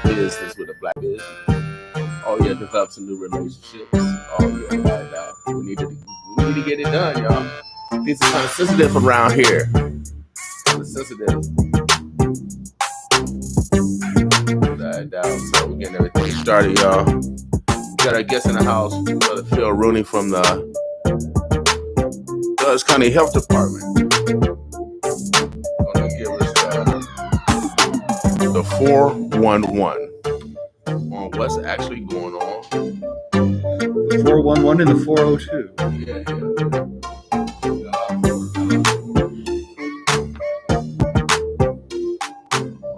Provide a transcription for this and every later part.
business with a black business. Oh yeah, develop some new relationships. Oh yeah, right now. We need to get it done, y'all. Things are kind of sensitive around here. Kind of sensitive. Without a doubt. So we're getting everything started, y'all. We got our guest in the house, Brother Phil Rooney from the Dutch County Health Department. Gonna give us the 411 on what's actually going on. The 411 and the 402. Yeah.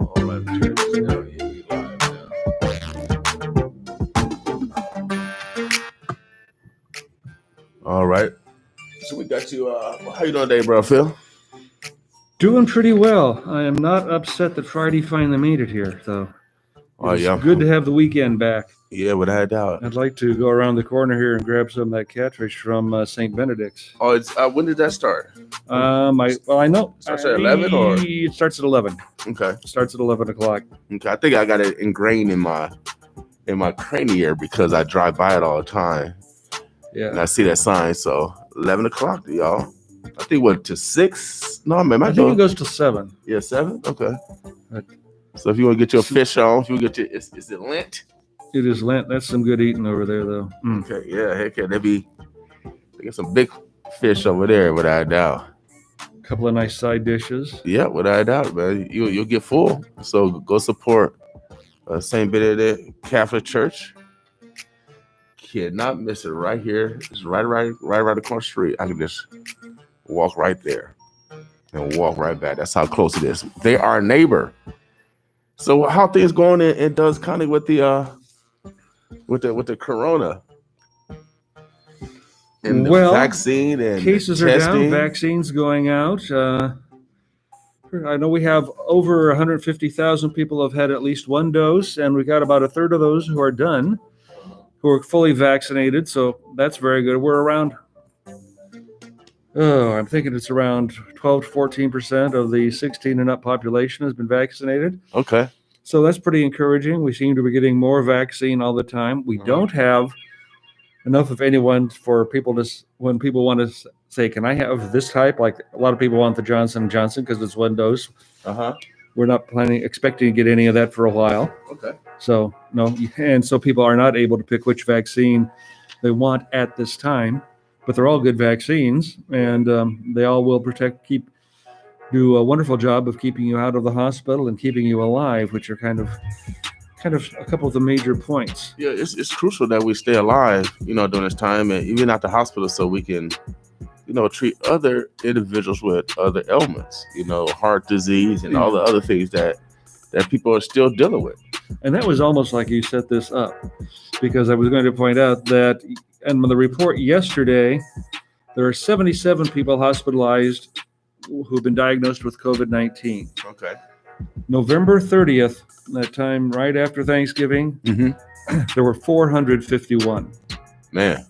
All right, turn this down here. We live now. All right. So we got you. How you doing today, bro, Phil? Doing pretty well. I am not upset that Friday finally made it here, though. Yeah. Good to have the weekend back. Yeah, without a doubt. I'd like to go around the corner here and grab some of that catfish from St. Benedict's. Oh, it's when did that start? I know. It starts at 11 or? It starts at 11. Okay. It starts at 11 o'clock. Okay. I think I got it ingrained in my cranium because I drive by it all the time. Yeah. And I see that sign. So 11 o'clock, y'all. I think what to 6? No, man. I think it goes to 7. Yeah, 7. Okay. So if you want to get your fish on, if you get your, is it Lent? It is Lent. That's some good eating over there, though. Okay, yeah, heck yeah. They got some big fish over there, without a doubt. A couple of nice side dishes. Yeah, without a doubt, man. You'll get full. So go support St. Benedict Catholic Church. Cannot miss it right here. It's right across the street. I can just walk right there and walk right back. That's how close it is. They are a neighbor. So how things going in Dutch County with the corona and the vaccine and cases are down, vaccines going out. I know we have over 150,000 people have had at least one dose, and we got about a third of those who are done, who are fully vaccinated. So that's very good. We're around, I'm thinking it's around 12 to 14% of the 16 and up population has been vaccinated. Okay. So that's pretty encouraging. We seem to be getting more vaccine all the time. We don't have enough of anyone for people to, when people want to say, can I have this type? Like a lot of people want the Johnson & Johnson because it's one dose. We're not expecting to get any of that for a while. Okay. So no, and so people are not able to pick which vaccine they want at this time, but they're all good vaccines, and they all will do a wonderful job of keeping you out of the hospital and keeping you alive, which are kind of a couple of the major points. Yeah, it's crucial that we stay alive, during this time, and even at the hospital, so we can, treat other individuals with other ailments, heart disease and all the other things that people are still dealing with. And that was almost like you set this up, because I was going to point out that in the report yesterday, there are 77 people hospitalized who've been diagnosed with COVID-19. Okay. November 30th, that time right after Thanksgiving, there were 451. Man.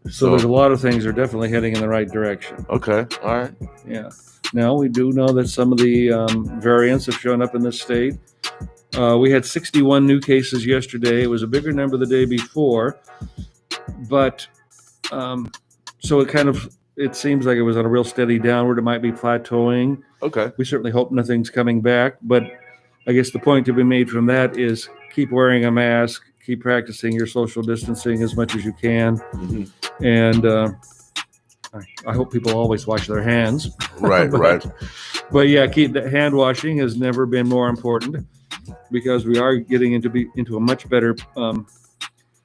So there's a lot of things that are definitely heading in the right direction. Okay. All right. Yeah. Now, we do know that some of the variants have shown up in this state. We had 61 new cases yesterday. It was a bigger number the day before. But so it seems like it was on a real steady downward. It might be plateauing. Okay. We certainly hope nothing's coming back. But I guess the point to be made from that is keep wearing a mask, keep practicing your social distancing as much as you can. And I hope people always wash their hands. Right, right. But yeah, the hand washing has never been more important, because we are getting into a much better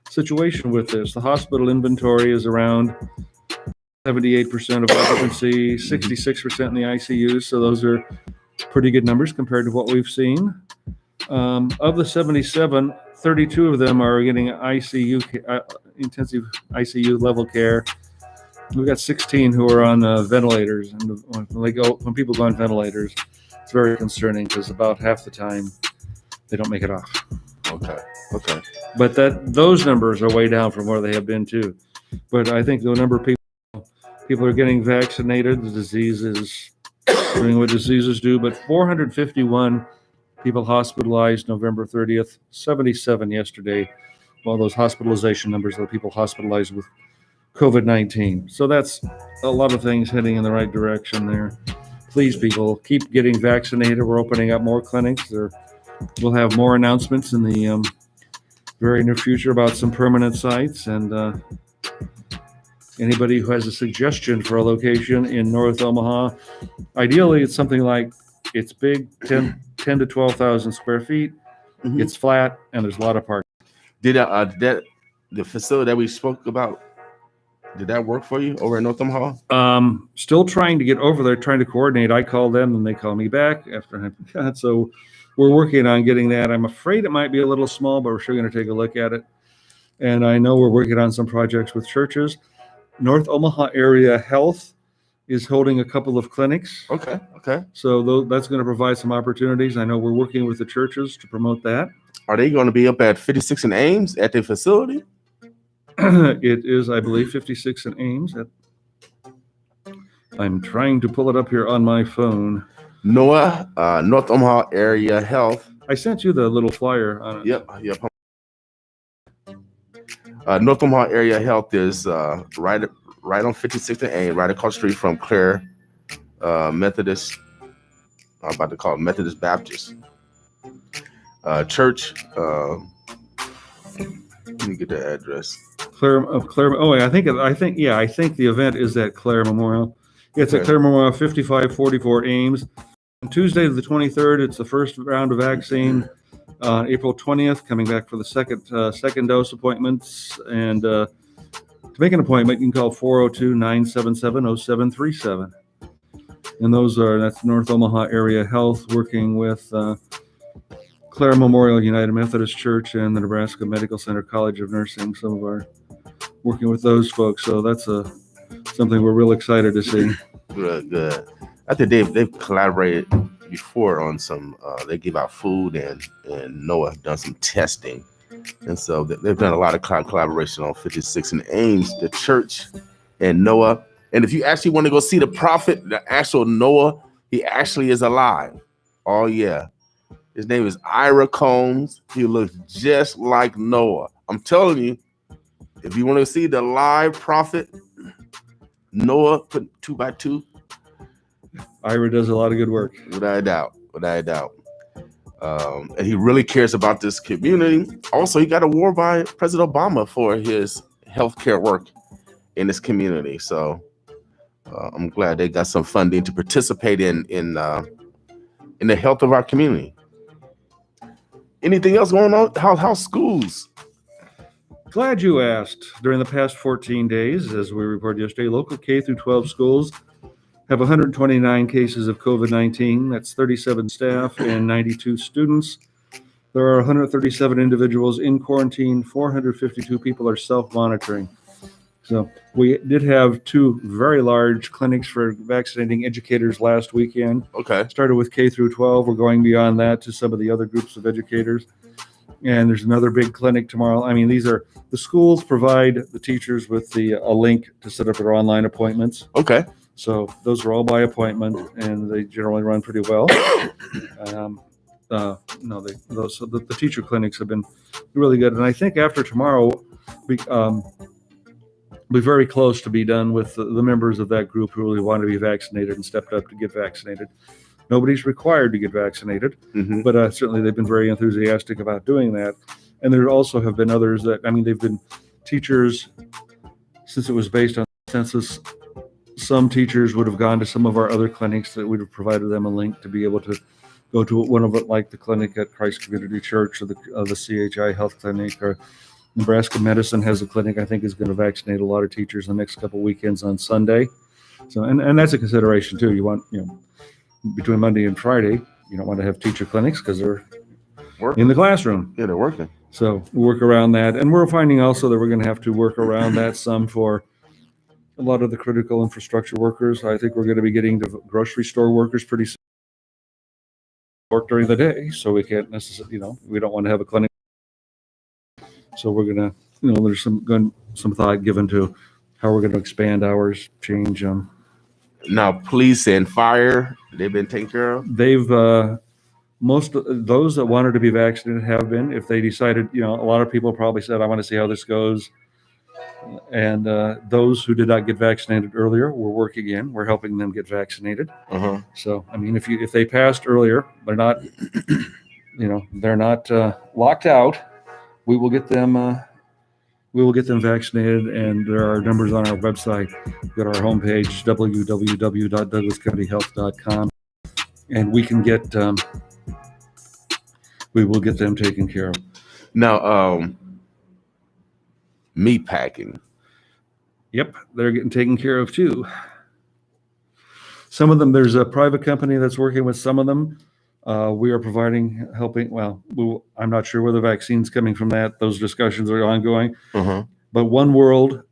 situation with this. The hospital inventory is around 78% of occupancy, 66% in the ICUs. So those are pretty good numbers compared to what we've seen. Of the 77, 32 of them are getting intensive ICU level care. We've got 16 who are on ventilators, and when people go on ventilators, it's very concerning because about half the time they don't make it off. Okay. But those numbers are way down from where they have been too. But I think the number of people are getting vaccinated. The disease is doing what diseases do. But 451 people hospitalized November 30th, 77 yesterday. All those hospitalization numbers of people hospitalized with COVID-19. So that's a lot of things heading in the right direction there. Please, people, keep getting vaccinated. We're opening up more clinics. We'll have more announcements in the very near future about some permanent sites. And anybody who has a suggestion for a location in North Omaha, ideally it's something like, it's big, 10 to 12,000 square feet. Mhm. It's flat, and there's a lot of parking. Did that the facility that we spoke about? Did that work for you over in North Omaha? Still trying to get over there, trying to coordinate. I call them and they call me back after I got. So we're working on getting that. I'm afraid it might be a little small, but we're sure going to take a look at it. And I know we're working on some projects with churches. North Omaha Area Health is holding a couple of clinics. Okay. So that's going to provide some opportunities. I know we're working with the churches to promote that. Are they going to be up at 56 and Ames at the facility? It is, I believe, 56 in Ames. I'm trying to pull it up here on my phone. North Omaha Area Health. I sent you the little flyer on it. Yep. North Omaha Area Health is right on 56th and Ames, right across the street from Clare Methodist. I'm about to call it Methodist Baptist Church. Let me get the address. Clare. Oh, I think the event is at Clare Memorial. Yeah, it's at Okay. Clare Memorial, 5544 Ames. On Tuesday the 23rd, it's the first round of vaccine. April 20th, coming back for the second dose appointments. And to make an appointment, you can call 402-977-0737. And that's North Omaha Area Health working with Clare Memorial United Methodist Church and the Nebraska Medical Center College of Nursing. Some of our working with those folks. So that's something we're real excited to see. Good. I think they've collaborated before on some. They give out food, and NOAA done some testing, and so they've done a lot of collaboration on 56 and Ames, the church, and NOAA. And if you actually want to go see the prophet, the actual NOAA, he actually is alive. Oh yeah, his name is Ira Combs. He looks just like Noah. I'm telling you, if you want to see the live prophet, Noah put 2x2. Ira does a lot of good work. Without a doubt. And he really cares about this community. Also, he got an award by President Obama for his healthcare work in this community. So I'm glad they got some funding to participate in the health of our community. Anything else going on? How's schools? Glad you asked. During the past 14 days, as we reported yesterday, local K through 12 schools have 129 cases of COVID-19. That's 37 staff and 92 students. There are 137 individuals in quarantine. 452 people are self-monitoring. So we did have two very large clinics for vaccinating educators last weekend. Okay. Started with K through 12. We're going beyond that to some of the other groups of educators. And there's another big clinic tomorrow. I mean, the schools provide the teachers with a link to set up their online appointments. Okay. So those are all by appointment, and they generally run pretty well. The teacher clinics have been really good. And I think after tomorrow, we're very close to be done with the members of that group who really want to be vaccinated and stepped up to get vaccinated. Nobody's required to get vaccinated, but certainly they've been very enthusiastic about doing that. And there also have been others they've been teachers, since it was based on census. Some teachers would have gone to some of our other clinics that would have provided them a link to be able to go to one of it, like the clinic at Christ Community Church or the CHI Health Clinic, or Nebraska Medicine has a clinic I think is going to vaccinate a lot of teachers the next couple weekends on Sunday. So and that's a consideration too. You want, between Monday and Friday, you don't want to have teacher clinics because they're in the classroom. Yeah, they're working. So we work around that. And we're finding also that we're going to have to work around that some for a lot of the critical infrastructure workers. I think we're going to be getting to grocery store workers pretty soon. Work during the day, so we can't necessarily, we don't want to have a clinic. So we're going to, there's some thought given to how we're going to expand hours, change them. Now, police and fire, they've been taken care of? They've most of those that wanted to be vaccinated have been. If they decided, a lot of people probably said, I want to see how this goes. And those who did not get vaccinated earlier, we're working in. We're helping them get vaccinated. Uh-huh. So, I mean, if they passed earlier, they're not, they're not locked out. We will get them. We will get them vaccinated, and there are numbers on our website. Go to our homepage, www.douglascountyhealth.com, and we can get. We will get them taken care of. Now, meat packing. Yep, they're getting taken care of too. Some of them, there's a private company that's working with some of them. We are helping. Well, I'm not sure where the vaccine's coming from that. Those discussions are ongoing. Uh-huh. But One World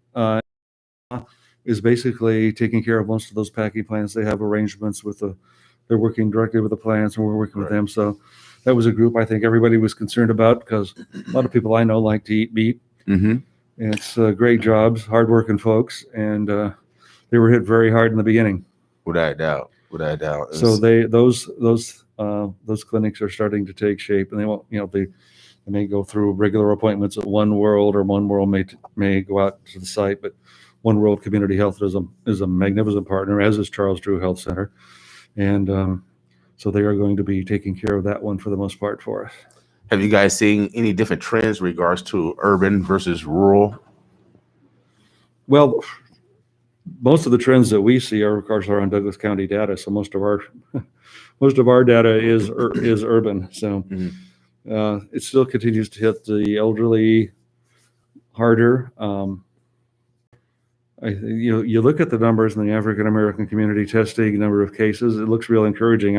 is basically taking care of most of those packing plants. They have arrangements with they're working directly with the plants, and we're working with them. So that was a group I think everybody was concerned about, because a lot of people I know like to eat meat. Mm-hmm. And it's great jobs, hardworking folks, and they were hit very hard in the beginning. Without a doubt. So those clinics are starting to take shape, and they won't, they may go through regular appointments at One World, or One World may go out to the site, but One World Community Health is a magnificent partner, as is Charles Drew Health Center, and so they are going to be taking care of that one for the most part for us. Have you guys seen any different trends in regards to urban versus rural? Well, most of the trends that we see are, of course, are on Douglas County data. So most of our data is urban. So it still continues to hit the elderly harder. You look at the numbers in the African American community testing, number of cases, it looks real encouraging.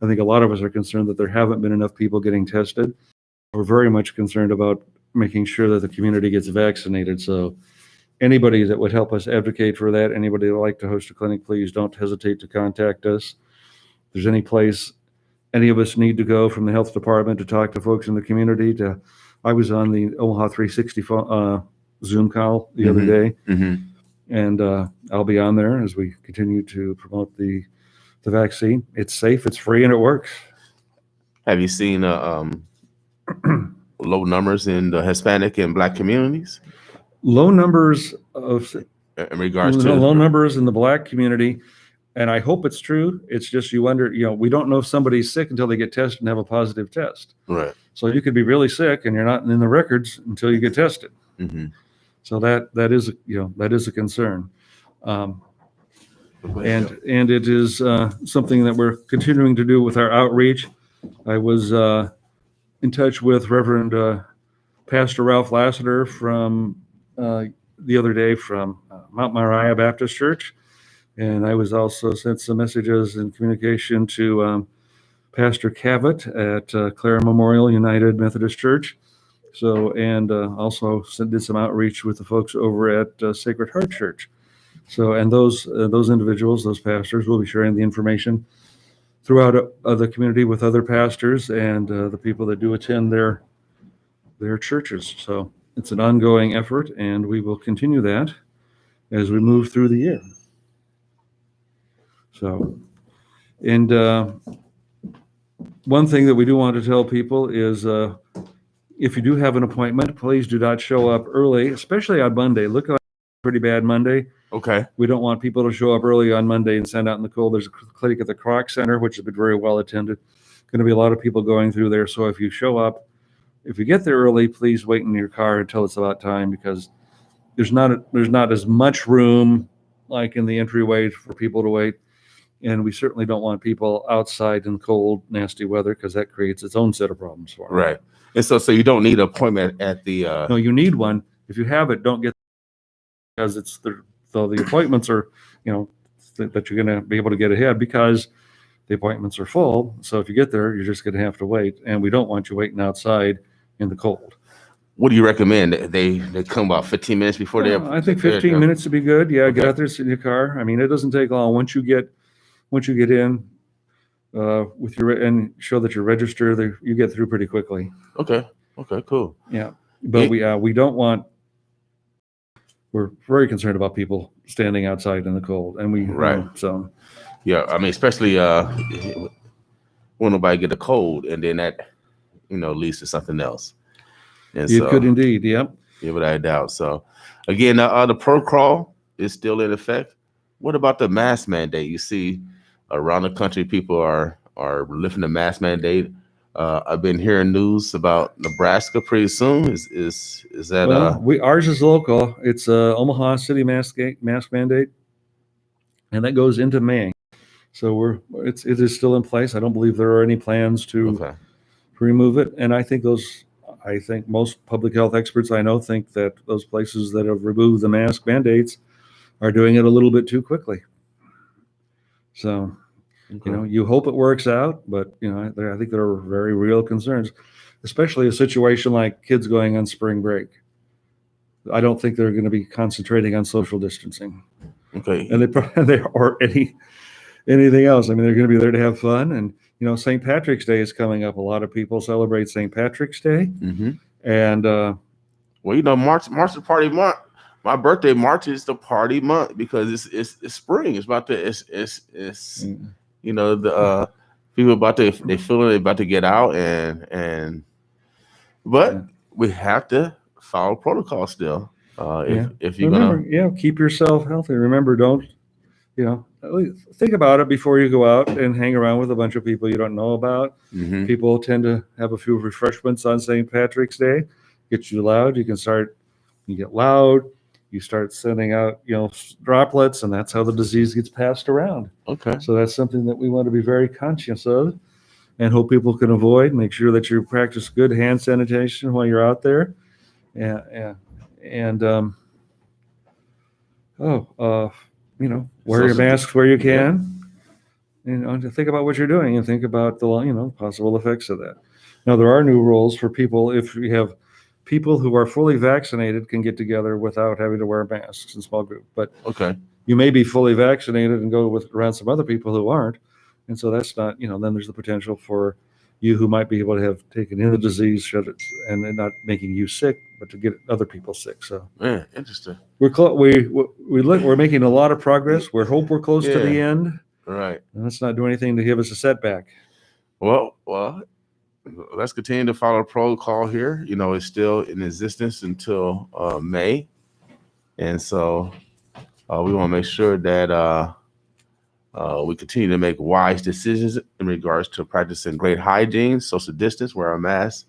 I think a lot of us are concerned that there haven't been enough people getting tested. We're very much concerned about making sure that the community gets vaccinated. So anybody that would help us advocate for that, anybody that would like to host a clinic, please don't hesitate to contact us. If there's any place any of us need to go from the health department to talk to folks in the community, I was on the Omaha 360 Zoom call the other day, and I'll be on there as we continue to promote the vaccine. It's safe, it's free, and it works. Have you seen low numbers in the Hispanic and Black communities? Low numbers In regards to low numbers in the Black community, and I hope it's true. It's just you wonder, we don't know if somebody's sick until they get tested and have a positive test. Right. So you could be really sick and you're not in the records until you get tested. Mm-hmm. So that is a concern. And it is something that we're continuing to do with our outreach. I was in touch with Reverend Pastor Ralph Lassiter from the other day from Mount Moriah Baptist Church, and I was also sent some messages in communication to Pastor Cavett at Clara Memorial United Methodist Church. So, and also did some outreach with the folks over at Sacred Heart Church. So, and those individuals, those pastors, will be sharing the information throughout the community with other pastors and the people that do attend their churches. So it's an ongoing effort, and we will continue that as we move through the year. So, and one thing that we do want to tell people is if you do have an appointment, please do not show up early, especially on Monday. Look like a pretty bad Monday. Okay. We don't want people to show up early on Monday and stand out in the cold. There's a clinic at the Kroc Center, which has been very well attended. Going to be a lot of people going through there. So if you show up, if you get there early, please wait in your car until it's about time, because there's not as much room like in the entryway for people to wait. And we certainly don't want people outside in cold, nasty weather, because that creates its own set of problems for them. Right. And so you don't need an appointment at the. No, you need one. If you have it, don't get, because it's the appointments are, that you're going to be able to get ahead, because the appointments are full. So if you get there, you're just going to have to wait, and we don't want you waiting outside in the cold. What do you recommend? They come about 15 minutes before they. I think 15 minutes would be good. Yeah, okay. Get out there, sit in your car. I mean, it doesn't take long. Once you get in with and show that you're registered, you get through pretty quickly. Okay, cool. Yeah, but we don't want. We're very concerned about people standing outside in the cold, and we right. So. Yeah, I mean, especially when want nobody get a cold, and then that leads to something else. And It could so, indeed. Yep. yeah, without a doubt. So, again, the protocol is still in effect. What about the mask mandate? You see, around the country, people are lifting the mask mandate. I've been hearing news about Nebraska pretty soon. Is that Well, ours is local. It's Omaha City mask mandate, and that goes into May. So it is still in place. I don't believe there are any plans to okay? remove it. And I think most public health experts I know think that those places that have removed the mask mandates are doing it a little bit too quickly. So, you hope it works out, but I think there are very real concerns, especially a situation like kids going on spring break. I don't think they're going to be concentrating on social distancing. Okay. And they or anything else. I mean, they're going to be there to have fun. And St. Patrick's Day is coming up. A lot of people celebrate St. Patrick's Day, Mm-hmm. and well, March is party month. My birthday, March is the party month because it's spring. It's about to it's the people they feeling they about to get out but we have to follow protocol still. If you're remember, keep yourself healthy. Remember, don't think about it before you go out and hang around with a bunch of people you don't know about. mm-hmm. People tend to have a few refreshments on St. Patrick's Day. Get you loud. You get loud. You start sending out droplets, and that's how the disease gets passed around. Okay. So that's something that we want to be very conscious of, and hope people can avoid. Make sure that you practice good hand sanitation while you're out there. Wear your masks where you can. To think about what you're doing and think about the possible effects of that. Now, there are new rules for people. If we have people who are fully vaccinated can get together without having to wear masks in small groups, but okay, you may be fully vaccinated and go around some other people who aren't, and so that's not then there's the potential for you who might be able to have taken in the disease and not making you sick, but to get other people sick. So, man, interesting. We're making a lot of progress. We hope we're close to the end. Right. And let's not do anything to give us a setback. Well, let's continue to follow protocol here. It's still in existence until May, and so we want to make sure that we continue to make wise decisions in regards to practicing great hygiene, social distance, wear a mask,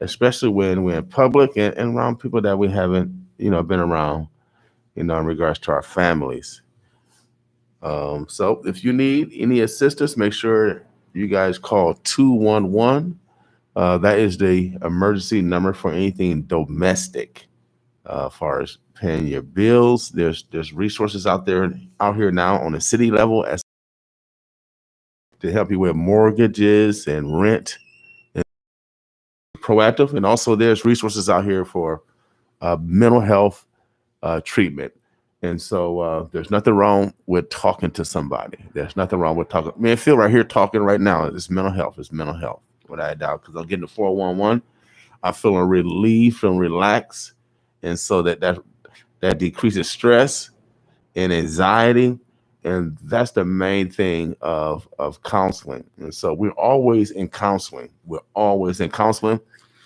especially when we're in public and around people that we haven't, been around, in regards to our families. So if you need any assistance, make sure you guys call 211. That is the emergency number for anything domestic. As far as paying your bills, there's resources out here now on the city level as to help you with mortgages and rent and proactive. And also there's resources out here for mental health treatment. And so there's nothing wrong with talking to somebody. There's nothing wrong with talking. Man, Phil right here talking right now. It's mental health. It's mental health, without a doubt. Because I'm getting the 411. I'm feeling relieved, feeling relaxed. And so that decreases stress and anxiety. And that's the main thing of counseling. And so we're always in counseling.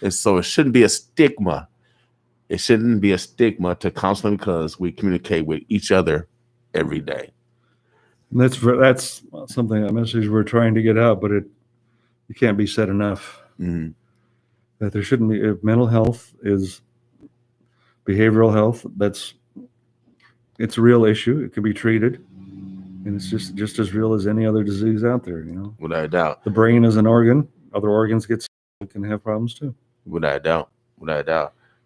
And so it shouldn't be a stigma. It shouldn't be a stigma to counseling because we communicate with each other every day. That's something, a message we're trying to get out, but it can't be said enough. Mm-hmm. That there shouldn't be. If mental health is behavioral health, it's a real issue. It can be treated, and it's just as real as any other disease out there. Without a doubt. The brain is an organ. Other organs can have problems too. Without a doubt.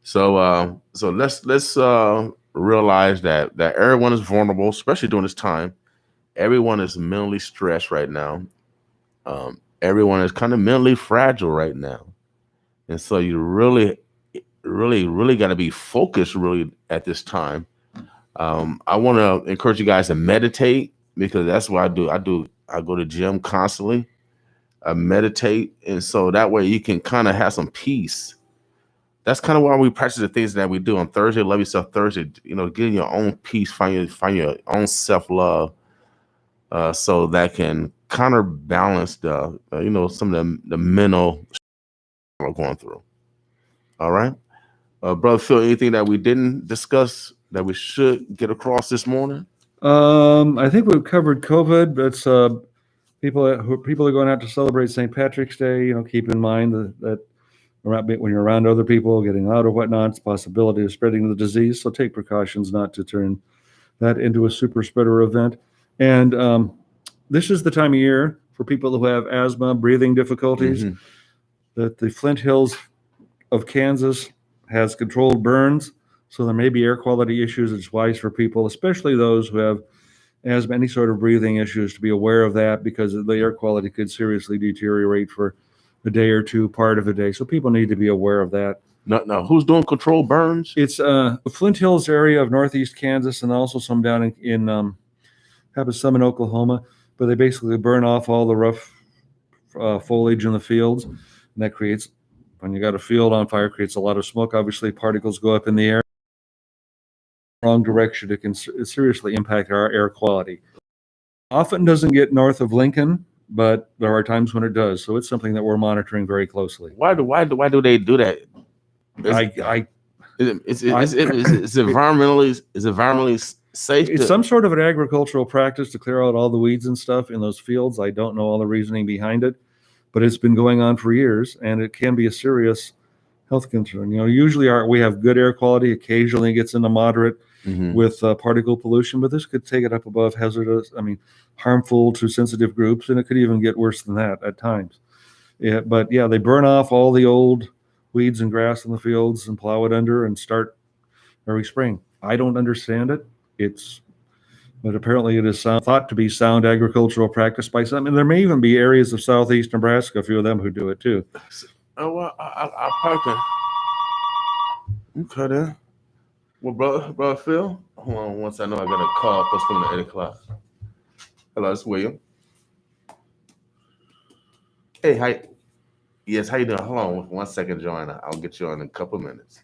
So let's realize that everyone is vulnerable, especially during this time. Everyone is mentally stressed right now. Everyone is kind of mentally fragile right now, and so you really got to be focused really at this time. I want to encourage you guys to meditate because that's what I do. I go to gym constantly. I meditate, and so that way you can kind of have some peace. That's kind of why we practice the things that we do on Thursday. Love Yourself Thursday. Getting your own peace, find your own self-love, so that can counterbalance some of the mental we're going through. All right. Brother Phil, anything that we didn't discuss that we should get across this morning? I think we've covered COVID. It's people are going out to celebrate St. Patrick's Day. Keep in mind that when you're around other people, getting out or whatnot, it's a possibility of spreading the disease. So take precautions not to turn that into a super spreader event. And this is the time of year for people who have asthma, breathing difficulties, that the Flint Hills of Kansas has controlled burns. So there may be air quality issues. It's wise for people, especially those who have asthma, any sort of breathing issues, to be aware of that, because the air quality could seriously deteriorate for a day or two, part of a day. So people need to be aware of that. No. Who's doing controlled burns? It's the Flint Hills area of northeast Kansas, and also some down in happens some in Oklahoma. But they basically burn off all the rough foliage in the fields, and that creates, when you got a field on fire, creates a lot of smoke. Obviously, particles go up in the air. Wrong direction, it can seriously impact our air quality. Often doesn't get north of Lincoln, but there are times when it does. So it's something that we're monitoring very closely. Why do they do that? Is environmentally safe? It's some sort of an agricultural practice to clear out all the weeds and stuff in those fields. I don't know all the reasoning behind it, but it's been going on for years, and it can be a serious health concern. Usually we have good air quality. Occasionally it gets into moderate with particle pollution, but this could take it up above hazardous, harmful to sensitive groups, and it could even get worse than that at times. But they burn off all the old weeds and grass in the fields and plow it under and start every spring. I don't understand it. But apparently it is thought to be sound agricultural practice by some, and there may even be areas of southeast Nebraska, a few of them, who do it too. Oh, well, I probably can. Okay, then. Well, brother Phil, hold on once. I know I got a call plus coming at 8 o'clock. Hello, it's William. Hey, hi. Yes, how you doing? Hold on 1 second, Joanna. I'll get you on in a couple minutes.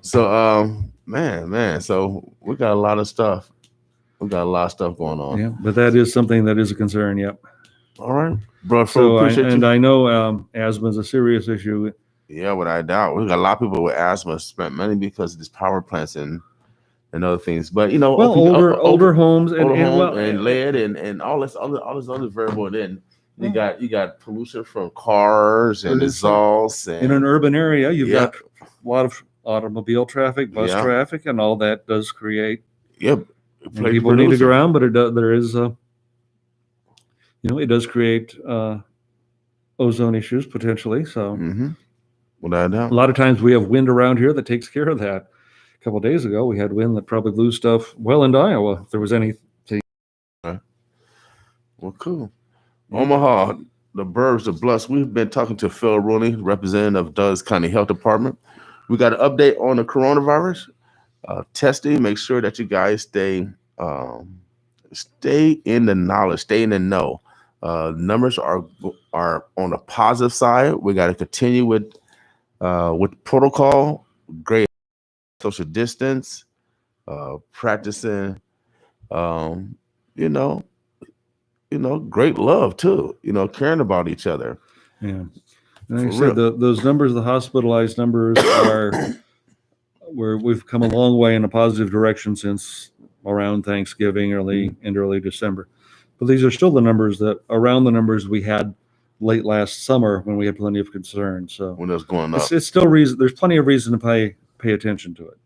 So, man. So we got a lot of stuff. We got a lot of stuff going on. Yeah, but that is something that is a concern. Yep. All right, bro. So I know asthma is a serious issue. Yeah, without a doubt, we got a lot of people with asthma spent money because of these power plants and other things. But older homes and lead and all this other variable. Then you got pollution from cars and exhaust. And in an urban area, you've got a lot of automobile traffic, bus traffic, and all that does create. Yep. People need to go around, but it does create ozone issues potentially. So, without a doubt, a lot of times we have wind around here that takes care of that. A couple of days ago, we had wind that probably blew stuff well into Iowa, if there was anything. Okay. Well, cool. Omaha, the burbs of Bluffs. We've been talking to Phil Rooney, representative of Douglas County Health Department. We got an update on the coronavirus testing. Make sure that you guys stay in the knowledge, stay in the know. Numbers are on the positive side. We got to continue with protocol, great social distance, practicing, great love too. Caring about each other. Yeah, and like I said, those numbers, the hospitalized numbers, are where we've come a long way in a positive direction since around Thanksgiving, early December. But these are still the numbers around the numbers we had late last summer when we had plenty of concern. So when it was going up, it's still reason. There's plenty of reason to pay attention to it.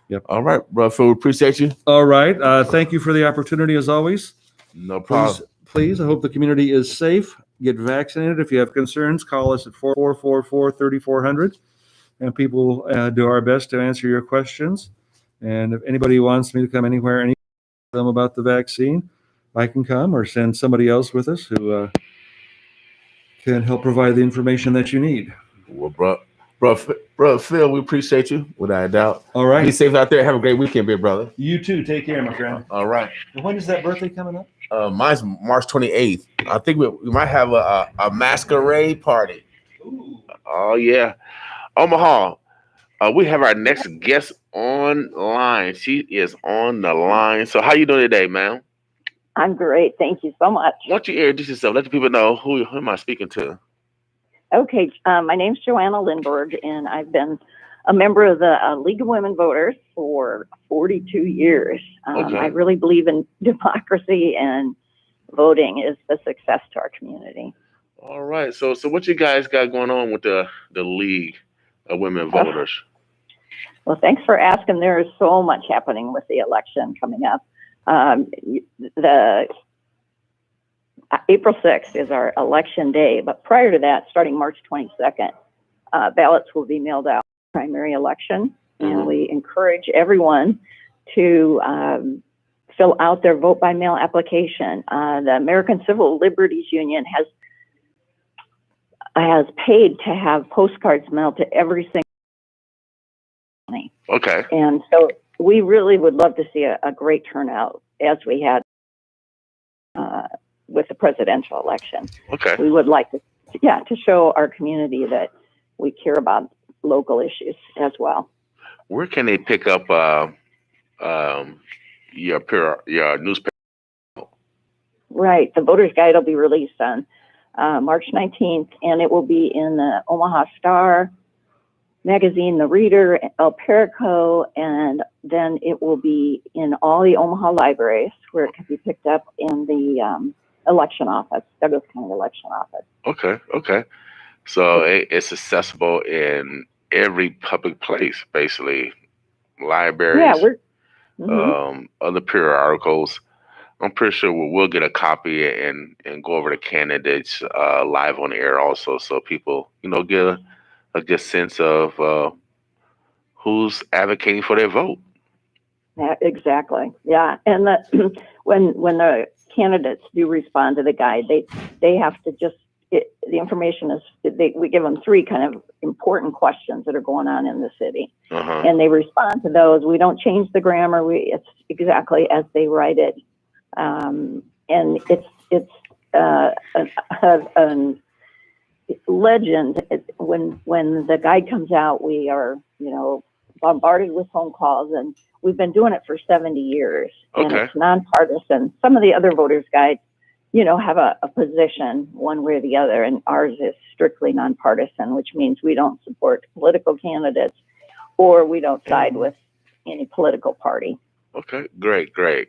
Yep. All right, bro. Phil, we appreciate you. All right. Thank you for the opportunity as always. No problem. Please, I hope the community is safe. Get vaccinated. If you have concerns, call us at 444-3400, and people do our best to answer your questions. And if anybody wants me to come anywhere, any them about the vaccine, I can come, or send somebody else with us who can help provide the information that you need. Well, bro, Phil, we appreciate you without a doubt. All right. Be safe out there. Have a great weekend, big brother. You too. Take care, my friend. All right. And when is that birthday coming up? Mine's March 28th. I think we might have a masquerade party. Ooh. Oh, yeah. Omaha, we have our next guest online. She is on the line. So how you doing today, ma'am? I'm great. Thank you so much. Why don't you introduce yourself? Let the people know who am I speaking to. Okay, my name's Joanna Lindberg, and I've been a member of the League of Women Voters for 42 years. Okay. I really believe in democracy, and voting is the success to our community. All right. So what you guys got going on with the League of Women Voters? Well, thanks for asking. There is so much happening with the election coming up. The April 6th is our election day, but prior to that, starting March 22nd, ballots will be mailed out for the primary election, and we encourage everyone to fill out their vote by mail application. The American Civil Liberties Union has paid to have postcards mailed to every single county. Okay. And so we really would love to see a great turnout as we had with the presidential election. Okay. We would like to show our community that we care about local issues as well. Where can they pick up your newspaper? Right. The voter's guide will be released on March 19th, and it will be in the Omaha Star magazine, The Reader, El Perico, and then it will be in all the Omaha libraries where it can be picked up in the election office, Douglas County election office. Okay. So it's accessible in every public place, basically. Libraries, other periodicals. I'm pretty sure we'll get a copy and go over the candidates live on the air also, so people, get a good sense of who's advocating for their vote. Yeah, exactly. Yeah, and when the candidates do respond to the guide, they have to the information is we give them 3 kind of important questions that are going on in the city, and they respond to those. We don't change the grammar. It's exactly as they write it, and it's a legend. When the guide comes out, we are bombarded with phone calls, and we've been doing it for 70 years. And it's nonpartisan. Some of the other voters' guides, have a position one way or the other, and ours is strictly nonpartisan, which means we don't support political candidates or we don't side with any political party. Okay, great. You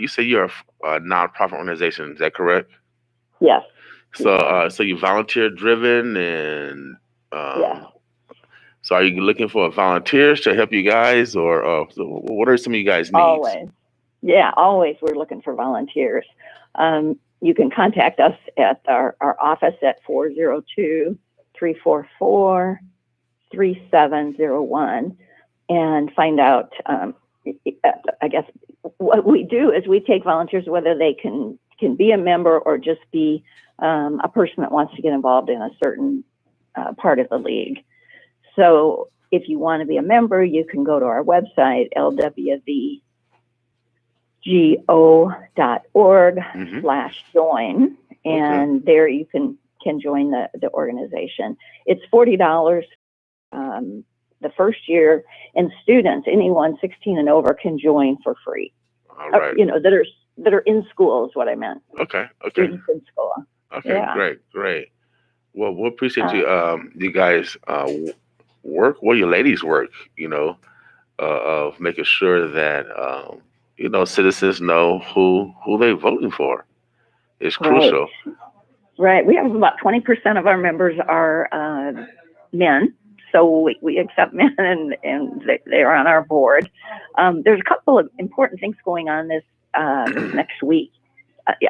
say you're a nonprofit organization, is that correct? Yes. So you volunteer driven, and yes. So are you looking for volunteers to help you guys, or so what are some of you guys' needs? Always. Yeah, always we're looking for volunteers. You can contact us at our office at 402-344-3701 and find out, I guess, what we do is we take volunteers, whether they can be a member or just be a person that wants to get involved in a certain part of the league. So if you want to be a member, you can go to our website, lwvgo.org/join, and there you can join the organization. It's $40 the first year, and students, anyone 16 and over, can join for free. All right. That are in school is what I meant. Okay. Students in school. Okay, Yeah. great. Well, we appreciate you guys work, your ladies work, of making sure that citizens know who they're voting for. It's crucial. Right. We have about 20% of our members are men, so we accept men, and they are on our board. There's a couple of important things going on this next week.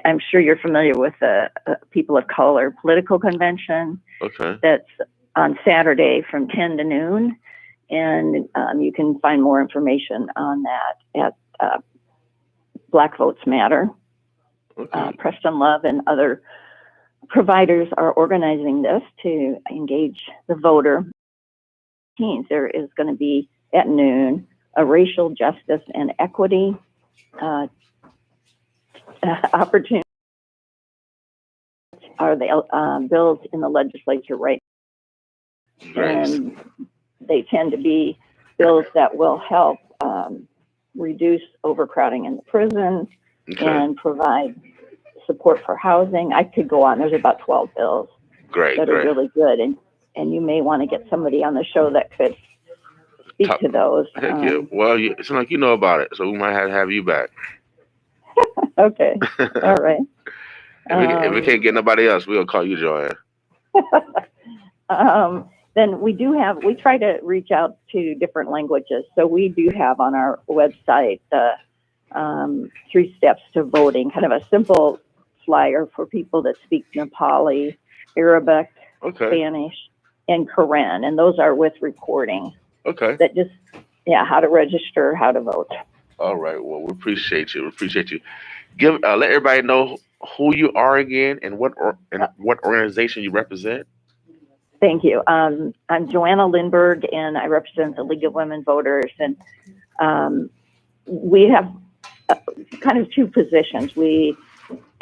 I'm sure you're familiar with the People of Color Political Convention. Okay. That's on Saturday from 10 to noon. And you can find more information on that at Black Votes Matter. Okay. Preston Love and other providers are organizing this to engage the voter. There is going to be at noon a racial justice and equity opportunity. Are the bills in the legislature right now? And they tend to be bills that will help reduce overcrowding in the prison, Okay. and provide support for housing. I could go on. There's about 12 bills that are really good, and you may want to get somebody on the show that could speak to those. Heck yeah. Well, it seems like you know about it, so we might have you back. Okay. All right. If we can't get nobody else, we'll call you, Joanne. Then we try to reach out to different languages. So we do have on our website the 3 steps to voting, kind of a simple flyer for people that speak Nepali, Arabic, Spanish, and Karen. And those are with recording. Okay. That just, how to register, how to vote. All right. Well, we appreciate you. Let everybody know who you are again and what organization you represent. Thank you. I'm Joanna Lindberg, and I represent the League of Women Voters. And we have kind of 2 positions. We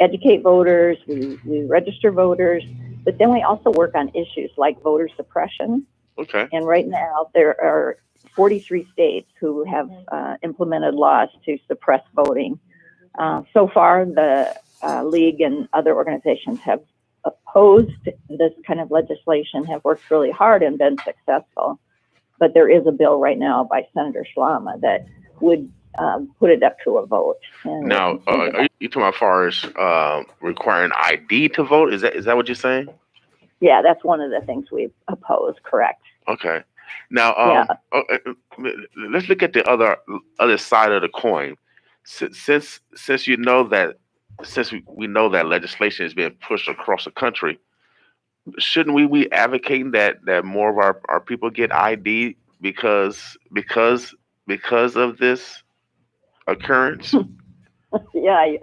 educate voters, we register voters, but then we also work on issues like voter suppression. Okay. And right now, there are 43 states who have implemented laws to suppress voting. So far, the League and other organizations have opposed this kind of legislation, have worked really hard and been successful. But there is a bill right now by Senator Schlama that would put it up to a vote. And now, are you talking about as far as requiring ID to vote? Is that what you're saying? Yeah, that's one of the things we oppose. Correct. Okay. Now, let's look at the other side of the coin. Since we know that legislation is being pushed across the country, shouldn't we be advocating that more of our people get ID because of this occurrence? Yeah.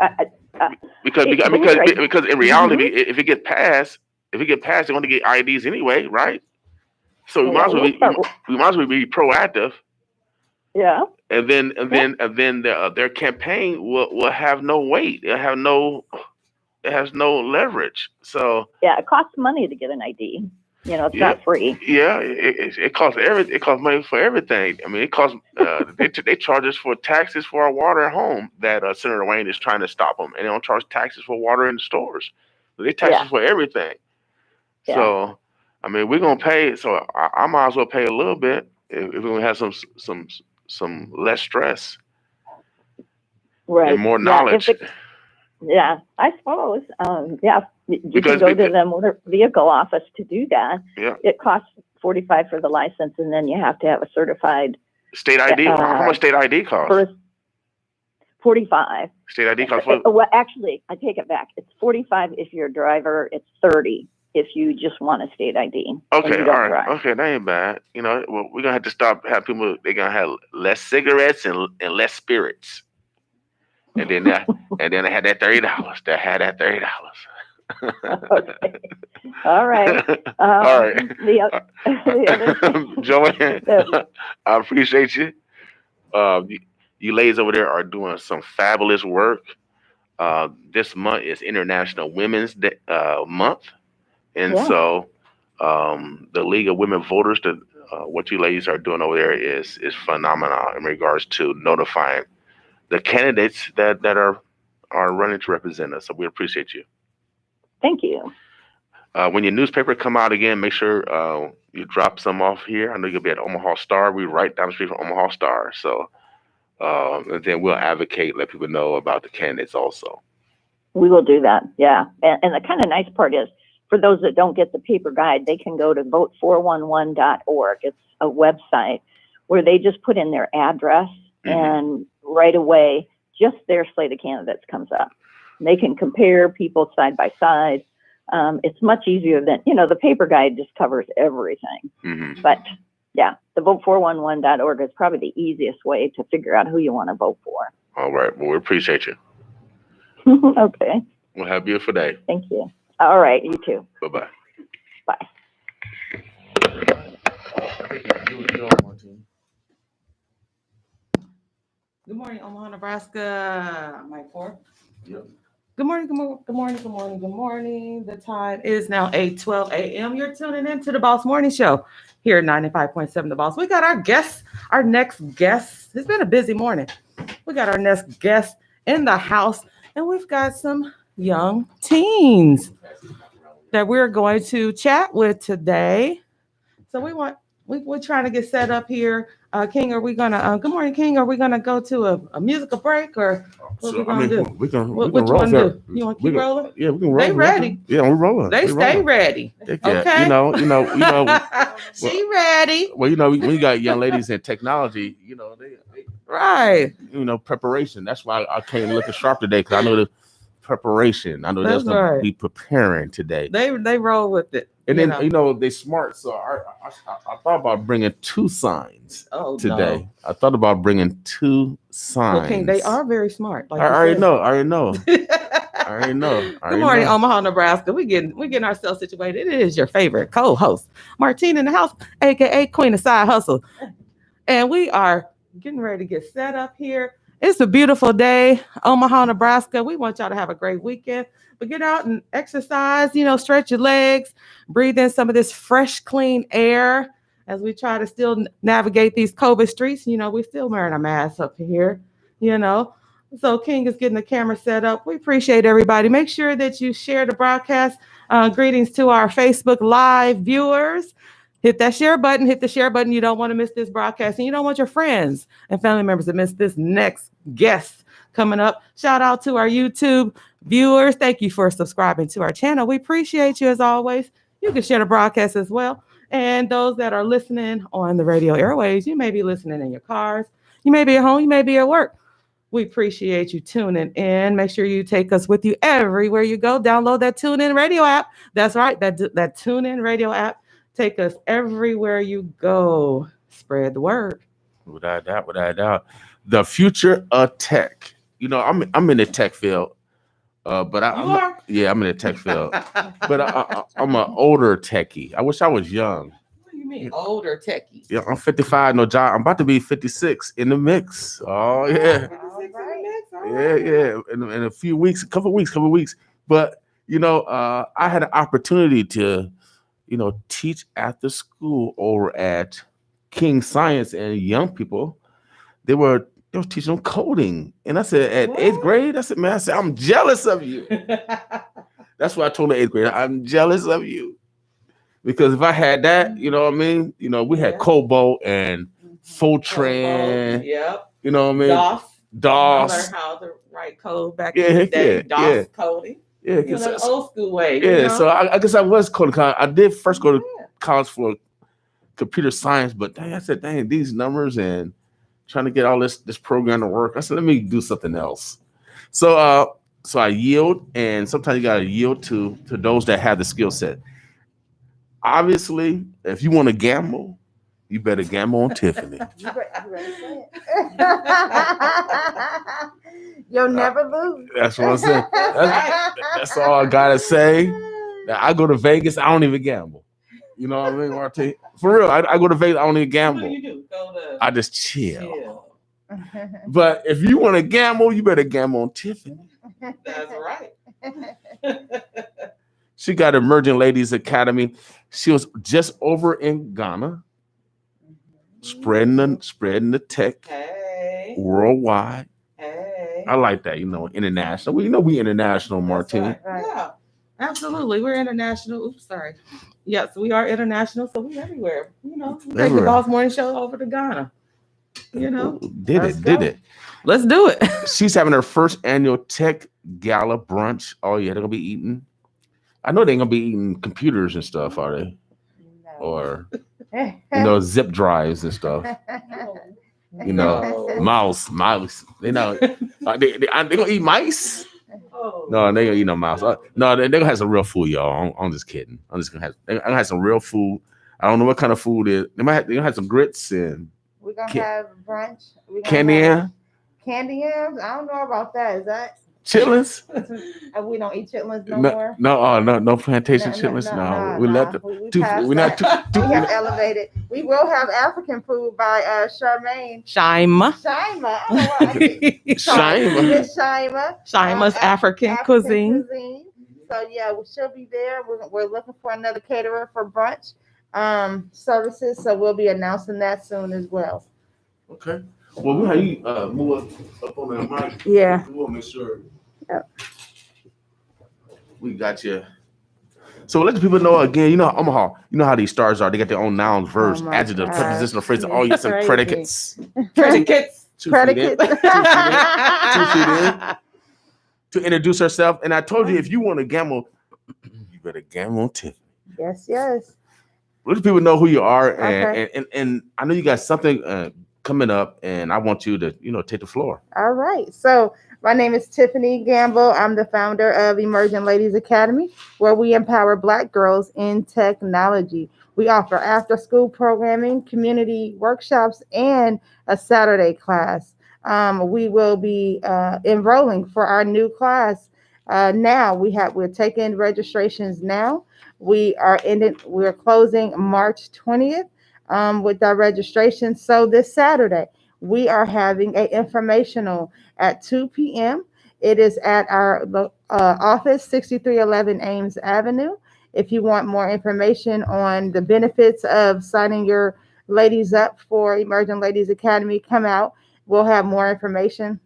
Because in reality, if it gets passed, they're going to get IDs anyway, right? So we might as well be proactive. Yeah. And then their campaign will have no weight. It has no leverage. So it costs money to get an ID. It's not free. Yeah, it costs everything. It costs money for everything. I mean, it costs. They charge us for taxes for our water at home. That Senator Wayne is trying to stop them, and they don't charge taxes for water in the stores. They tax us for everything. Yeah. So, I mean, we're gonna pay. So I might as well pay a little bit if we're gonna have some less stress, right? And more knowledge. I suppose. You can go to the motor vehicle office to do that. Yeah. It costs $45 for the license, and then you have to have a certified state ID. How much state ID costs? $45. State ID costs. Well, actually, I take it back. It's $45 if you're a driver. It's $30 if you just want a state ID. Okay, all right. Drive. Okay, that ain't bad. Well, we're gonna have to stop. Have people. They're gonna have less cigarettes and less spirits. And then I had that $30. Okay. All right. All right. The other Joanne, I appreciate you. You ladies over there are doing some fabulous work. This month is International Women's Month. And so the League of Women Voters, what you ladies are doing over there is phenomenal in regards to notifying the candidates that are running to represent us. So we appreciate you. Thank you. When your newspaper come out again, make sure you drop some off here. I know you'll be at Omaha Star. We right down the street from Omaha Star. So and then we'll advocate, let people know about the candidates also. We will do that. Yeah. And the kind of nice part is, for those that don't get the paper guide, they can go to vote411.org. It's a website where they just put in their address and right away, just their slate of candidates comes up. And they can compare people side by side. It's much easier than, the paper guide just covers everything. But the vote411.org is probably the easiest way to figure out who you want to vote for. All right. Well, we appreciate you. Okay. Well, have a beautiful day. Thank you. All right, you too. Bye-bye. Bye. Good morning, Omaha, Nebraska. Mike 4. Yep. Good morning. The time is now 8:12 a.m. You're tuning in to the Boss Morning Show here at 95.7 The Boss. We got our next guest. It's been a busy morning. We got our next guest in the house, and we've got some young teens that we're going to chat with today. So we're trying to get set up here. King, are we gonna? Good morning, King. Are we gonna go to a musical break or what we gonna do? We can What roll. you want to do? You want to keep rolling? Yeah, we can roll. They ready? Yeah, we're rolling. They stay ready. Yeah, Okay. You know. She ready. Well, when you got young ladies in technology, they Right. Preparation. That's why I came looking sharp today, because I know the preparation. I know there's gonna be preparing today. They roll with it. And then they smart. So I thought about bringing 2 signs today. No. I thought about bringing 2 signs. Okay, they are very smart. Like I already know. I already know. Good morning, Omaha, Nebraska. We're getting ourselves situated. It is your favorite co-host, Martine in the house, aka Queen of Side Hustle, and we are getting ready to get set up here. It's a beautiful day, Omaha, Nebraska. We want y'all to have a great weekend. But get out and exercise, stretch your legs, breathe in some of this fresh, clean air as we try to still navigate these COVID streets. We're still wearing a mask up here, So King is getting the camera set up. We appreciate everybody. Make sure that you share the broadcast. Greetings to our Facebook Live viewers. Hit that share button. Hit the share button. You don't want to miss this broadcast, and you don't want your friends and family members to miss this next guest coming up. Shout out to our YouTube viewers. Thank you for subscribing to our channel. We appreciate you as always. You can share the broadcast as well. And those that are listening on the radio airwaves, you may be listening in your cars. You may be at home. You may be at work. We appreciate you tuning in. Make sure you take us with you everywhere you go. Download that TuneIn Radio app. That's right. That TuneIn Radio app. Take us everywhere you go. Spread the word. Without a doubt. The future of tech. I'm in the tech field, but I'm in the tech field. But I'm an older techie. I wish I was young. What do you mean, older techie? Yeah, I'm 55, no job. I'm about to be 56 in the mix. Oh yeah, yeah. In a few weeks, couple weeks. But I had an opportunity to, teach after school over at King Science, and young people, they were teaching them coding. And I said, at 8th grade, I'm jealous of you. That's what I told the 8th grade. I'm jealous of you. Because if I had that, we had COBOL and Fortran. Yep. You know what I mean? DOS. I learned how to write code back in the day. DOS coding. Yeah, the old school way. Yeah, so I guess I was coding. I did first go to college for computer science, but I said, these numbers and trying to get all this program to work. I said, let me do something else. So I yield, and sometimes you gotta yield to those that have the skill set. Obviously, if you want to gamble, you better gamble on Tiffany. You ready to say it? You'll never lose. That's what I'm saying. That's all I gotta say. Now, I go to Vegas, I don't even gamble. You know what I mean, Martine? For real, I go to Vegas, I don't even gamble. What do you do? I just chill. But if you want to gamble, you better gamble on Tiffany. That's right. She got Immersion Ladies Academy. She was just over in Ghana, spreading the tech worldwide. Hey. I like that, international. We international, Martine. Right. Yeah, absolutely. We're international. Oops, sorry. Yes, we are international, so we're everywhere. Take the Boss Morning Show over to Ghana. Did it. Let's do it. She's having her first annual Tech Gala brunch. Oh yeah, they're gonna be eating. I know they ain't gonna be eating computers and stuff, are they? No. Or zip drives and stuff. Mouse. They gonna eat mice. No, they gonna eat no mouse. No, they gonna have some real food, y'all. I'm just kidding. They're gonna have some real food. I don't know what kind of food it is. They're gonna have some grits and. We're gonna have brunch. Candy yams? Candy yams? I don't know about that. Is that chitlins? We don't eat chitlins no more. No plantation chitlins. No, we let them. We have elevated. We will have African food by Charmaine. Shaima. Shaima's African cuisine. So yeah, she'll be there. We're looking for another caterer for brunch services. So we'll be announcing that soon as well. Okay. Well, we have you move up on that mic. Yeah. We want to make sure. Yep. We got you. So let the people know again. You know Omaha. You know how these stars are. They got their own nouns, verbs, my adjectives, gosh. prepositional phrases. It's Oh, yes, and crazy. predicates. Predicates. 2 feet in. 2 feet in. 2 feet in. Predicates. To introduce herself. And I told you, if you want to gamble, you better gamble on Tiffany. Yes, yes. Let people know who you are, Okay. and I know you got something coming up, and I want you to take the floor. All right. So my name is Tiffany Gamble. I'm the founder of Immersion Ladies Academy, where we empower Black girls in technology. We offer after-school programming, community workshops, and a Saturday class. We will be enrolling for our new class now. We're taking registrations now. We're closing March 20th with our registration. So this Saturday, we are having an informational at 2 p.m. It is at our office, 6311 Ames Avenue. If you want more information on the benefits of signing your ladies up for Immersion Ladies Academy, come out. We'll have more information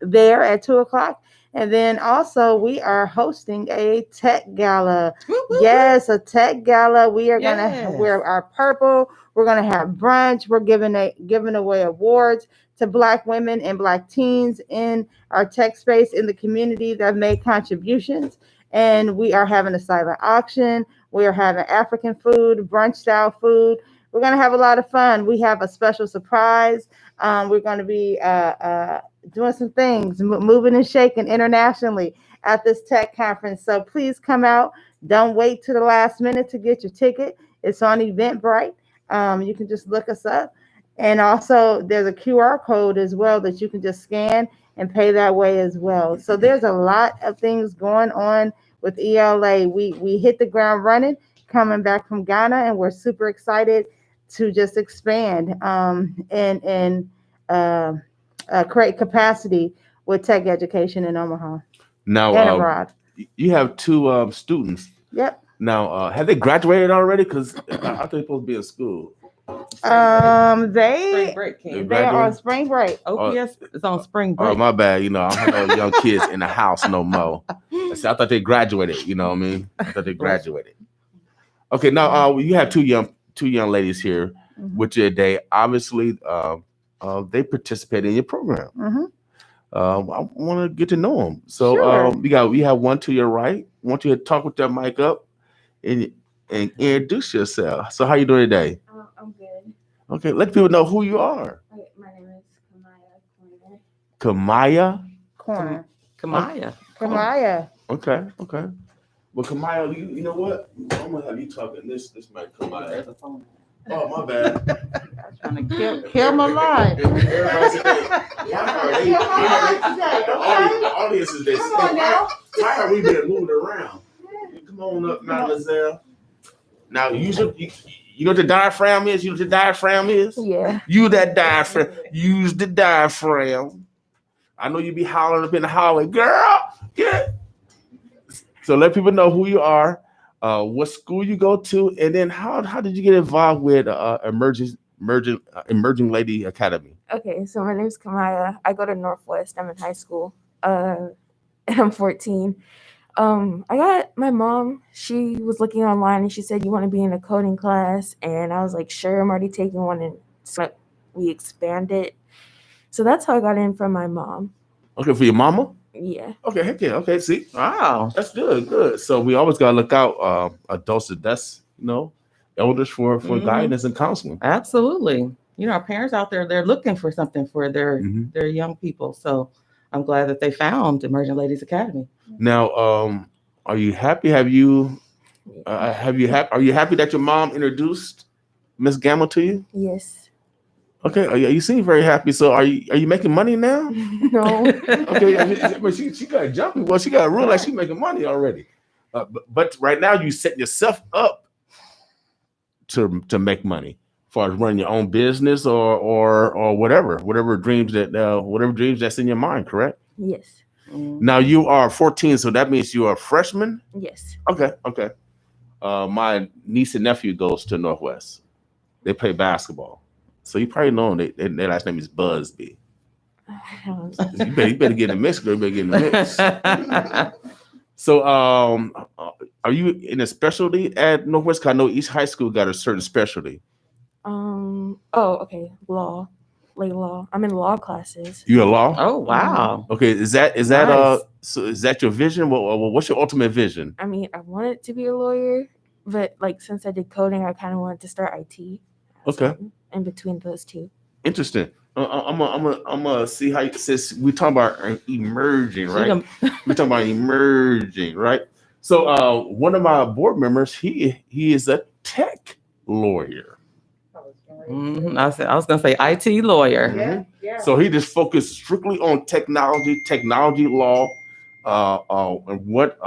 there at 2 o'clock. And then also we are hosting a tech gala. Yes, a tech gala. We are gonna wear our purple. We're gonna have brunch. We're giving away awards to Black women and Black teens in our tech space in the community that have made contributions. And we are having a silent auction. We are having African food, brunch style food. We're gonna have a lot of fun. We have a special surprise. We're going to be doing some things, moving and shaking internationally at this tech conference. So please come out. Don't wait to the last minute to get your ticket. It's on Eventbrite. You can just look us up. And also there's a QR code as well that you can just scan and pay that way as well. So there's a lot of things going on with ELA. We hit the ground running coming back from Ghana, and we're super excited to just expand and create capacity with tech education in Omaha Now, and abroad. You have 2 students. Yep. Now, have they graduated already? Because I thought they're supposed to be in school. Spring They break, King. they are on spring break. OPS is on spring break. Oh, my bad. I don't have no young kids in the house no more. I thought they graduated. You know what I mean? I thought they graduated. Okay, now you have two young ladies here with you today. Obviously, they participate in your program. Mm-hmm. I want to get to know them. So Sure. we have one to your right. I want you to talk with that mic up and introduce yourself. So how you doing today? I'm good. Okay, let people know who you are. Okay, my name is Kamaya Corner. Kamaya. Kamaya. Okay. Well, Kamaya, you know what? I'm gonna have you talking. This might Kamaya. Oh, my bad. I'm trying to kill my line. The audience is this. Why are we being moved around? Come on up, Mademoiselle. Now, you know what the diaphragm is? You know what the diaphragm is? Yeah. Use that diaphragm. Use the diaphragm. I know you be hollering up in the hallway, girl. Yeah. So let people know who you are, what school you go to, and then how did you get involved with Emerging Lady Academy? Okay, so my name is Kamaya. I go to Northwest. I'm in high school. And I'm 14. I got my mom. She was looking online and she said, "You want to be in a coding class?" And I was like, "Sure, I'm already taking one." And so we expanded. So that's how I got in from my mom. Okay, for your mama? Yeah. Okay, heck yeah. Okay, see? Wow. That's good. So we always got to look out adults that's, elders for guidance and counseling. Absolutely. Our parents out there, they're looking for something for their young people. So I'm glad that they found Immersion Ladies Academy. Now, are you happy? Are you happy that your mom introduced Miss Gamble to you? Yes. Okay, you seem very happy. So are you making money now? No. Okay, but she got jumpy. Well, she got a rule like she's making money already. But right now you set yourself up to make money, as far as running your own business or whatever dreams that's in your mind. Correct? Yes. Now you are 14, so that means you are a freshman. Yes. Okay. My niece and nephew goes to Northwest. They play basketball. So you probably know their last name is Busby. You better get in the mix, girl. You better get in the mix. So, are you in a specialty at Northwest? 'Cause I know each high school got a certain specialty. Oh, okay. Law. Like law. I'm in law classes. You a law? Oh wow. Okay, is that Nice. so is that your vision? What's your ultimate vision? I mean, I wanted to be a lawyer, but like since I did coding, I kind of wanted to start IT. Okay. In between those two. Interesting. I'm gonna see how since we talking about emerging, right? We're talking about emerging, right? So one of my board members, he is a tech lawyer. I was gonna say IT lawyer. Mm-hmm. Yeah. So he just focused strictly on technology law, and what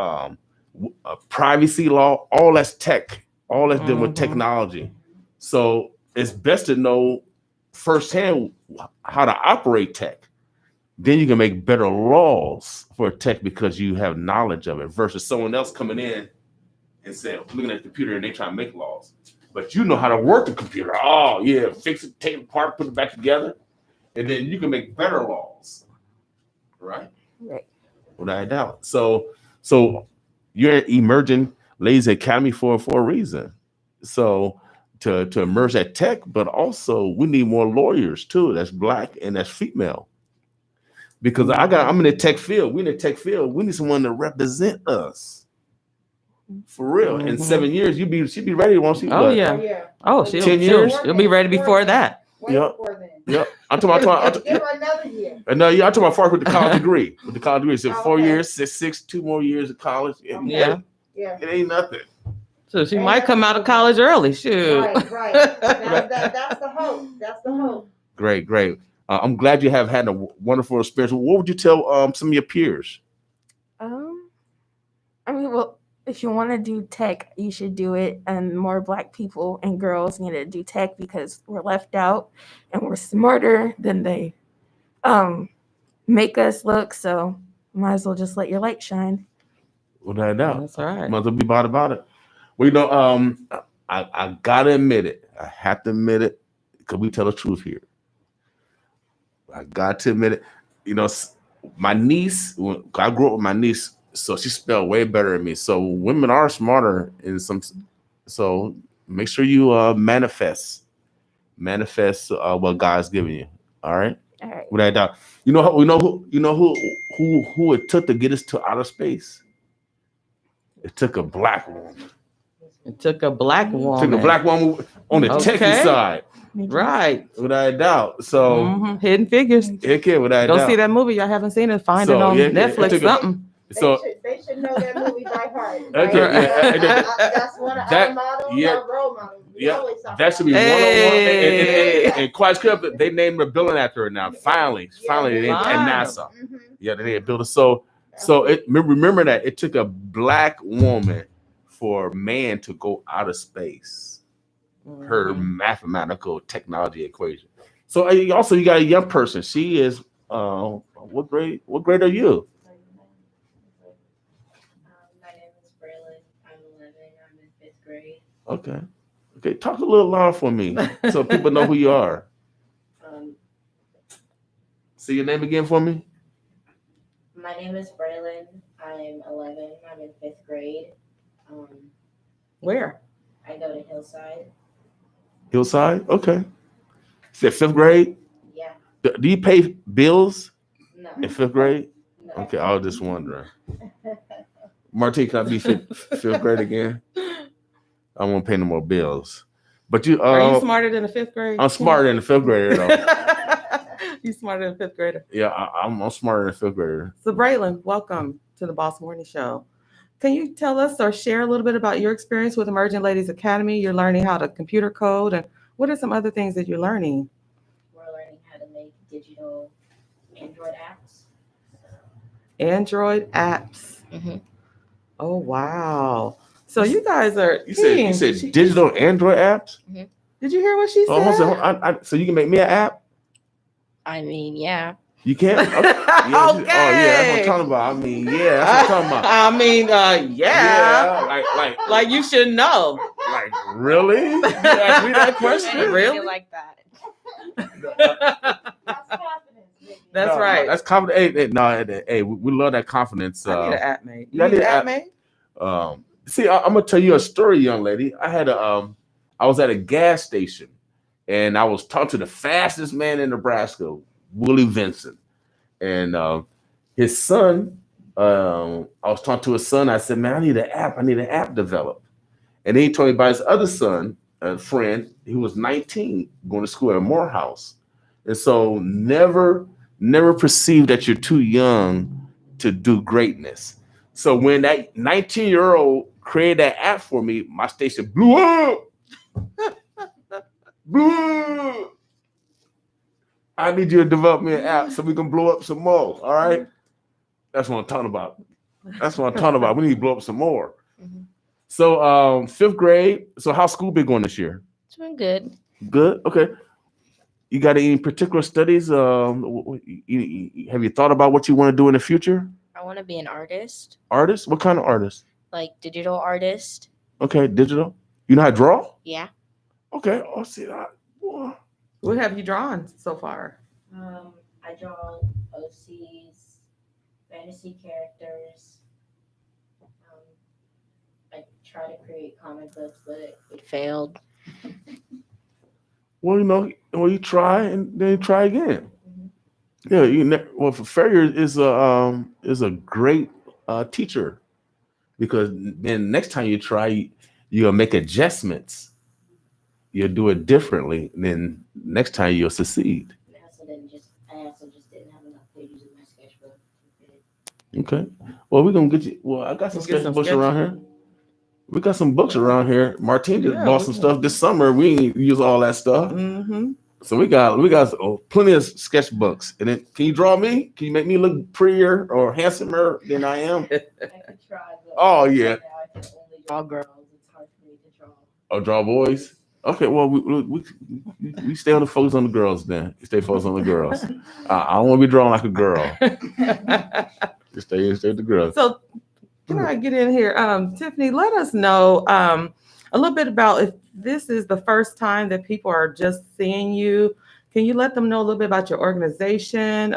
privacy law, all that's tech, all that's dealing with technology. So it's best to know firsthand how to operate tech. Then you can make better laws for tech because you have knowledge of it versus someone else coming in and saying, looking at the computer and they try to make laws. But you know how to work the computer. Oh, yeah, fix it, take it apart, put it back together. And then you can make better laws. Right? Right. Without a doubt. So you're at Emerging Ladies Academy for a reason. So to emerge at tech, but also we need more lawyers too. That's Black and that's female. Because I'm in the tech field. We in the tech field. We need someone to represent us. For real. In 7 years, she'd be ready, won't she? Oh yeah. Oh, 10 years. She'll be ready before that. Yep. I'm talking about another year. No, I'm talking about first with the college degree. With the college degree, so 4 years, six, 2 more years of college. Yeah. It ain't nothing. So she might come out of college early. Shoot. Right. That's the hope. That's the hope. Great. I'm glad you have had a wonderful experience. What would you tell some of your peers? I mean, well, if you want to do tech, you should do it. And more Black people and girls need to do tech because we're left out and we're smarter than they make us look. So might as well just let your light shine. Without a doubt. That's all right. Might as well be about it. Well, you know, I gotta admit it. I have to admit it because we tell the truth here. I got to admit it. You know, my niece, I grew up with my niece, so she spelled way better than me. So women are smarter in some. So make sure you manifest what God's giving you. All right. All right. Without a doubt. You know who it took to get us to outer space. It took a Black woman. It took a Black woman. Took a Black woman on the techie side. Right. Without a doubt. So Hidden Figures. Okay, without a doubt. Go see that movie. Y'all haven't seen it. Find it on Netflix. Something. They should know that movie by heart. Okay. That's one of our models, our role models. That should be 101. And quite script, they named the building after her now. Finally, they named at NASA. Mm-hmm. Yeah, they built it. So remember that it took a Black woman for a man to go out of space. Her mathematical technology equation. So also you got a young person. She is what grade are you? My name is Braylon. I'm 11. I'm in 5th grade. Okay. Talk a little loud for me so people know who you are. Say your name again for me. My name is Braylon. I'm 11. I'm in 5th grade. Where? I go to Hillside. Hillside? Okay. Said 5th grade? Yeah. Do you pay bills No. in 5th grade? No. Okay, I was just wondering. Martine, can I be 5th grade again? I won't pay no more bills. But you are you smarter than a 5th grade? I'm smarter than a 5th grader though. You smarter than a 5th grader. Yeah, I'm smarter than a 5th grader. So Braylon, welcome to the Boss Morning Show. Can you tell us or share a little bit about your experience with Immersion Ladies Academy? You're learning how to computer code, and what are some other things that you're learning? We're learning how to make digital Android apps. Android apps. Mm-hmm. Oh wow! So you guys are. You said digital Android apps? Mm-hmm. Did you hear what she said? So you can make me an app? I mean, yeah. You can? Okay. Yeah, okay. Oh yeah, that's what I'm talking about. I mean, yeah, that's what I'm talking about. I mean, yeah. Like you should know. Like, really? You asked me that question? Really? Like that. That's No, right. That's confidence. Hey, we love that confidence. I need an app mate. Yeah, I You need need an an app app. mate? See, I'm gonna tell you a story, young lady. I was at a gas station, and I was talking to the fastest man in Nebraska, Willie Vincent, and his son. I was talking to his son. I said, "Man, I need an app. I need an app developed." And then he told me about his other son, a friend. He was 19, going to school at Morehouse, and so never perceive that you're too young to do greatness. So when that 19-year-old created that app for me, my station blew up. Blew up. I need you to develop me an app so we can blow up some more. All right. That's what I'm talking about. That's what I'm talking about. We need to blow up some more. Mhm. So fifth grade. So how's school been going this year? It's been good. Good. Okay. You got any particular studies? Have you thought about what you want to do in the future? I want to be an artist, Artist? What kind of artist? like digital artist. Okay, digital. You know how to draw? Yeah. Okay. Oh, see that. Boy. What have you drawn so far? I draw OCs, fantasy characters. I try to create comic books, but it failed. Well, you try and then you try again. Mhm. Yeah, well, for failure is a great teacher, because then next time you try, you'll make adjustments. You'll do it differently. Then next time you'll succeed. I also just didn't have enough pages in my sketchbook. Okay. Well, we're gonna get you. Well, I got some We'll get some sketchbooks sketch- around here. We got some books around here. Martine just Yeah, bought we some can- stuff this summer. We ain't use all that stuff. Mm-hmm. So we got plenty of sketchbooks. And then, can you draw me? Can you make me look prettier or handsomer than I am? I could try, but Oh, yeah. right now I can only draw girls. It's hard for me to draw. Or draw boys? Okay, well, we stay on the focus on the girls then. Stay focused on the girls. I don't want to be drawn like a girl. Just stay with the girls. So can I get in here? Tiffany, let us know a little bit about, if this is the first time that people are just seeing you. Can you let them know a little bit about your organization,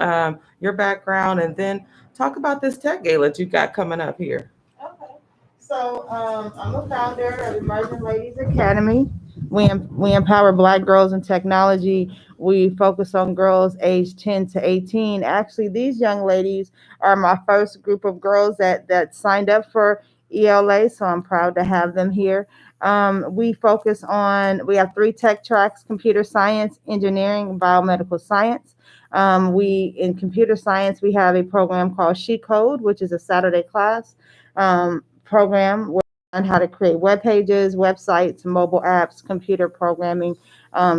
your background, and then talk about this tech gala that you got coming up here? Okay. So I'm a founder of Immersion Ladies Academy. We empower Black girls in technology. We focus on girls aged 10 to 18. Actually, these young ladies are my first group of girls that signed up for ELA, so I'm proud to have them here. We have 3 tech tracks: computer science, engineering, and biomedical science. In computer science, we have a program called She Code, which is a Saturday class program where we learn how to create web pages, websites, mobile apps, computer programming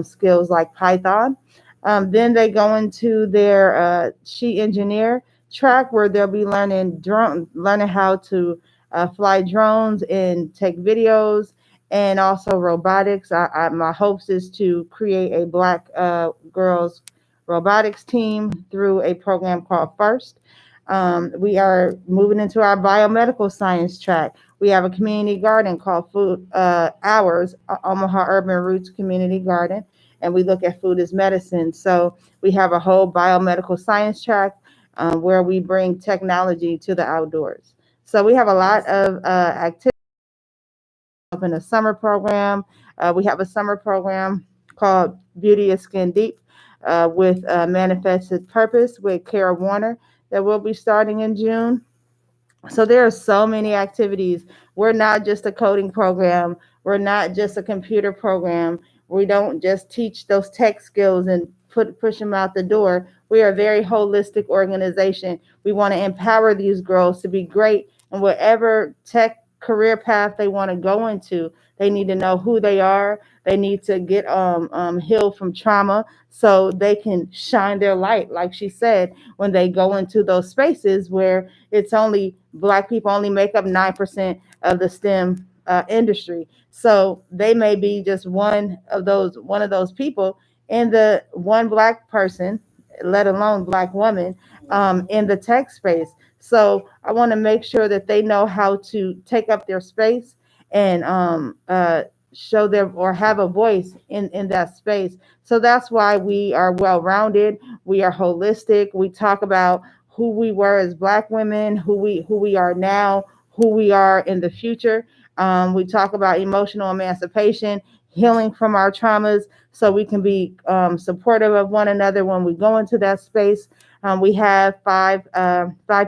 skills like Python. Then they go into their She Engineer track, where they'll be learning how to fly drones and take videos, and also robotics. My hopes is to create a Black girls robotics team through a program called FIRST. We are moving into our biomedical science track. We have a community garden called Food Hours, Omaha Urban Roots Community Garden, and we look at food as medicine. So we have a whole biomedical science track where we bring technology to the outdoors. So we have a lot of activities in a summer program. We have a summer program called Beauty is Skin Deep with Manifested Purpose with Kara Warner that will be starting in June. So there are so many activities. We're not just a coding program. We're not just a computer program. We don't just teach those tech skills and push them out the door. We are a very holistic organization. We want to empower these girls to be great in whatever tech career path they want to go into. They need to know who they are. They need to get healed from trauma so they can shine their light, like she said, when they go into those spaces where it's only Black people only make up 9% of the STEM industry. So they may be just one of those people, and the one Black person, let alone Black woman, in the tech space. So I want to make sure that they know how to take up their space and show them or have a voice in that space. So that's why we are well-rounded. We are holistic. We talk about who we were as Black women, who we are now, who we are in the future. We talk about emotional emancipation, healing from our traumas, so we can be supportive of one another when we go into that space. We have five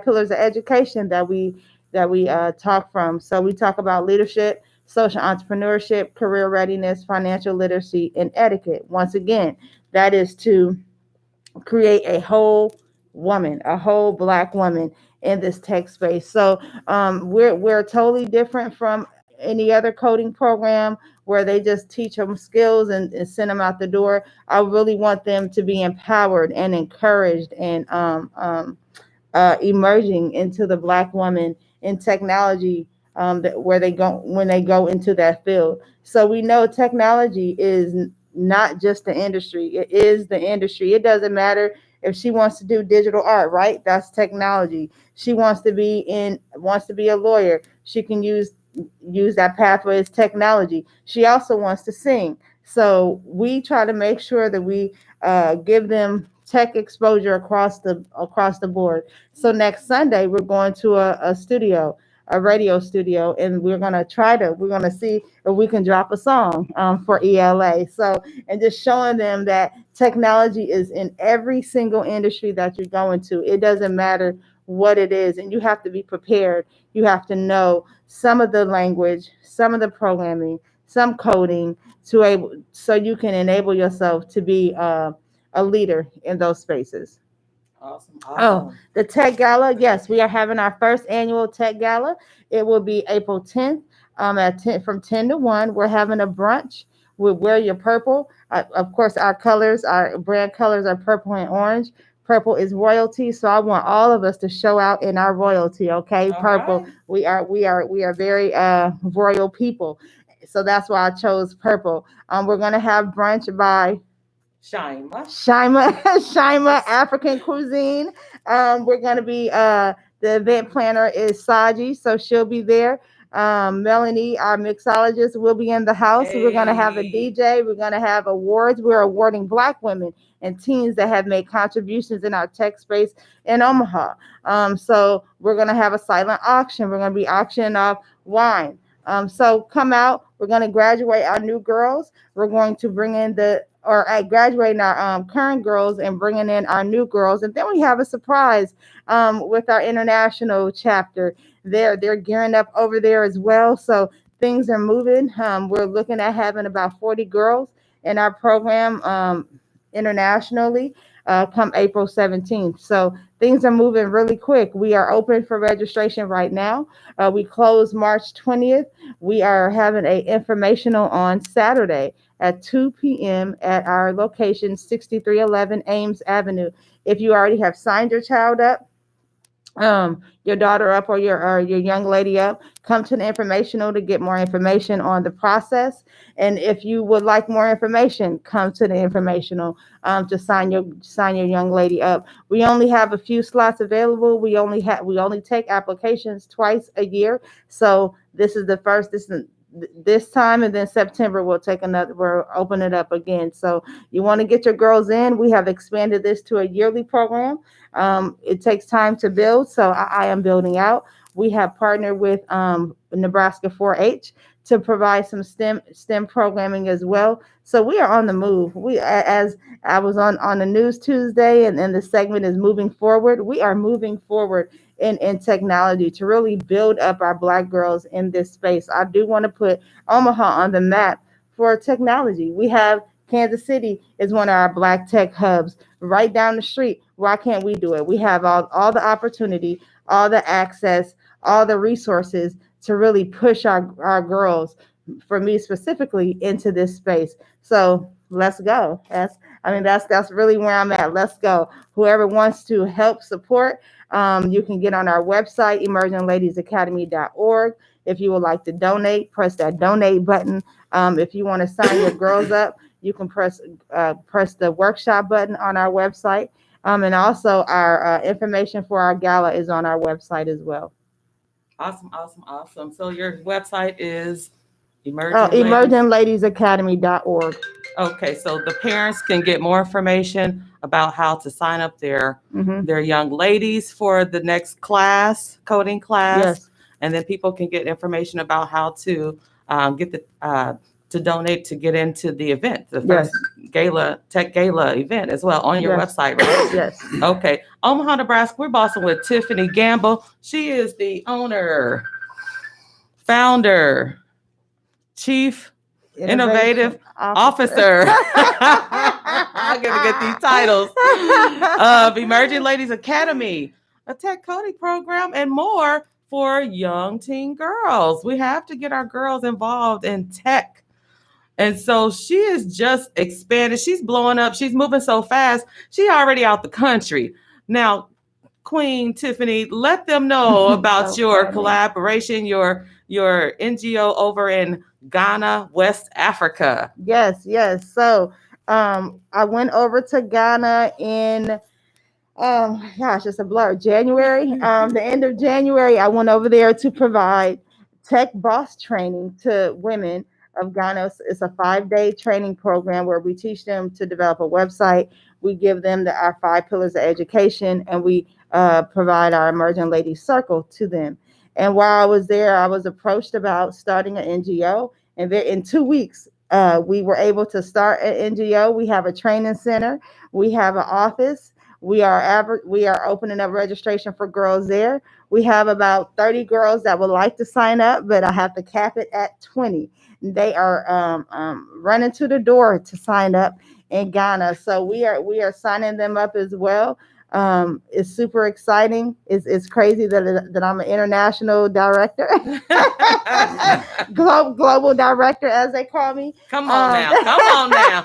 pillars of education that we talk from. So we talk about leadership, social entrepreneurship, career readiness, financial literacy, and etiquette. Once again, that is to create a whole woman, a whole Black woman in this tech space. So we're totally different from any other coding program where they just teach them skills and send them out the door. I really want them to be empowered and encouraged and emerging into the Black woman in technology, where they go when they go into that field. So we know technology is not just the industry; it is the industry. It doesn't matter if she wants to do digital art, right? That's technology. She wants to be a lawyer. She can use that pathway as technology. She also wants to sing. So we try to make sure that we give them tech exposure across the board. So next Sunday we're going to a radio studio, and we're gonna see if we can drop a song for ELA. So, and just showing them that technology is in every single industry that you're going to. It doesn't matter what it is, and you have to be prepared. You have to know some of the language, some of the programming, some coding so you can enable yourself to be a leader in those spaces. Awesome. Oh, the Tech Gala. Yes, we are having our first annual Tech Gala. It will be April 10th from 10 to 1. We're having a brunch. We'll wear your purple. Of course, our brand colors are purple and orange. Purple is royalty, so I want all of us to show out in our royalty. Okay, All purple. right. We are very royal people, so that's why I chose purple. We're gonna have brunch by Shima African Cuisine. We're gonna be the event planner is Saji, so she'll be there. Melanie, our mixologist, will be in the house. We're gonna have a Hey. DJ. We're gonna have awards. We're awarding Black women and teens that have made contributions in our tech space in Omaha. So we're gonna have a silent auction. We're gonna be auctioning off wine. So come out. We're gonna graduate our new girls. We're going to bring in graduating our current girls and bringing in our new girls, and then we have a surprise with our international chapter. They're gearing up over there as well, so things are moving. We're looking at having about 40 girls in our program internationally come April 17th. So things are moving really quick. We are open for registration right now. We close March 20th. We are having a informational on Saturday at 2 p.m. at our location, 6311 Ames Avenue. If you already have signed your child up, your daughter up, or your young lady up, come to the informational to get more information on the process. And if you would like more information, come to the informational to sign your young lady up. We only have a few slots available. We only take applications twice a year. So this is the first. This time, and then September we'll open it up again. So you want to get your girls in. We have expanded this to a yearly program. It takes time to build, so I am building out. We have partnered with Nebraska 4-H to provide some STEM programming as well. So we are on the move. As I was on the news Tuesday, and the segment is moving forward. We are moving forward in technology to really build up our Black girls in this space. I do want to put Omaha on the map for technology. We have Kansas City is one of our Black tech hubs right down the street. Why can't we do it? We have all the opportunity, all the access, all the resources to really push our girls, for me specifically, into this space. So let's go. That's really where I'm at. Let's go. Whoever wants to help support, you can get on our website, immersionladiesacademy.org. If you would like to donate, press that donate button. If you want to sign your girls up, you can press the workshop button on our website. And also our information for our gala is on our website as well. Awesome. So your website is EmmergentLadiesAcademy.org. Okay, so the parents can get more information about how to sign up their young ladies for the next class, coding class. Yes. And then people can get information about how to get to donate to get into the event, the first Tech Gala event as well on your website, right? Yes. Okay. Omaha, Nebraska, we're bossing with Tiffany Gamble. She is the owner, founder, chief innovative officer. I'm gonna get these titles of Immersion Ladies Academy, a tech coding program, and more for young teen girls. We have to get our girls involved in tech. And so she is just expanded. She's blowing up. She's moving so fast. She already out the country. Now, Queen Tiffany, let them know about your collaboration, your NGO over in Ghana, West Africa. Yes. So I went over to Ghana in it's a blur. January. The end of January, I went over there to provide tech boss training to women of Ghana. It's a 5-day training program where we teach them to develop a website. We give them our 5 pillars of education, and we provide our Emerging Ladies Circle to them. And while I was there, I was approached about starting an NGO. And in 2 weeks, we were able to start an NGO. We have a training center. We have an office. We are opening up registration for girls there. We have about 30 girls that would like to sign up, but I have to cap it at 20. They are running to the door to sign up in Ghana. So we are signing them up as well. It's super exciting. It's crazy that I'm an international director, global director, as they call me. Come on now.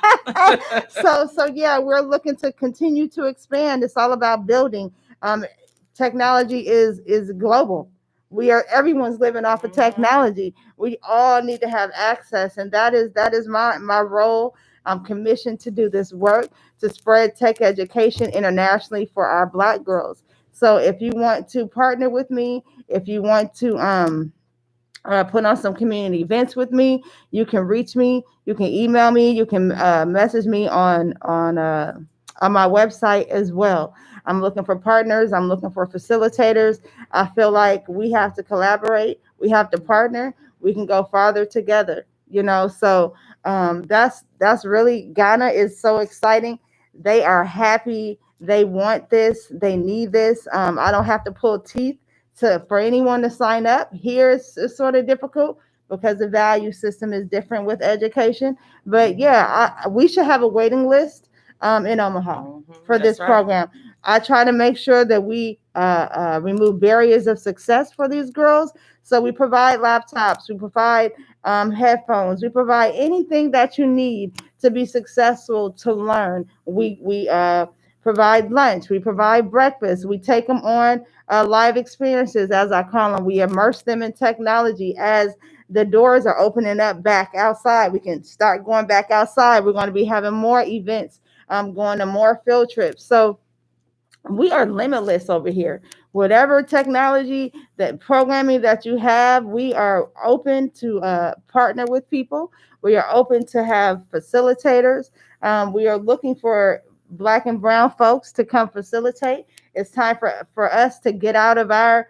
So yeah, we're looking to continue to expand. It's all about building. Technology is global. Everyone's living off of technology. We all need to have access, and that is my role. I'm commissioned to do this work to spread tech education internationally for our Black girls. So if you want to partner with me, if you want to put on some community events with me, you can reach me. You can email me. You can message me on my website as well. I'm looking for partners. I'm looking for facilitators. I feel like we have to collaborate. We have to partner. We can go farther together. So that's really, Ghana is so exciting. They are happy. They want this. They need this. I don't have to pull teeth for anyone to sign up. Here it's sort of difficult because the value system is different with education. But yeah, we should have a waiting list in Omaha for this program. I try to make sure that we remove barriers of success for these girls. So we provide laptops, we provide headphones, we provide anything that you need to be successful to learn. We provide lunch, we provide breakfast, we take them on live experiences, as I call them. We immerse them in technology. As the doors are opening up back outside, we can start going back outside. We're going to be having more events, going to more field trips. So we are limitless over here. Whatever technology, that programming that you have, we are open to partner with people. We are open to have facilitators. We are looking for Black and brown folks to come facilitate. It's time for us to get out of our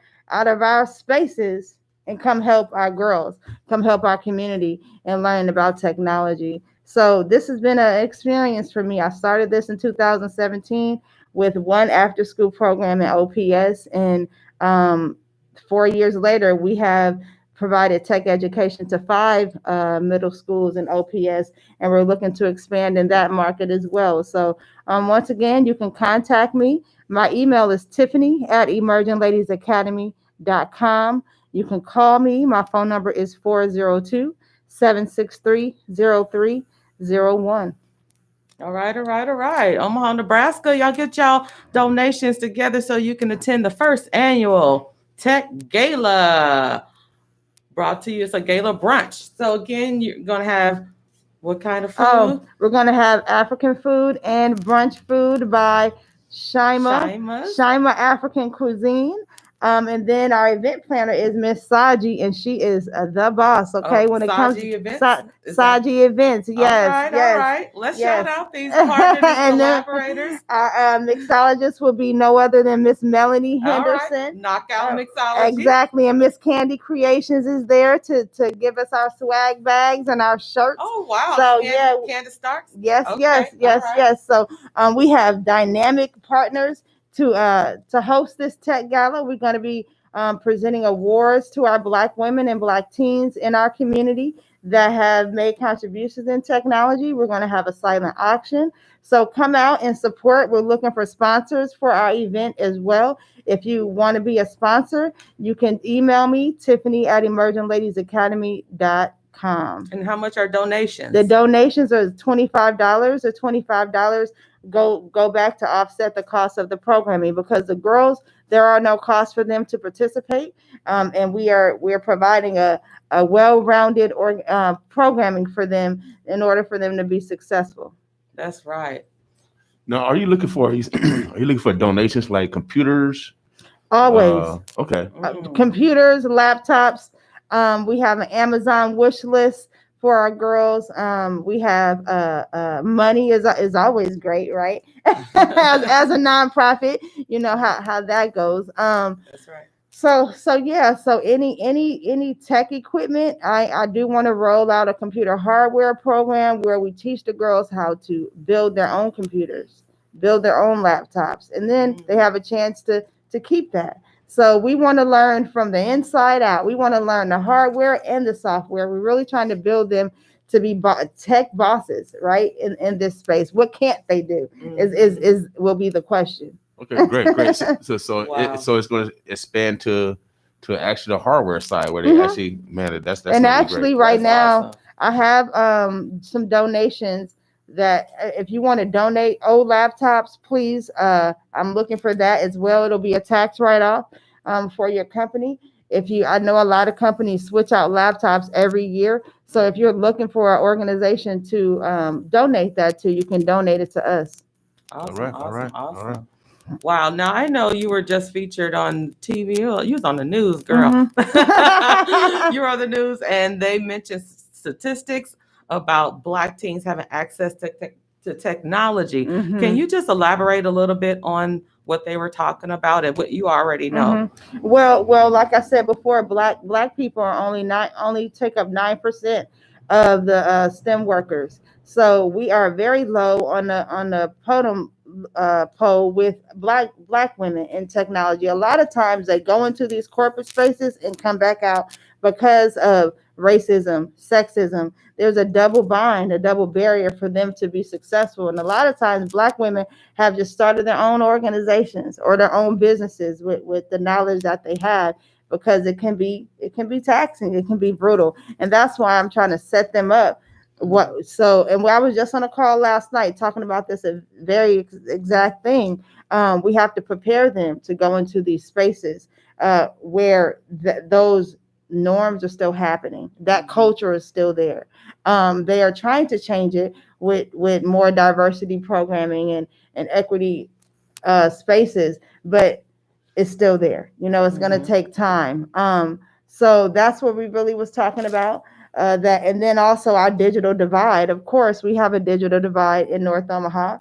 spaces and come help our girls, come help our community and learn about technology. So this has been an experience for me. I started this in 2017 with one after school program at OPS. And 4 years later, we have provided tech education to 5 middle schools in OPS, and we're looking to expand in that market as well. So once again, you can contact me. My email is tiffany@emergingladiesacademy.com. You can call me. My phone number is 402-763-0301. All right. Omaha, Nebraska, y'all get y'all donations together so you can attend the first annual Tech Gala. Brought to you, it's a gala brunch. So again, you're gonna have what kind of food? We're gonna have African food and brunch food by Shima African Cuisine. And then our event planner is Miss Saji, and she is the boss. Okay, when it comes to Saji events, yes, all right. Let's yes. shout out these partners, And collaborators. Our mixologist will be no other than Miss Melanie Henderson. All right. Knockout mixology. Exactly, and Miss Candy Creations is there to give us our swag bags and our shirts. Oh wow! So Candace Starks. Yes, Okay. yes. So we have dynamic partners to host this tech gala. We're going to be presenting awards to our Black women and Black teens in our community that have made contributions in technology. We're going to have a silent auction. So come out and support. We're looking for sponsors for our event as well. If you want to be a sponsor, you can email me, Tiffany at immersionladiesacademy.com. And how much are donations? The donations are $25 or $25 go back to offset the cost of the programming, because the girls, there are no costs for them to participate. And we're providing a well-rounded programming for them in order for them to be successful. That's right. Now, are you looking for donations like computers? Always. Okay. Computers, laptops. We have an Amazon wish list for our girls. We have money is always great, right? as a nonprofit, you know how that goes. That's right. So any tech equipment, I do want to roll out a computer hardware program where we teach the girls how to build their own computers, build their own laptops, and then they have a chance to keep that. So we want to learn from the inside out. We want to learn the hardware and the software. We're really trying to build them to be tech bosses, right? In this space. What can't they do is will be the question. Okay, great. So wow. So it's going to expand to actually the hardware side where they actually that's and actually great. Right that's now awesome. I have some donations that if you want to donate old laptops, please, I'm looking for that as well. It'll be a tax write-off for your company. I know a lot of companies switch out laptops every year. So if you're looking for an organization to donate that to, you can donate it to us. Awesome, all right. Wow. Now I know you were just featured on TV. You was on the news, girl. Mm-hmm. You were on the news, and they mentioned statistics about Black teens having access to technology. Mm-hmm. Can you just elaborate a little bit on what they were talking about and what you already know? Mm-hmm. Well, like I said before, Black people are only take up 9% of the STEM workers. So we are very low on the podium poll with black women in technology. A lot of times they go into these corporate spaces and come back out because of racism, sexism. There's a double bind, a double barrier for them to be successful. And a lot of times Black women have just started their own organizations or their own businesses with the knowledge that they have, because it can be taxing, it can be brutal. And that's why I'm trying to set them up. I was just on a call last night talking about this very exact thing. We have to prepare them to go into these spaces where those norms are still happening. That culture is still there. They are trying to change it with more diversity programming and equity spaces, but it's still there. It's going to take time. So that's what we really was talking about. That, and then also our digital divide. Of course, we have a digital divide in North Omaha.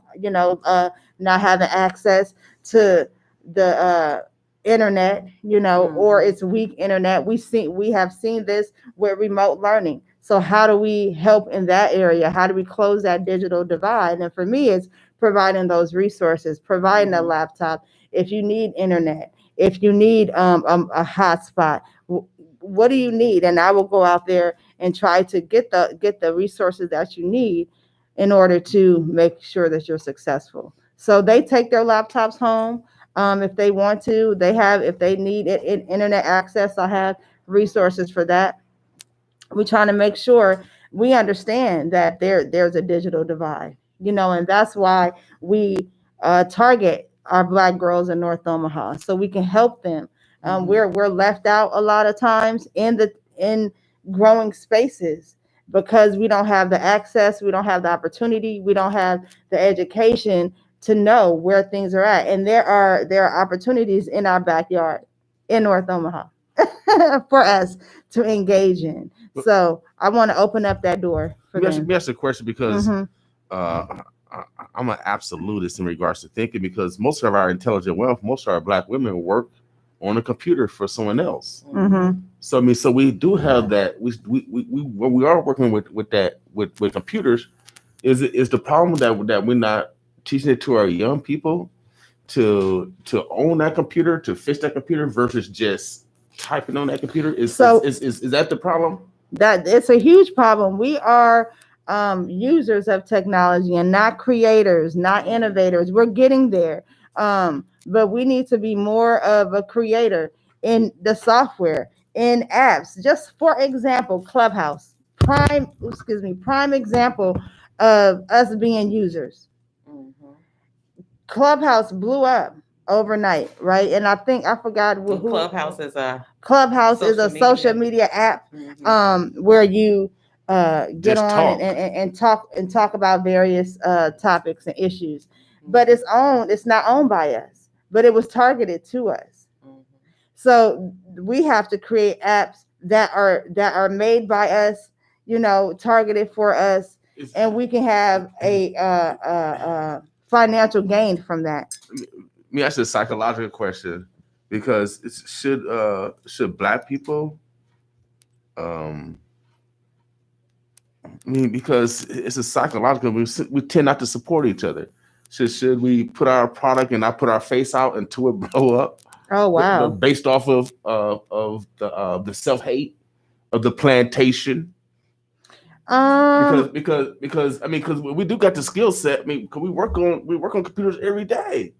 Not having access to the internet, or it's weak internet. We have seen this with remote learning. So how do we help in that area? How do we close that digital divide? And for me, it's providing those resources, providing a laptop. If you need internet, if you need a hotspot, what do you need? And I will go out there and try to get the resources that you need in order to make sure that you're successful. So they take their laptops home. If they want to, if they need internet access, I have resources for that. We're trying to make sure we understand that there's a digital divide, and that's why we target our Black girls in North Omaha, so we can help them. We're left out a lot of times in growing spaces because we don't have the access, we don't have the opportunity, we don't have the education to know where things are at. And there are opportunities in our backyard. in North Omaha for us to engage in. So I want to open up that door for them. Let me ask you a question because Mhm. I'm an absolutist in regards to thinking, because most of our intelligent wealth, most of our Black women work on a computer for someone else. Mhm. So I mean, so we do have that. We are working with that with computers. Is the problem that we're not teaching it to our young people to own that computer, to fix that computer versus just typing on that computer? Is that the problem? That it's a huge problem. We are users of technology and not creators, not innovators. We're getting there. But we need to be more of a creator in the software, in apps. Just for example, Clubhouse, prime example of us being users. Clubhouse blew up overnight, right? And I forgot who. Clubhouse is a social media app where you get Just on talk. and talk about various topics and issues. But it's not owned by us, but it was targeted to us. So we have to create apps that are made by us, targeted for us, and we can have a financial gain from that. Let me ask you a psychological question, because should Black people, because it's a psychological, we tend not to support each other. Should we put our product and not put our face out until it blow up? Oh wow! Based off of the self-hate of the plantation. Because we do got the skill set. I mean, because we work on computers every day,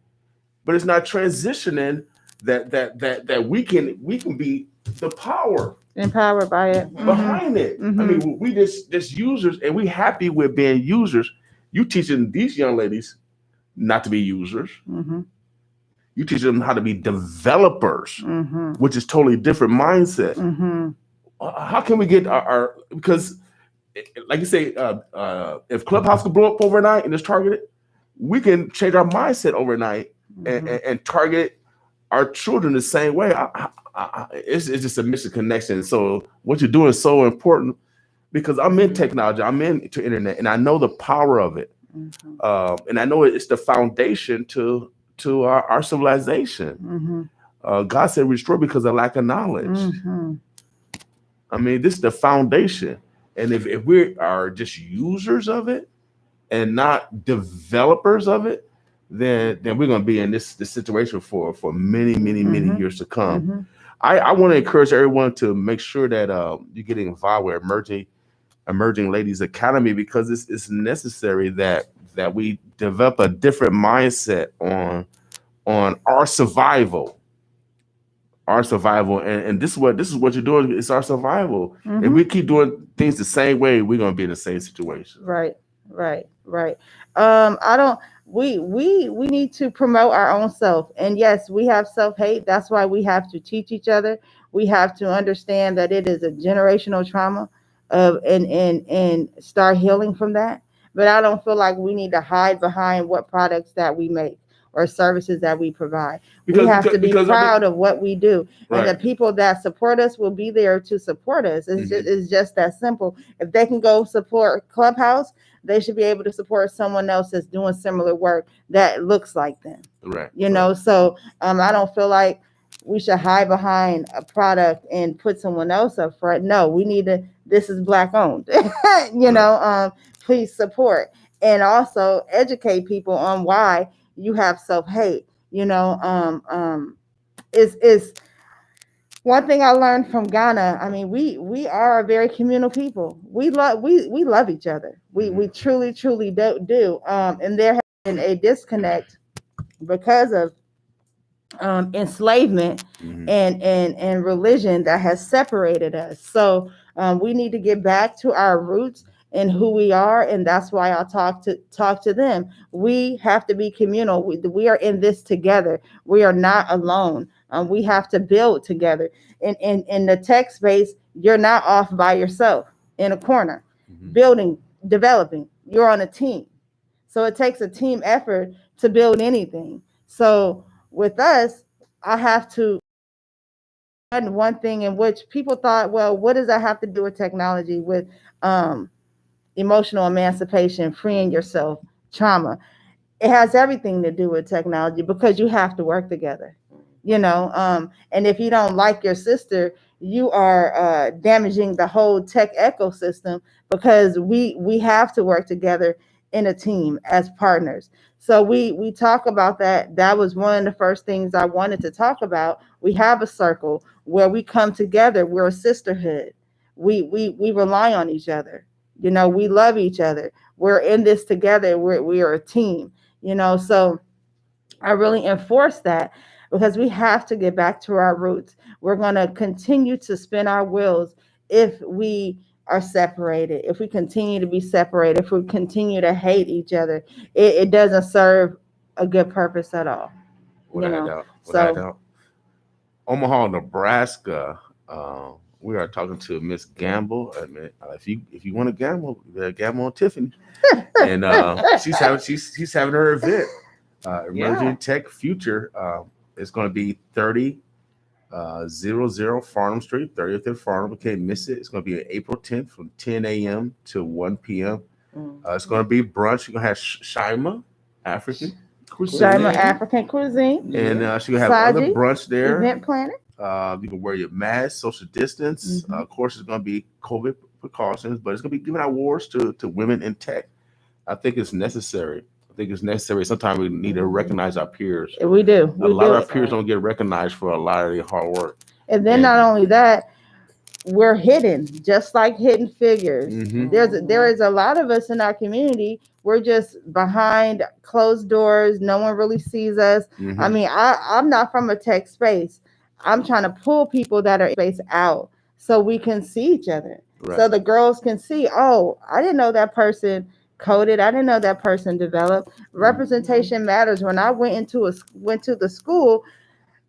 but it's not transitioning that we can be the power empowered by it behind it. I mean, we just users, and we happy with being users. You teaching these young ladies not to be users. You teach them how to be developers, which is totally different mindset. How can we get our because, like you say, if Clubhouse could blow up overnight and it's targeted, we can change our mindset overnight and target our children the same way. It's just a missing connection. So what you're doing is so important, because I'm in technology, I'm into internet, and I know the power of it. And I know it's the foundation to our civilization. God said restore because of lack of knowledge. I mean, this is the foundation. And if we are just users of it and not developers of it, then we're going to be in this situation for many years to come. I want to encourage everyone to make sure that you're getting involved with Emerging Ladies Academy, because it's necessary that we develop a different mindset on our survival. And this is what you're doing. It's our survival. If we keep doing things the same way, we're going to be in the same situation. Right. We need to promote our own self. And yes, we have self-hate. That's why we have to teach each other. We have to understand that it is a generational trauma and start healing from that. But I don't feel like we need to hide behind what products that we make or services that we provide. We have to be proud of what we do. Right. And the people that support us will be there to support us. It's just that simple. If they can go support Clubhouse, they should be able to support someone else that's doing similar work that looks like them. Right. So I don't feel like we should hide behind a product and put someone else up front. No, we need to, this is Black owned, please support. And also educate people on why you have self-hate. Is one thing I learned from Ghana. I mean, we are a very communal people. We love each other. We truly do. And there has been a disconnect because of enslavement and religion that has separated us. So we need to get back to our roots and who we are, and that's why I talk to them. We have to be communal. We are in this together. We are not alone. We have to build together. In the tech space, you're not off by yourself in a corner, building, developing. You're on a team. So it takes a team effort to build anything. So with us, I have to one thing in which people thought, well, what does that have to do with technology, with emotional emancipation, freeing yourself, trauma? It has everything to do with technology because you have to work together, and if you don't like your sister, you are damaging the whole tech ecosystem, because we have to work together in a team as partners. So we talk about that. That was one of the first things I wanted to talk about. We have a circle where we come together. We're a sisterhood. We rely on each other. We love each other. We're in this together. We are a team. So I really enforce that, because we have to get back to our roots. We're going to continue to spin our wheels if we are separated, if we continue to be separated, if we continue to hate each other. It doesn't serve a good purpose at all. Without a doubt. Omaha, Nebraska. We are talking to Miss Gamble. If you want to gamble, gamble on Tiffany, and she's having her event, Emerging Tech Future. It's going to be 3000 Farnham Street, 30th and Farnham. You can't miss it. It's going to be April 10th from 10 a.m. to 1 p.m. It's going to be brunch. You're going to have Shima African cuisine. And she's going to have other brunch there. Event planner. You can wear your mask, social distance. Of course, it's going to be COVID precautions, but it's going to be giving out awards to women in tech. I think it's necessary. Sometimes we need to recognize our peers. We do. A lot of our peers don't get recognized for a lot of their hard work. And then not only that, we're hidden, just like Hidden Figures. There is a lot of us in our community. We're just behind closed doors. No one really sees us. I mean, I'm not from a tech space. I'm trying to pull people that are in space out so we can see each other. Right. So the girls can see, oh, I didn't know that person coded. I didn't know that person developed. Representation matters. When I went to the school,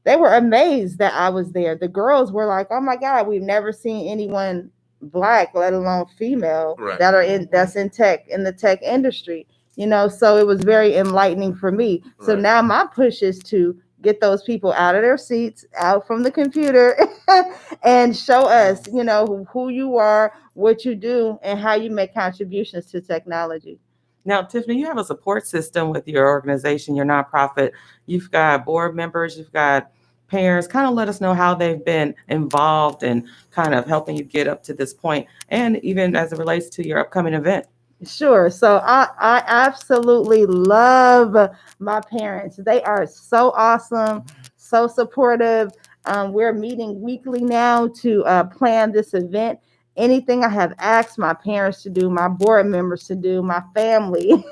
they were amazed that I was there. The girls were like, oh my God, we've never seen anyone Black, let alone female, that's in the tech industry. So it was very enlightening for me. So now my push is to get those people out of their seats, out from the computer, and show us, who you are, what you do, and how you make contributions to technology. Now, Tiffany, you have a support system with your organization, your nonprofit. You've got board members, you've got parents. Kind of let us know how they've been involved and kind of helping you get up to this point, and even as it relates to your upcoming event. Sure. So I absolutely love my parents. They are so awesome, so supportive. We're meeting weekly now to plan this event. Anything I have asked my parents to do, my board members to do, my family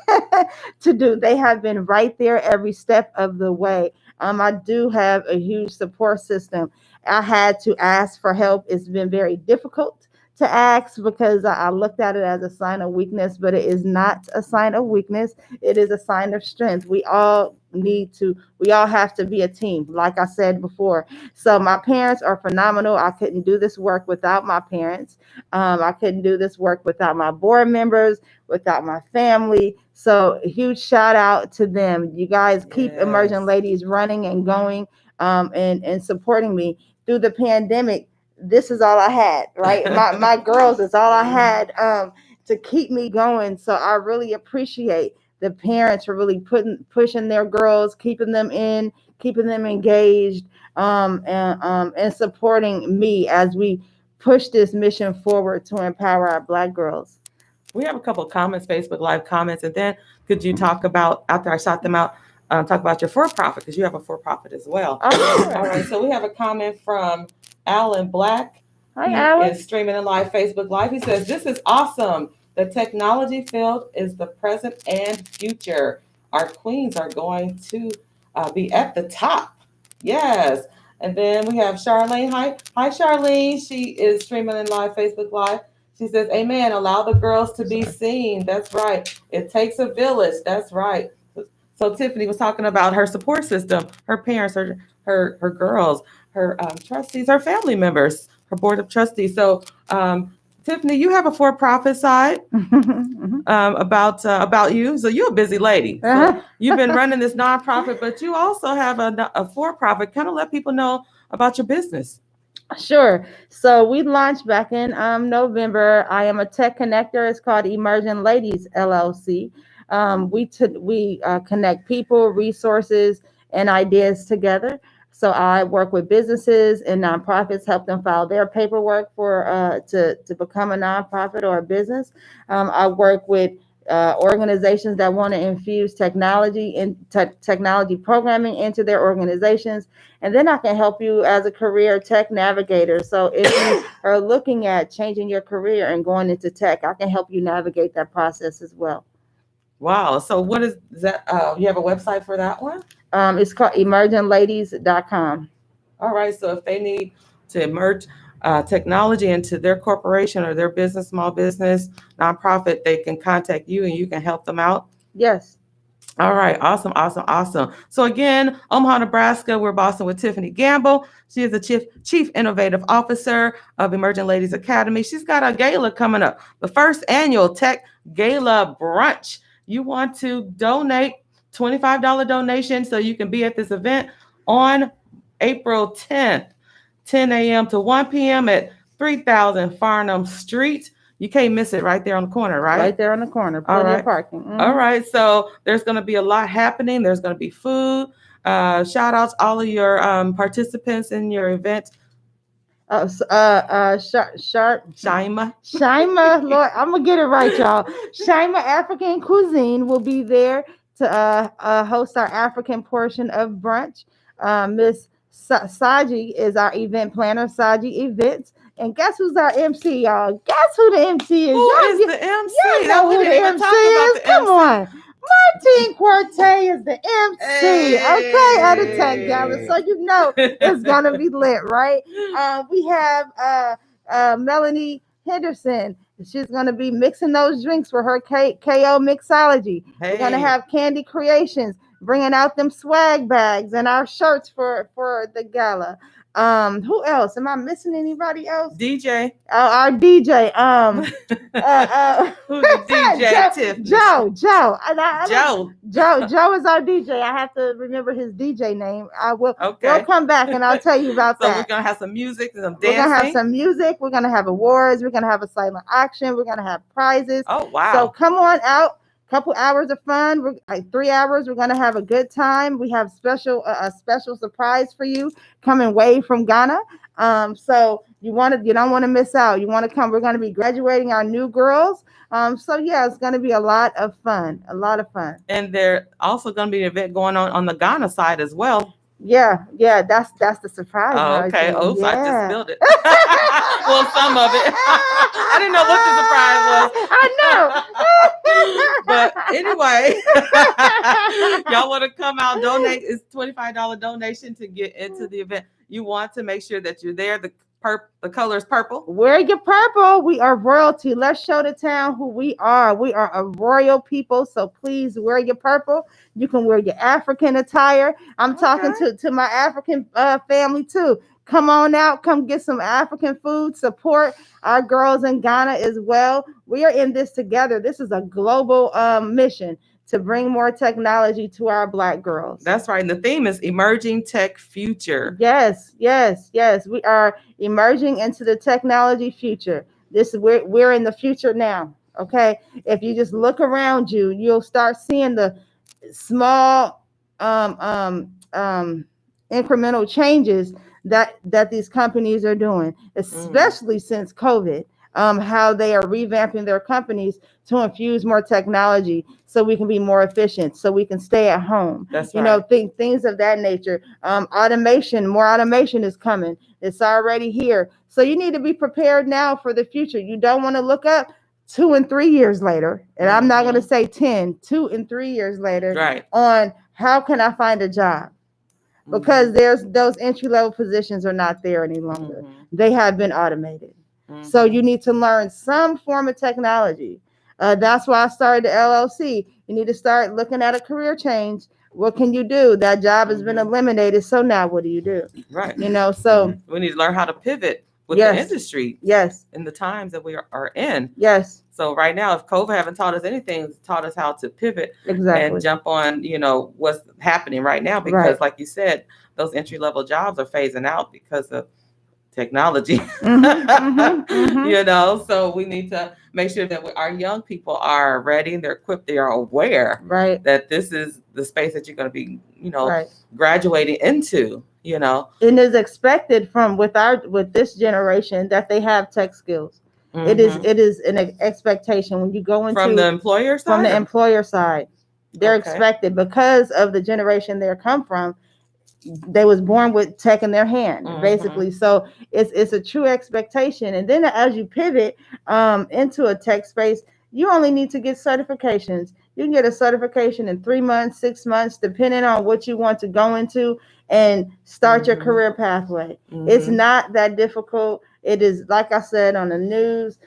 to do, they have been right there every step of the way. I do have a huge support system. I had to ask for help. It's been very difficult to ask because I looked at it as a sign of weakness, but it is not a sign of weakness. It is a sign of strength. We all have to be a team, like I said before. So my parents are phenomenal. I couldn't do this work without my parents. I couldn't do this work without my board members, without my family. So a huge shout out to them. You guys keep Immersion Ladies running and going, and supporting me through the pandemic. This is all I had, right? My girls is all I had to keep me going. So I really appreciate the parents for really pushing their girls, keeping them engaged, and supporting me as we push this mission forward to empower our Black girls. We have a couple of comments, Facebook Live comments, and then could you talk about, after I shout them out, talk about your for-profit, because you have a for-profit as well. Sure. All right, so we have a comment from Alan Black. Hi, Alan. He is streaming in live Facebook Live. He says, this is awesome. The technology field is the present and future. Our queens are going to be at the top. Yes. And then we have Charlene. Hi, Charlene. She is streaming in live Facebook Live. She says, amen. Allow the girls to be seen. That's right. It takes a village. That's right. So Tiffany was talking about her support system, her parents, her girls, her trustees, her family members, her board of trustees. So Tiffany, you have a for-profit side about you. So you're a busy lady. So you've been running this nonprofit, but you also have a for-profit. Kind of let people know about your business. Sure. So we launched back in November. I am a tech connector. It's called Immersion Ladies LLC. We connect people, resources, and ideas together. So I work with businesses and nonprofits, help them file their paperwork for to become a nonprofit or a business. I work with organizations that want to infuse technology and technology programming into their organizations, and then I can help you as a career tech navigator. So if you are looking at changing your career and going into tech, I can help you navigate that process as well. Wow. So what is that? You have a website for that one? It's called immersionladies.com. All right. So if they need to emerge technology into their corporation or their business, small business, nonprofit, they can contact you and you can help them out. Yes. All right. Awesome. Awesome. Awesome. So again, Omaha, Nebraska, we're bossing with Tiffany Gamble. She is the Chief Innovative Officer of Immersion Ladies Academy. She's got a gala coming up, the first annual Tech Gala Brunch. You want to donate $25 donation so you can be at this event on April 10th, 10 a.m. to 1 p.m. at 3000 Farnham Street. You can't miss it right there on the corner, right? Right there on the corner. All Plenty right. of parking. Mhm. All right. So there's going to be a lot happening. There's going to be food. Shout out to all of your participants in your event. Shaima, Lord, I'm gonna get it right, y'all. Shaima African Cuisine will be there to host our African portion of brunch. Miss Saji is our event planner, Saji Events. And guess who's our MC, y'all? Guess who the MC is? Who is the MC? You know who the MC is. Come on. Martine Quartey is the MC, okay, at the Tech Gala. So you know it's gonna be lit, right? We have Melanie Henderson. She's gonna be mixing those drinks for her KO mixology. We're gonna have Candy Creations bringing out them swag bags and our shirts for the gala. Who else? Am I missing anybody else? DJ. Our DJ. Who's the DJ? Tiff. Joe. Joe Is our DJ. I have to remember his DJ name. I will. Okay. We'll come back and I'll tell you about that. So we're gonna have some music and some dancing. We're gonna have some music. We're gonna have awards. We're gonna have a silent auction. We're gonna have prizes. Oh wow! So come on out. Couple hours of fun. We're like 3 hours. We're gonna have a good time. We have a special surprise for you coming way from Ghana. So you don't want to miss out. You want to come. We're gonna be graduating our new girls. So yeah, it's gonna be a lot of fun. And there also gonna be an event going on the Ghana side as well. Yeah, that's the surprise. Oh, okay. Right. Oops, yeah. I just spilled it. Well, some of it. I didn't know what the surprise was. I know. But anyway, y'all want to come out, donate. It's $25 donation to get into the event. You want to make sure that you're there. The color is purple. Wear your purple. We are royalty. Let's show the town who we are. We are a royal people. So please wear your purple. You can wear your African attire. I'm talking to my African family too. Come on out. Come get some African food. Support our girls in Ghana as well. We are in this together. This is a global mission to bring more technology to our Black girls. That's right. And the theme is Emerging Tech Future. Yes. We are emerging into the technology future. We're in the future now. Okay. If you just look around you, you'll start seeing the small incremental changes that these companies are doing, especially since COVID. How they are revamping their companies to infuse more technology so we can be more efficient, so we can stay at home. That's right. Things of that nature. More automation is coming. It's already here. So you need to be prepared now for the future. You don't want to look up 2 and 3 years later, and I'm not going to say 10, 2 and 3 years later, right, on how can I find a job? Because those entry-level positions are not there any longer. They have been automated. So you need to learn some form of technology. That's why I started the LLC. You need to start looking at a career change. What can you do? That job has been eliminated. So now what do you do? Right. So we need to learn how to pivot with the industry. Yes. In the times that we are in. Yes. So right now, if COVID haven't taught us anything, it's taught us how to pivot and jump on, what's happening right now. Because like you said, those entry-level jobs are phasing out because of technology. You know, so we need to make sure that our young people are ready, they're equipped, they are aware Right. that this is the space that you're going to be, you know, Right. graduating into, you know. It is expected from with this generation that they have tech skills. It is an expectation when you go into from the employer side. From the employer side, they're expected because of the generation they come from. They was born with tech in their hand, basically. So it's a true expectation. And then as you pivot into a tech space, you only need to get certifications. You can get a certification in 3 months, 6 months, depending on what you want to go into and start your career pathway. It's not that difficult. It is, like I said on the news,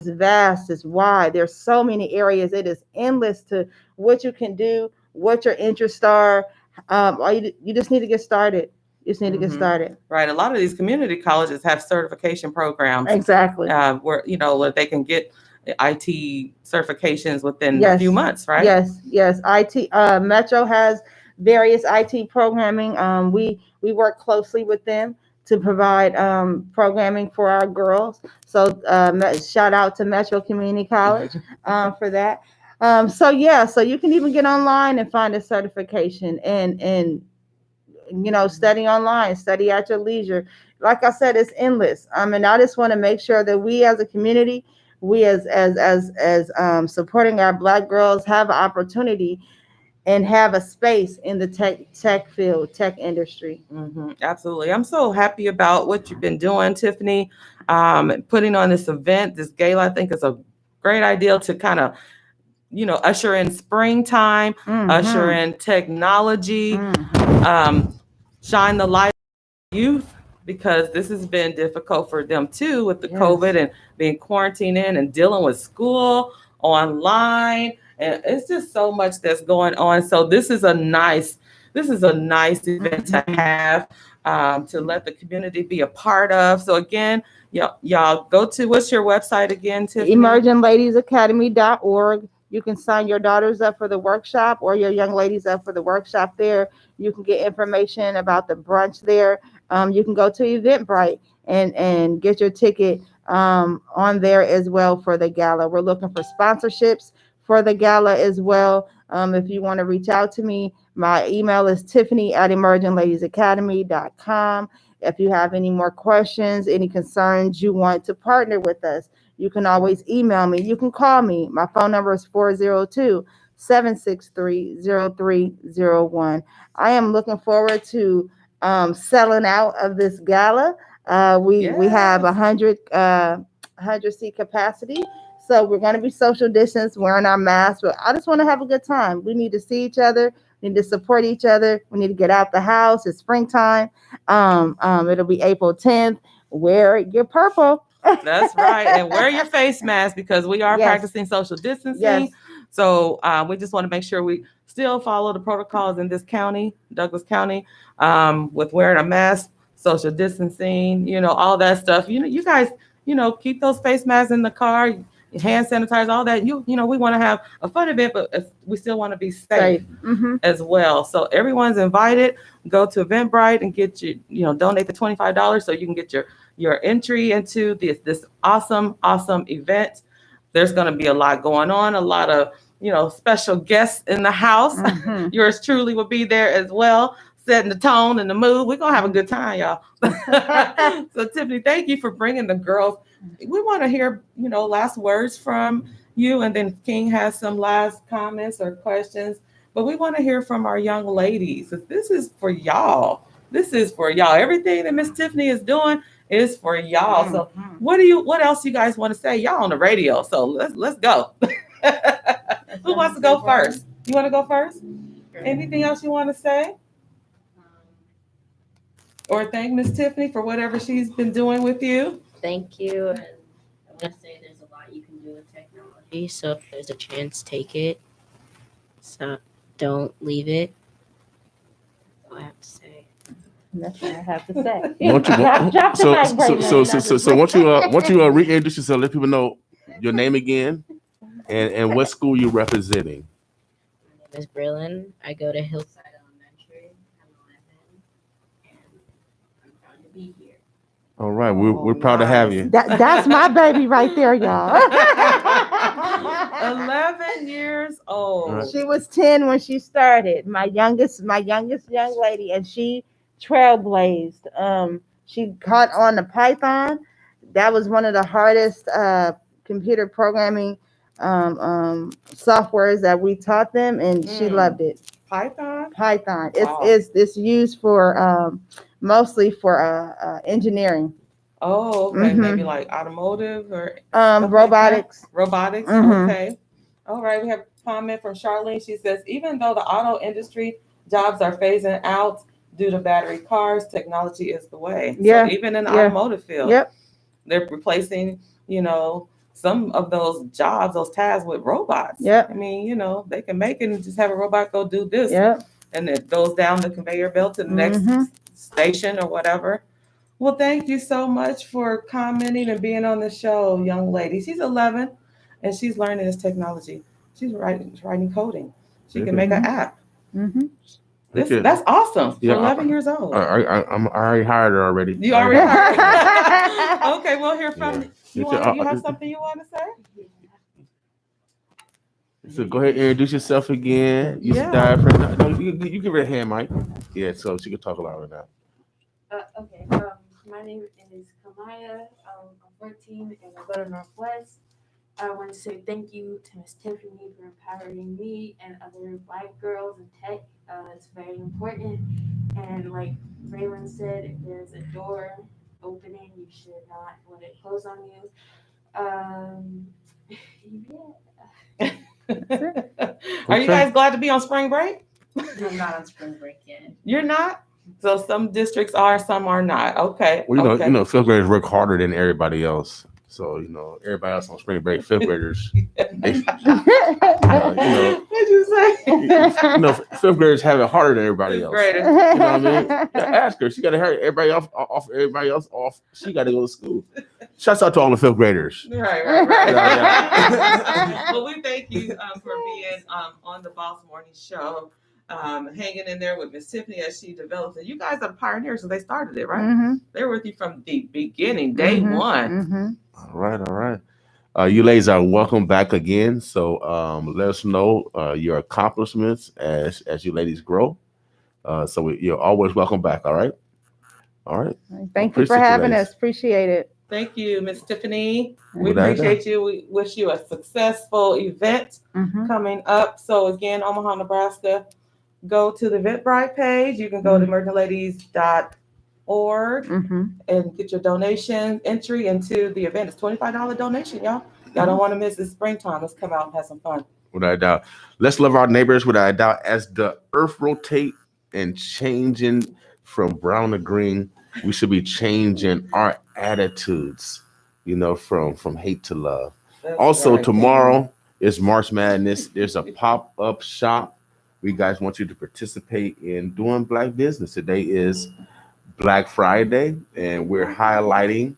it's vast, it's wide. There's so many areas. It is endless to what you can do, what your interests are. You just need to get started. You just need to get started. Right. A lot of these community colleges have certification programs. Exactly. Where, you know, where they can get IT certifications within a few months, right? Yes. IT Metro has various IT programming. We work closely with them to provide programming for our girls. So shout out to Metro Community College for that. So you can even get online and find a certification and you know, study online, study at your leisure. Like I said, it's endless. And I just want to make sure that we as a community, we as supporting our Black girls have an opportunity and have a space in the tech field, tech industry. Absolutely. I'm so happy about what you've been doing, Tiffany, putting on this event, this gala. I think is a great idea to kind of, you know, usher in springtime, usher in technology, shine the light on youth, because this has been difficult for them too with the COVID and being quarantined in and dealing with school online. And it's just so much that's going on. So this is a nice event to have, to let the community be a part of. So again, y'all go to, what's your website again, Tiffany? ImmersionLadiesAcademy.org. You can sign your daughters up for the workshop or your young ladies up for the workshop there. You can get information about the brunch there. You can go to Eventbrite and get your ticket on there as well for the gala. We're looking for sponsorships for the gala as well. If you want to reach out to me, my email is tiffany@immersionladiesacademy.com. If you have any more questions, any concerns, you want to partner with us, you can always email me. You can call me. My phone number is 402-763-0301. I am looking forward to selling out of this gala. We have 100 seat capacity. So we're going to be social distance, wearing our masks, but I just want to have a good time. We need to see each other. We need to support each other. We need to get out the house. It's springtime. It'll be April 10th. Wear your purple. That's right. And wear your face mask, because we are practicing social distancing. So we just want to make sure we still follow the protocols in this county, Douglas County, with wearing a mask, social distancing, you know, all that stuff. You know, you guys, you know, keep those face masks in the car, hand sanitizer, all that. You know, we want to have a fun event, but we still want to be safe as well. So everyone's invited. Go to Eventbrite and get donate the $25 so you can get your entry into this awesome event. There's going to be a lot going on, a lot of, you know, special guests in the house. Yours truly will be there as well, setting the tone and the mood. We're going to have a good time, y'all. So Tiffany, thank you for bringing the girls. We want to hear, you know, last words from you, and then King has some last comments or questions. But we want to hear from our young ladies. This is for y'all. This is for y'all. Everything that Miss Tiffany is doing is for y'all. So what else you guys want to say? Y'all on the radio, so let's go. Who wants to go first? You want to go first? Anything else you want to say? Or thank Miss Tiffany for whatever she's been doing with you? Thank you. And I want to say there's a lot you can do with technology. So if there's a chance, take it. So don't leave it. That's all I have to say. That's what I have to say. So once you reintroduce yourself, let people know your name again and what school you're representing. My name is Braylon. I go to Hillside Elementary. I'm 11, and I'm proud to be here. All right, we're proud to have you. That's my baby right there, y'all. 11 years old. Right. She was 10 when she started. My youngest young lady, and she trailblazed. She caught on the Python. That was one of the hardest computer programming softwares that we taught them, and she loved it. Python. It's Wow. it's used for mostly for engineering. Oh, okay. Mhm. Maybe like automotive or stuff like Robotics. that? Robotics. Mhm. Okay. All right. We have a comment from Charlene. She says, even though the auto industry jobs are phasing out due to battery cars, technology is the way. Yeah. So even in the Yeah. automotive field, Yep. they're replacing, some of those jobs, those tasks with robots. Yep. I mean, they can make it and just have a robot go do this. Yep. And it goes down the conveyor belt to the next Mhm. station or whatever. Well, thank you so much for commenting and being on the show, young lady. She's 11 and she's learning this technology. She's writing coding. She can make an app. Mhm. That's awesome. Yeah, For 11 years old. I already hired her already. You already hired. Okay, we'll hear from you. Yeah. You have something you want to say? So go ahead and introduce yourself again. You Yeah. diaphragm. No, you give her a hand, Mike. Yeah, so she can talk louder now. Okay. My name is Kamaya. I'm 14 and I go to Northwest. I want to say thank you to Miss Tiffany for empowering me and other Black girls in tech. It's very important. And like Raylan said, if there's a door opening, you should not let it close on you. Yeah. Are you guys glad to be on spring break? I'm not on spring break yet. You're not? So some districts are, some are not. Okay. Well, okay. Fifth graders work harder than everybody else. So everybody else on spring break, fifth graders. What'd you say? Fifth graders have it harder than everybody Fifth else. graders. You know what I mean? Ask her. She got to hurry everybody off. Everybody else off. She got to go to school. Shouts out to all the fifth graders. Right. Well, we thank you for being on the Boss Morning Show, hanging in there with Miss Tiffany as she develops it. You guys are pioneers, so they started it, right? Mm-hmm. They were with you from the beginning, day one. Mm-hmm. All right. You ladies are welcome back again. So let us know your accomplishments as you ladies grow. You're always welcome back. All right. Thank you for having us. Appreciate it. Thank you, Miss Tiffany. We appreciate you. We wish you a successful event coming up. So again, Omaha, Nebraska, go to the Eventbrite page. You can go to immersionladies.org and get your donation entry into the event. It's $25 donation, y'all. Y'all don't want to miss this springtime. Let's come out and have some fun. Without a doubt. Let's love our neighbors without a doubt. As the earth rotate and changing from brown to green, we should be changing our attitudes, from hate to love. That's also, right. tomorrow is March Madness. There's a pop-up shop. We guys want you to participate in doing Black business. Today is Black Friday, and we're highlighting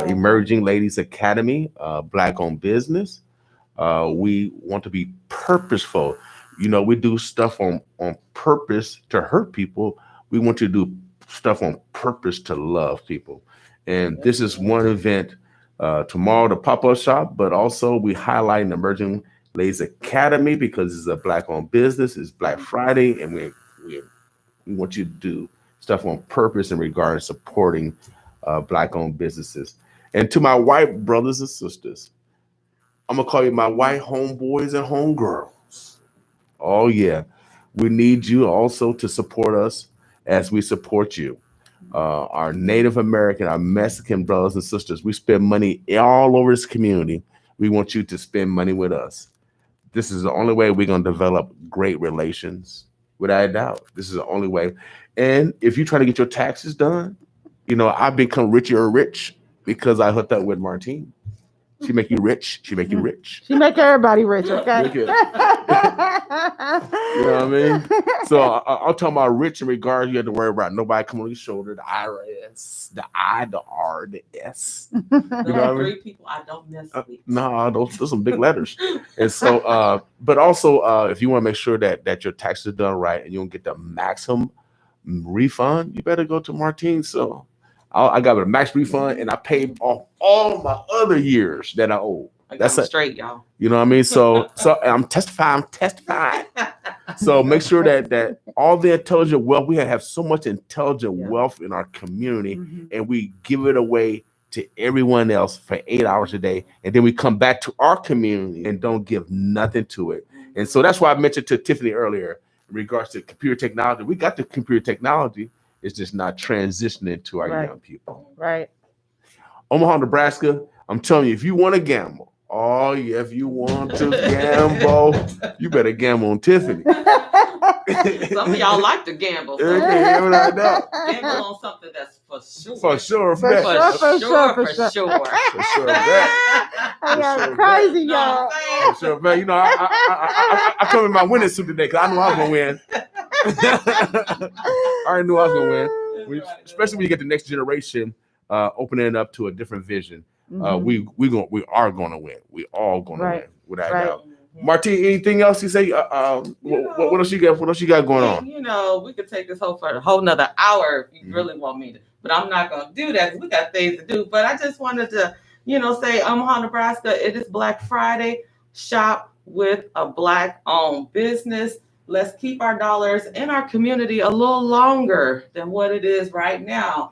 Emerging Ladies Academy, Black-owned business. We want to be purposeful. We do stuff on purpose to hurt people. We want you to do stuff on purpose to love people. And this is one event tomorrow, the pop-up shop, but also we highlight Emerging Ladies Academy because it's a Black-owned business. It's Black Friday, and we want you to do stuff on purpose in regard to supporting Black-owned businesses. And to my white brothers and sisters, I'm going to call you my white homeboys and homegirls. Oh, yeah. We need you also to support us as we support you. Our Native American, our Mexican brothers and sisters, we spend money all over this community. We want you to spend money with us. This is the only way we're going to develop great relations, without a doubt. This is the only way. And if you try to get your taxes done, I've become rich because I hooked up with Martine. She make you rich. She make everybody rich, okay? You know what I mean? So I'll talk about rich in regards. You have to worry about nobody coming on your shoulder. The IRS, the I, the R, the S. Those are three people I don't mess with. No, those are some big letters. And so, but also, if you want to make sure that your taxes are done right and you don't get the maximum refund, you better go to Martine. So I got a max refund, and I paid off all my other years that I owe. That's straight, y'all. You know what I mean? So I'm testifying. So make sure that all the intelligent wealth, we have so much intelligent wealth in our community, and we give it away to everyone else for 8 hours a day, and then we come back to our community and don't give nothing to it. And so that's why I mentioned to Tiffany earlier in regards to computer technology. We got the computer technology, it's just not transitioning to our young people. Right. Omaha, Nebraska, I'm telling you, if you want to gamble, if you want to gamble, you better gamble on Tiffany. Some of y'all like to gamble. So. Gamble on something that's for sure. For sure. Crazy, y'all. For sure, man. You know, I come in my winning suit today because I knew I was gonna win. I already knew I was gonna win. Especially when you get the next generation opening up to a different vision. We are gonna win. We all gonna win without doubt. Martine, anything else you say? What else you got? What else you got going on? You know, we could take this for a whole nother hour if you really want me to, but I'm not gonna do that because we got things to do. But I just wanted to, say Omaha, Nebraska, it is Black Friday. Shop with a Black-owned business. Let's keep our dollars in our community a little longer than what it is right now.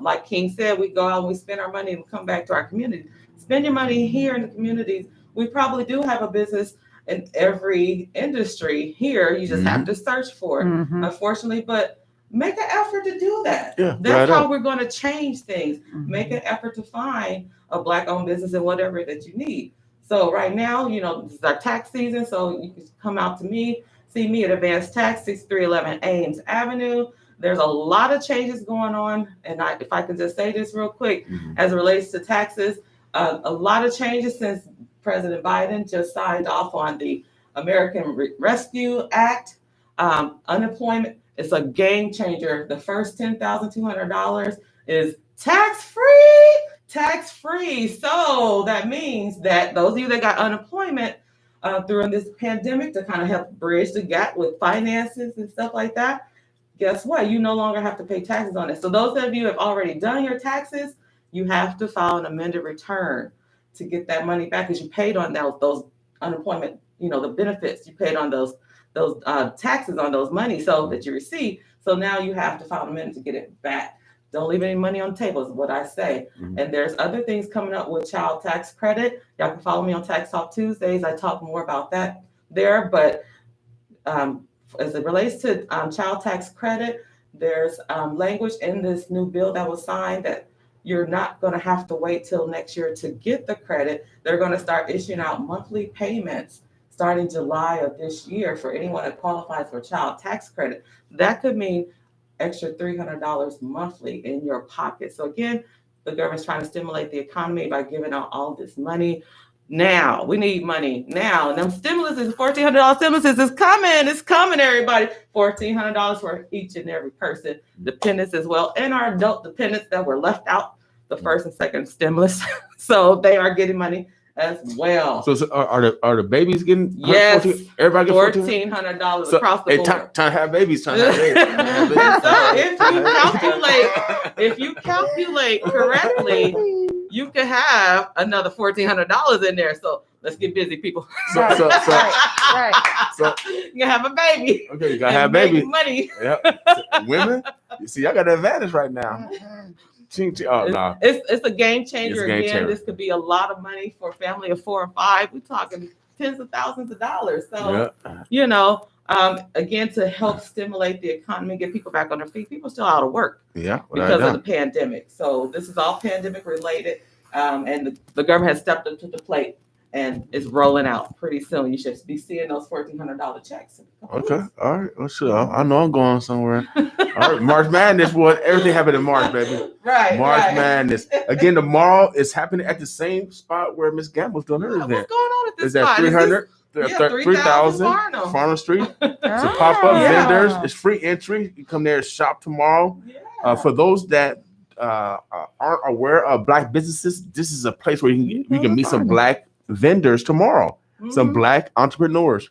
Like King said, we go out and we spend our money and we come back to our community. Spend your money here in the communities. We probably do have a business in every industry here. You just have to search for it, unfortunately, but make an effort to do that. That's how we're going to change things. Make an effort to find a Black-owned business in whatever that you need. So right now, this is our tax season, so you can come out to me, see me at Advanced Tax, 6311 Ames Avenue. There's a lot of changes going on, and if I can just say this real quick, as it relates to taxes, a lot of changes since President Biden just signed off on the American Rescue Act. Unemployment is a game changer. The first $10,200 is tax-free. So that means that those of you that got unemployment during this pandemic to kind of help bridge the gap with finances and stuff like that, guess what? You no longer have to pay taxes on it. So those of you who have already done your taxes, you have to file an amended return to get that money back because you paid on those unemployment, the benefits you paid on those taxes on those money so that you receive. So now you have to file an amendment to get it back. Don't leave any money on the table is what I say. And there's other things coming up with child tax credit. Y'all can follow me on Tax Talk Tuesdays. I talk more about that there. But as it relates to child tax credit, there's language in this new bill that was signed that you're not going to have to wait till next year to get the credit. They're going to start issuing out monthly payments starting July of this year for anyone that qualifies for child tax credit. That could mean extra $300 monthly in your pocket. So again, the government's trying to stimulate the economy by giving out all this money. Now, we need money now. And them $1,400 stimulus is coming. It's coming, everybody. $1,400 for each and every person, dependents as well, and our adult dependents that were left out the first and second stimulus. So they are getting money as well. So are the babies getting? Yes, everybody getting $1,400 across the board. Time to have babies. Time to have babies. So if you calculate correctly, you could have another $1,400 in there. So let's get busy, people. So you can have a baby. Okay, you gotta have baby money. Yep. Women, you see, I got the advantage right now. No. It's a game changer. This could be a lot of money for a family of 4 or 5. We're talking tens of thousands of dollars. So, again, to help stimulate the economy, get people back on their feet. People are still out of work because of the pandemic. So this is all pandemic related. And the government has stepped up to the plate and it's rolling out pretty soon. You should be seeing those $1,400 checks. Okay. All right. Well, sure. I know I'm going somewhere. All right. March Madness, boy. Everything happened in March, baby. Right. March Madness. Again, tomorrow is happening at the same spot where Miss Gamble's doing her event. What's going on at this spot? Is that 300? 3,000 Farnham Street. It's a pop-up vendors. It's free entry. You come there and shop tomorrow. For those that aren't aware of Black businesses, this is a place where you can meet some Black vendors tomorrow. Some Black entrepreneurs.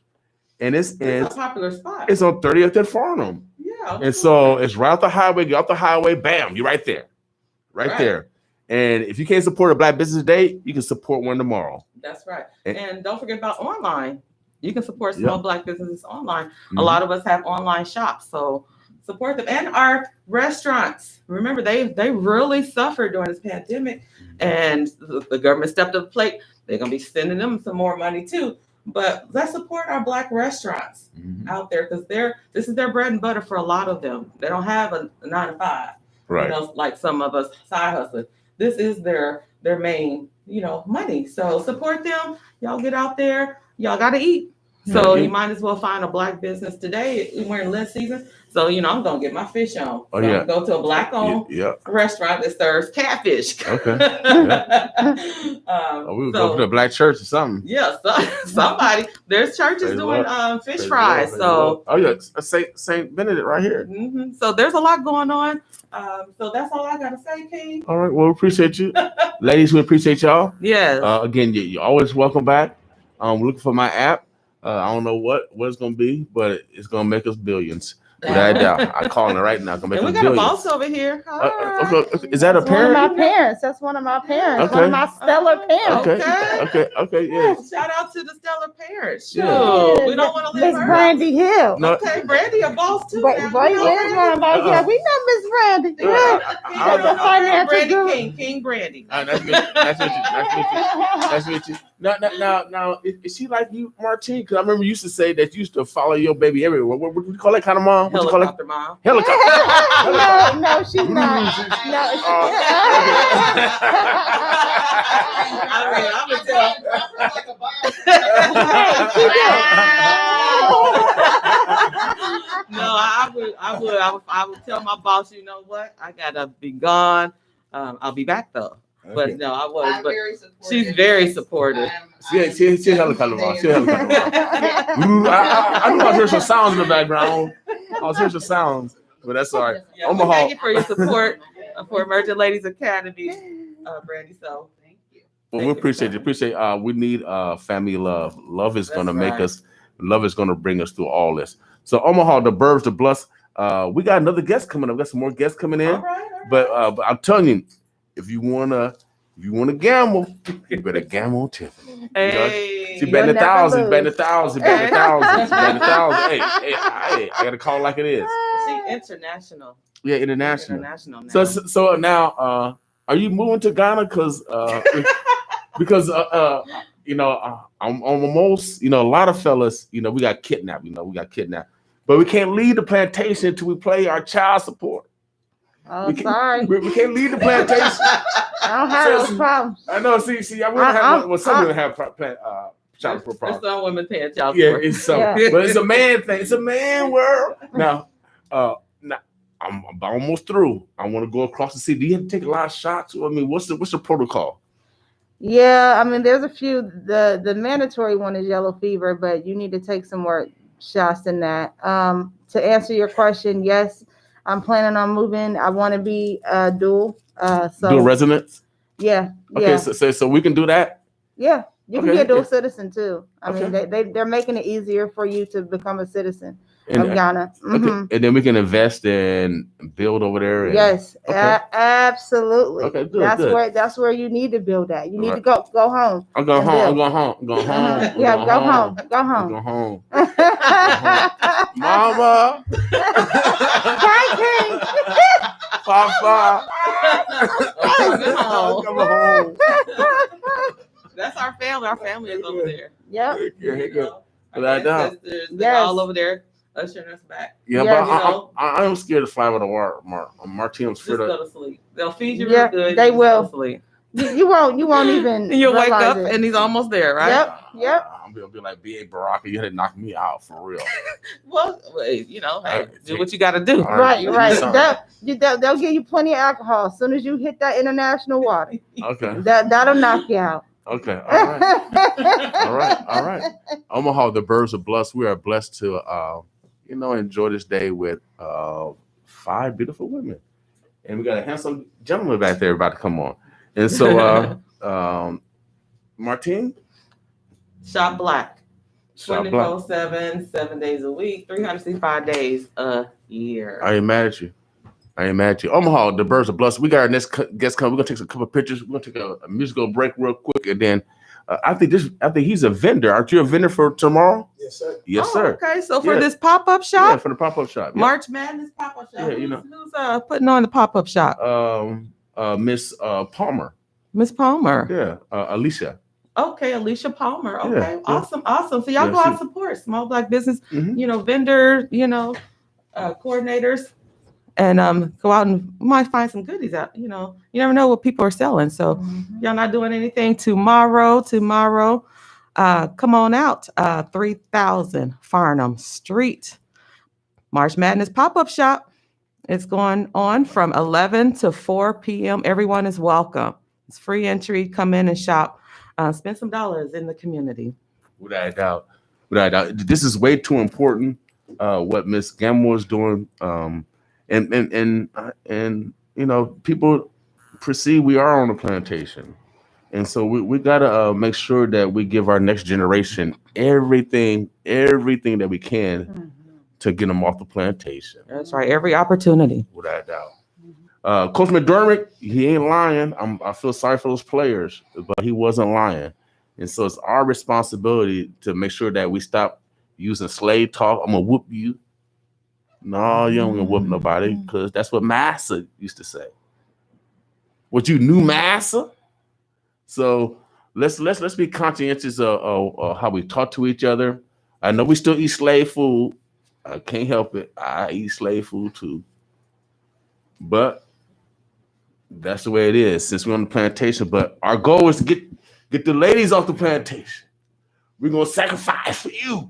And it's a popular spot. It's on 30th and Farnham. Yeah. And so it's right off the highway. Get off the highway, bam, you're right there, right Right. there. And if you can't support a Black Business Day, you can support one tomorrow. That's right. And don't forget about online. You can support Yep. small Black businesses online. Mhm. A lot of us have online shops, so support them. And our restaurants. Remember, they really suffered during this pandemic, and the government stepped up the plate. They're gonna be sending them some more money too. But let's support our Black restaurants out there, because this is their bread and butter for a lot of them. They don't have a 9 to 5, Right. you know, like some of us side hustlers. This is their main, you know, money. So support them. Y'all get out there. Y'all got to eat. So Yeah. you might as well find a Black business today. We're in list season. So, you know, I'm going to get my fish on. Oh, So yeah. I'm gonna go to a Black-owned Yeah. restaurant that serves catfish. Okay. Um, Or we would so- go to a Black church or something. Yeah, somebody. There's churches Praise doing the fish Praise fries. the Lord, So praise the Lord. Oh yeah, Saint Benedict right here. So there's a lot going on. So that's all I gotta say, King. All right, well, we appreciate you, ladies. We appreciate y'all. Yes. Again, you're always welcome back. We're looking for my app. I don't know what it's gonna be, but it's gonna make us billions. Without a doubt. I'm calling it right now. Gonna make And we us got a billions. boss over here. Okay. Is that a That's one of parent? my parents. That's one of my parents. One Okay. of my stellar parents. Okay. Yeah. Shout out to the stellar parents. Shoot. Yeah. We don't want to Miss leave her. Brandy Hill. No. Okay, Brandy, a boss too. Boy, now. boy, We know where's one of my? Yeah, we know Miss Brandy. Yeah, I The don't know financial Brandy guru. King Brandy. Nice to meet you. Nice to meet you. Now, is she like you, Martine? Because I remember you used to say that you used to follow your baby everywhere. What do you call that kind of mom? What you call it? Helicopter mom. Helicopter. No, she's not. No, I mean, I'm gonna tell. No, I would tell my boss, you know what? I gotta be gone. I'll be back though. But no, I was. But she's very supportive. She's a helicopter mom. She's a helicopter mom. Ooh, I knew I was hearing some sounds in the background. I was hearing some sounds, but that's all right. Yeah, well, thank you for your support for Immersion Ladies Academy, Brandy. So thank you. Well, we appreciate you. We need family love. Love is gonna make us. Love is gonna bring us through all this. So Omaha, the Burbs, the Bluffs. We got another guest coming up. We got some more guests coming in. All right. But I'm telling you, if you wanna gamble, you better gamble on Tiffany. Hey. She betting You'll never betting a thousand. Hey, I gotta call it like it is. She's international. Yeah, international. International now. So now, are you moving to Ghana? Because you know, I'm almost, you know, a lot of fellas, you know, we got kidnapped. But we can't leave the plantation until we pay our child support. Oh, sorry. We can't leave the plantation. I don't have those problems. I know. See, I wouldn't have. Well, some women have child support There's problems. some women paying child Yeah, support. it's so, Yeah. but it's a man thing. It's a man world. Now, I'm almost through. I want to go across the sea. Do you have to take a lot of shots? I mean, what's the protocol? Yeah, I mean, there's a few. The mandatory one is yellow fever, but you need to take some more shots than that. To answer your question, yes, I'm planning on moving. I want to be dual. Dual residence? Yeah. Okay, Yeah. so we can do that. Yeah. You can Okay, be a dual okay. citizen too. I mean, they're making it easier for you to become a citizen And, of Ghana. okay, and then we can invest and build over there. And, Yes, okay. absolutely. Okay, good. That's where you need to build at. You need Right. to go home. I'm going and home. build. I'm going home. I'm going home. I'm Yeah, going go home. Go I'm home. going home. Mama. Hi, Papa. Oh, Come home. that's our family. Our family is over there. Yep. Here you go. Our Without doubt. ancestors, they're Yes. all over there ushering us back. Yeah, Yeah, but you know. I'm scared to fly with a war. Martine, I'm Just scared of. go to sleep. They'll feed you Yeah, real good. they you just will. Go to sleep. You won't even. And you'll wake realize up it. and he's almost there, right? Yep. I'm gonna be like B.A. Baraka. You had to knock me out for real. Well, you know, hey, Right. do what you got to do. All right. Right. They'll give you plenty of alcohol as soon as you hit that international water. Okay. That'll knock you out. Okay. All right. All right. Omaha, the Birds of Blessed. We are blessed to, enjoy this day with 5 beautiful women, and we got a handsome gentleman back there about to come on. And so, Martine, Shop black. Shop Black. 24/7, 7 days a week, 365 days a year. I ain't mad at you. Omaha, the birds are blessed. We got our next guest coming. We're gonna take a couple of pictures. We're gonna take a musical break real quick, and then I think he's a vendor. Aren't you a vendor for tomorrow? Yes, sir. Yes, sir. Okay, so for this pop-up shop? Yeah, for the pop-up shop. Yeah. March Madness pop-up shop. Yeah, Who's putting on the pop-up shop? Miss Palmer. Miss Palmer. Yeah, Alicia. Okay, Alicia Palmer. Okay, Yeah, awesome. So y'all go out and support small Black business, vendor, coordinators, and go out and might find some goodies out. You never know what people are selling. So y'all not doing anything tomorrow. Come on out, 3000 Farnham Street. March Madness pop-up shop. It's going on from 11 to 4 p.m. Everyone is welcome. It's free entry. Come in and shop. Spend some dollars in the community. Without a doubt. This is way too important. What Miss Gamble is doing, and people perceive we are on a plantation, and so we gotta make sure that we give our next generation everything that we can to get them off the plantation. That's right. Every opportunity. Without a doubt. Coach McDermott, he ain't lying. I feel sorry for those players, but he wasn't lying. And so it's our responsibility to make sure that we stop using slave talk. I'm going to whoop you. No, you don't gonna whoop nobody, because that's what Massa used to say. What you knew, Massa? So let's be conscientious of how we talk to each other. I know we still eat slave food. I can't help it. I eat slave food too. But that's the way it is since we're on the plantation. But our goal is to get the ladies off the plantation. We're gonna sacrifice for you.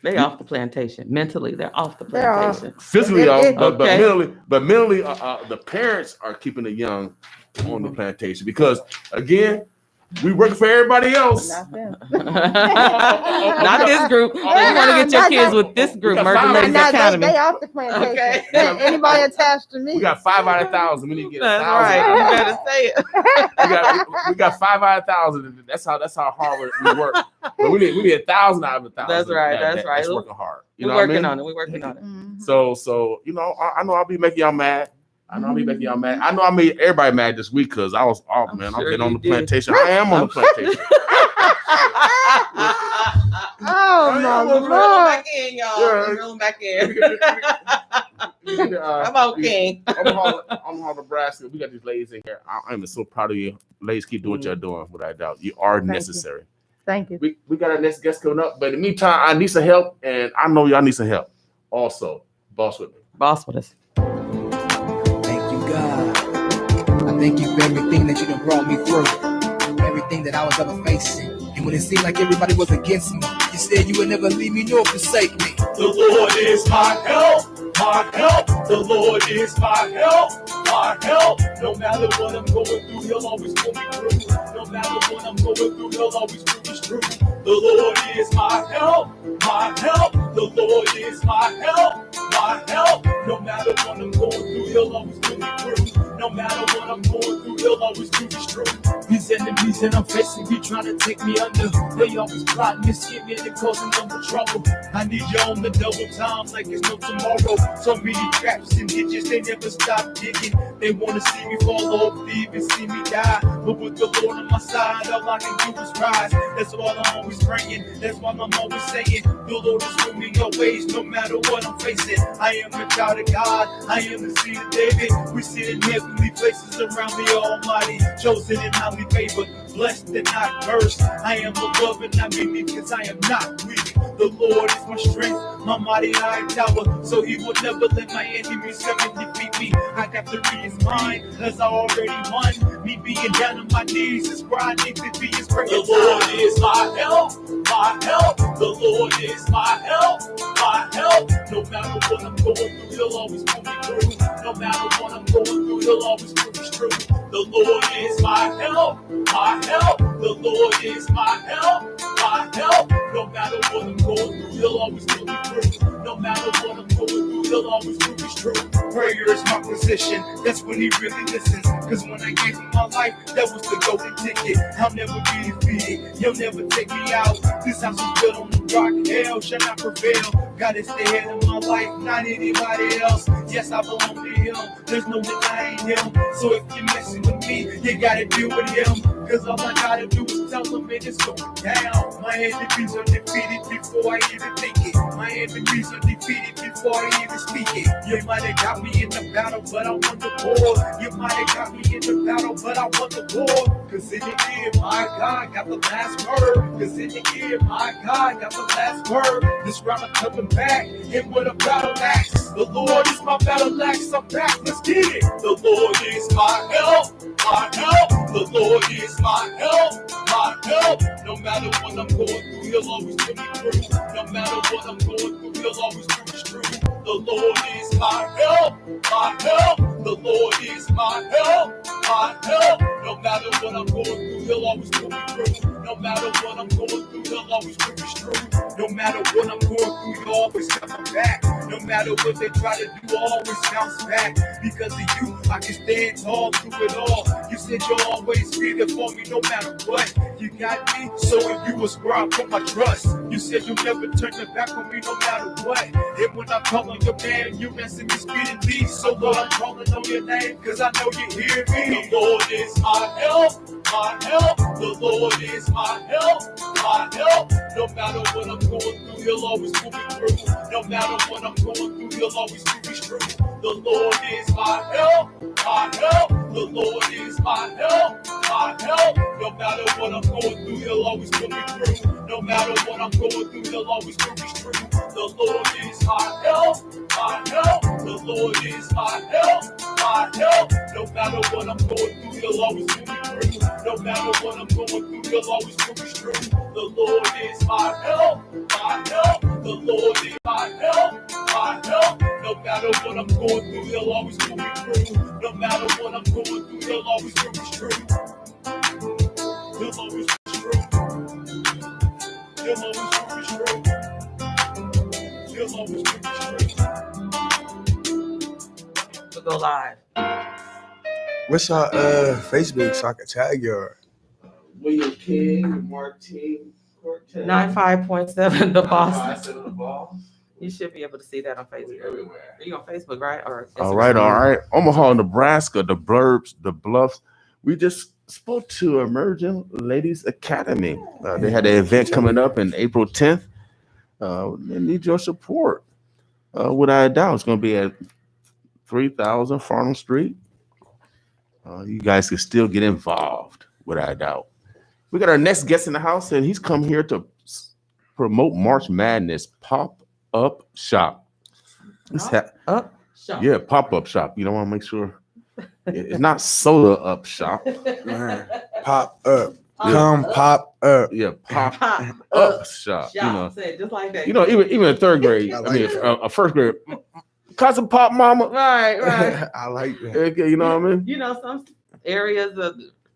They off the plantation. Mentally, they're off the plantation. Physically off, but mentally, the parents are keeping the young on the plantation because, again, we work for everybody else. Not them. Not this group. You want to get your kids with this group, Immersion Ladies Academy. They off the plantation. Okay. Anybody attached to me? We got 5 out of 1,000. We need to get 1,000. That's right. You better say it. We got 5 out of 1,000. That's how hard we work. But we need 1,000 out of 1,000. That's right. That's right. That's working hard. We're working on it. We're working on it. So I know I'll be making y'all mad. I know I made everybody mad this week because I was off, man. I've been on the plantation. I am on the plantation. Oh my Lord. Back in, y'all. Yeah. Rolling back in. How about King? Omaha, Nebraska. We got these ladies in here. I'm so proud of you. Ladies, keep doing what you're doing, without a doubt. You are necessary. Thank you. We got our next guest coming up. But in the meantime, I need some help, and I know y'all need some help. Also, boss with me. Boss with us. God, I thank you for everything that you done brought me through, everything that I was ever facing. And when it seemed like everybody was against me, you said you would never leave me nor forsake me. The Lord is my help, my help. The Lord is my help, my help. No matter what I'm going through, He'll always pull me through. No matter what I'm going through, He'll always prove He's true. The Lord is my help, my help. The Lord is my help, my help. No matter what I'm going through, He'll always pull me through. No matter what I'm going through, He'll always prove He's true. These enemies that I'm facing be trying to take me under. They always plotting and scheming and causing double trouble. I need you on the double time like there's no tomorrow. So many traps and ditches, they never stop digging. They want to see me fall off, leave and see me die. But with the Lord on my side, all I can do is rise. That's why I'm always praying. That's why I'm always saying, the Lord is with me always, no matter what I'm facing. I am a child of God. I am the seed of David. We sit in heavenly places around the Almighty, chosen and highly favored, blessed and not cursed. I am above and not beneath, because I am not weak. The Lord is my strength, my mighty high tower, so He will never let my enemies come and defeat me. I got the reason mine, as I already won. Me being down on my knees is where I need to be. Is the Lord is my help, my help. The Lord is my help, my help. No matter what I'm going through, He'll always pull me through. No matter what I'm going through, He'll always prove He's true. The Lord is my help, my help. The Lord is my help, my help. No matter what I'm going through, He'll always pull me through. No matter what I'm going through, He'll always prove He's true. prayer is my position. That's when he really listens. Cause when I gave him my life, that was the golden ticket. I'll never be defeated. He'll never take me out. This house is built on the rock. Hell shall not prevail. God is the head of my life, not anybody else. Yes, I belong to him. There's no denying him. So if you're messing with me, you gotta deal with him. Cause all I gotta do is tell them it is going down. My enemies are defeated before I even think it. My enemies are defeated before I even speak it. You might have got me in the battle, but I won the war. You might have got me in the battle, but I won the war. Cause in the end, my God got the last word. Cause in the end, my God got the last word. This round I'm coming back, and with a battle axe. The Lord is my battle axe, I'm back, let's get it. The Lord is my help, my help. The Lord is my help, my help. No matter what I'm going through, he'll always pull me through. No matter what I'm going through, he'll always pull me through. The Lord is my help, my help. The Lord is my help, my help. No matter what I'm going through, he'll always pull me through. No matter what I'm going through, he'll always pull me through. No matter what I'm going through, he'll always come back. No matter what they try to do, I'll always bounce back. Because of you, I can stand tall through it all. You said you'll always be there for me no matter what. You got me, so in you is where I put my trust. You said you'll never turn your back on me no matter what. And when I call on your name, you answer me speedily. So Lord, I'm calling on your name, cause I know you hear me. The Lord is my help, my help. The Lord is my help, my help. No matter what I'm going through, he'll always pull me through. No matter what I'm going through, he'll always pull me through. The Lord is my help, my help. The Lord is my help, my help. No matter what I'm going through, he'll always pull me through. No matter what I'm going through, he'll always pull me through. The Lord is my help, my help. The Lord is my help, my help. No matter what I'm going through, he'll always pull me through. No matter what I'm going through, he'll always pull me through. The Lord is my help, my help. The Lord is my help, my help. No matter what I'm going through, he'll always pull me through. No matter what I'm going through, he'll always pull me through. He'll always pull me through. He'll always pull me through. He'll always pull me through. We'll go live. What's your Facebook so I can tag your? William King, Martine Quartey. 95.7 the boss. 95.7 the boss. You should be able to see that on Facebook. Everywhere. Are you on Facebook, right? Or All right. Omaha, Nebraska, the Blurbs, the Bluffs. We just spoke to Immersion Ladies Academy. They had an event coming up in April 10th. They need your support. Without a doubt, it's going to be at 3000 Farnham Street. You guys can still get involved, without a doubt. We got our next guest in the house, and he's come here to promote March Madness pop-up shop. Up shop. Yeah, pop-up shop. You don't want to make sure it's not soda up shop. Man, pop up. Come pop up. Yeah, pop Pop up shop. You know, say it just like that. even in third grade. I I like mean, that. a first grade. Cousin pop mama. Right. I like that. Okay, you know what I mean? You know, some areas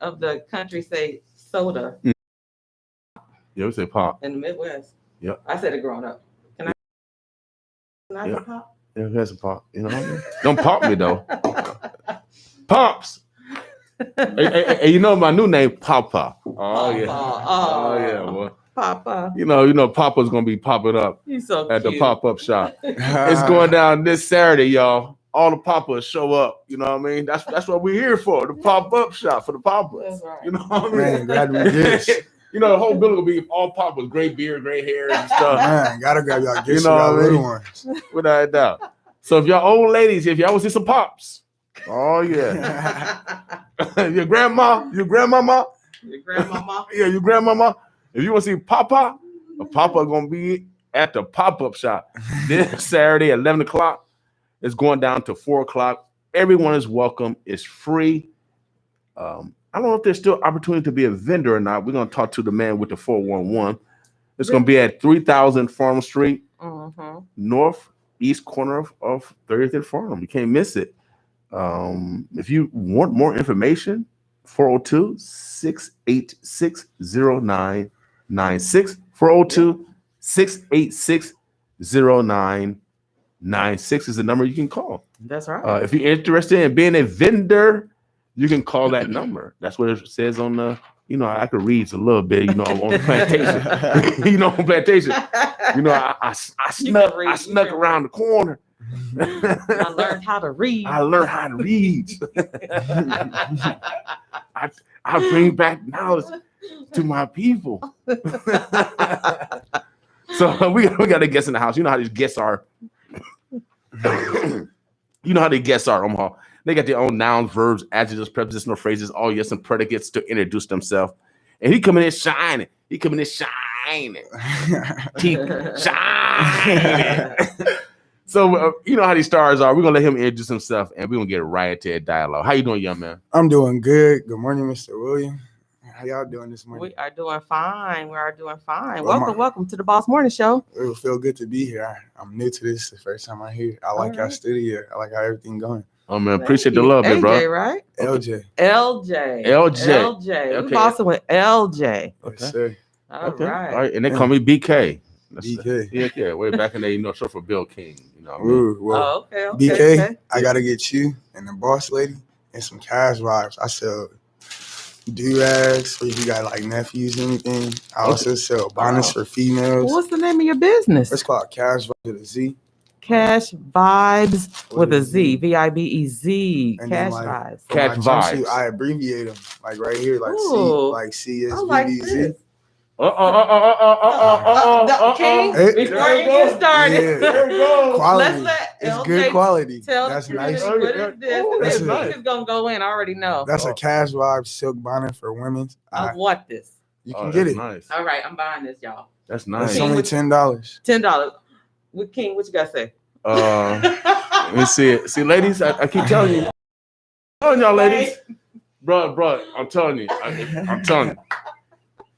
of the country say soda Yeah, we say pop. in the Midwest. Yep. I said it growing up. Can I Yeah. say pop? Yeah, that's a pop. You know what I mean? Don't pop me though. Pops. Hey, you know my new name, Papa. Oh yeah. Oh yeah, boy. Papa. You know, Papa's gonna be popping up You so at the cute. pop-up shop. It's going down this Saturday, y'all. All the papas show up. You know what I mean? That's what we're here for. The pop-up shop for the papas. That's right. You know what I mean? Man, glad we did. You know, the whole building will be all papas, gray beard, gray hair, and stuff. Man, gotta grab y'all gifts You know for y'all what I mean? little ones. Without a doubt. So if y'all old ladies, if y'all want to see some pops, oh yeah. your grandmama, Your grandmama. yeah, your grandmama. If you want to see Papa, Papa gonna be at the pop-up shop this Saturday at 11 o'clock. It's going down to 4 o'clock. Everyone is welcome. It's free. I don't know if there's still opportunity to be a vendor or not. We're gonna talk to the man with the 411. It's gonna be at 3000 Farnham Street, northeast corner of 30th and Farnham. You can't miss it. If you want more information, 402-686-0996. 402-686-0996. 96 is the number you can call. That's right. If you're interested in being a vendor, you can call that number. That's what it says on the, I could read a little bit, on the plantation. On plantation. I snuck around the corner. I learned how to read. I bring back knowledge to my people. So we got a guest in the house. You know how these guests are. Omaha. They got their own nouns, verbs, adjectives, prepositional phrases, all yes and predicates to introduce themselves. And he coming in shining. Keep shining. So you know how these stars are. We're gonna let him introduce himself, and we're gonna get right into a dialogue. How you doing, young man? I'm doing good. Good morning, Mr. William. How y'all doing this morning? We are doing fine. Welcome to the Boss Morning Show. It will feel good to be here. I'm new to this. The first time I'm here. I like our studio. I like how everything going. Oh man, appreciate the love, bro. AJ, right? LJ. Okay. We're bossing with LJ. Okay. Yes, sir. All right. All right. And they call me BK. BK. Yeah. Way back in the day, short for Bill King. Ooh, well, okay. BK, I gotta get you and the boss lady and some cash vibes. I sell do-rags for if you got like nephews or anything. I also sell bonnets for females. What's the name of your business? It's called Cash Vibes with a Z. Cash Vibes with a Z. VIBEZ. And Cash then, Vibes. Cash Vibes. I abbreviate them like right here, like Ooh. CSVBZ. King, Hey, before you get started, Yeah. There we go. Quality. let's let It's LJ good quality. tell That's the nice. community what is this. That's This nice. is gonna go in. I already know. That's a Cash Vibes silk bonnet for women. I want this. You can get it. Nice. All right, I'm buying this, y'all. That's nice. It's only $10. $10. With King, what you gotta say? Let me see it. See, ladies, I keep telling you. Y'all, ladies. Bro, I'm telling you. I'm telling you.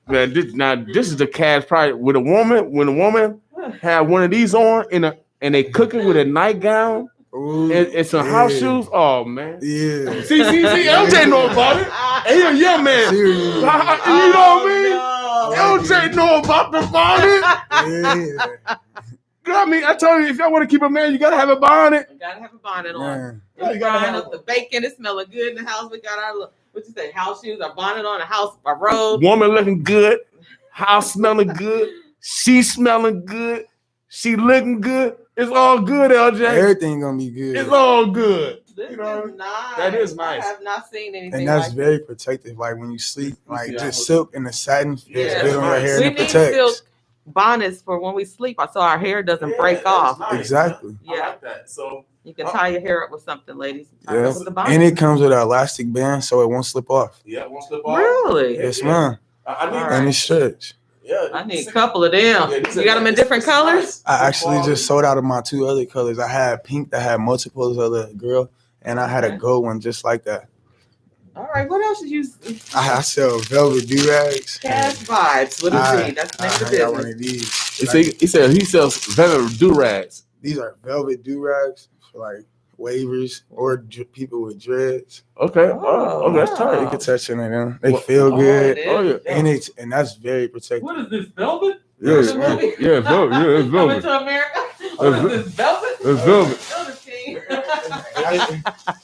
Man, this is the cash price with a woman. When a woman have one of these on and they cooking with a nightgown and some house shoes. Oh man. Yeah. See, LJ know about it. And he a young man. You know what I mean? LJ know about the bonnet. Yeah. I mean, I told you, if y'all want to keep a man, you gotta have a bonnet. You gotta have a bonnet on. Man. We frying up the bacon. It's smelling good in the house. We got our what you say, house shoes, our bonnet on, a robe. Woman looking good, house smelling good, she smelling good, she looking good. It's all good, LJ. Everything gonna be good. It's all good. This You know, is nice. that is nice. I have not seen anything And that's like very protective. Like when you sleep, like just silk and the satin feels Yeah. good on your hair we and it need silk protects. bonnets for when we sleep, so our hair doesn't break off. Nice. Exactly. I Yeah, like that. So you can tie your hair up with something, ladies. Tie it Yeah. up with the bonnet. And it comes with an elastic band so it won't slip off. yeah, it won't slip off. Really? Yes, ma'am. I need All And it's stretch. Yeah, I need a couple of them. Yeah, these You are got them in nice. different It's colors? nice. I actually just sold out of my two other colors. I had pink that had multiples of the girl, and I had a gold one just like that. All right, what else did you? I sell velvet do-rags. Cash Vibes with a Z. That's the name of the I got one business. of these. He said he sells velvet do-rags. These are velvet do-rags for like waivers or people with dreads. Okay. Oh, that's You tight. can touch on them. They Well, feel good. it Oh is. yeah. And that's very protective. What is this, velvet? Yes. Is it velvet? Yeah, velvet. Yeah, it's Coming velvet. to America? What is this, velvet? It's velvet. Velvet King.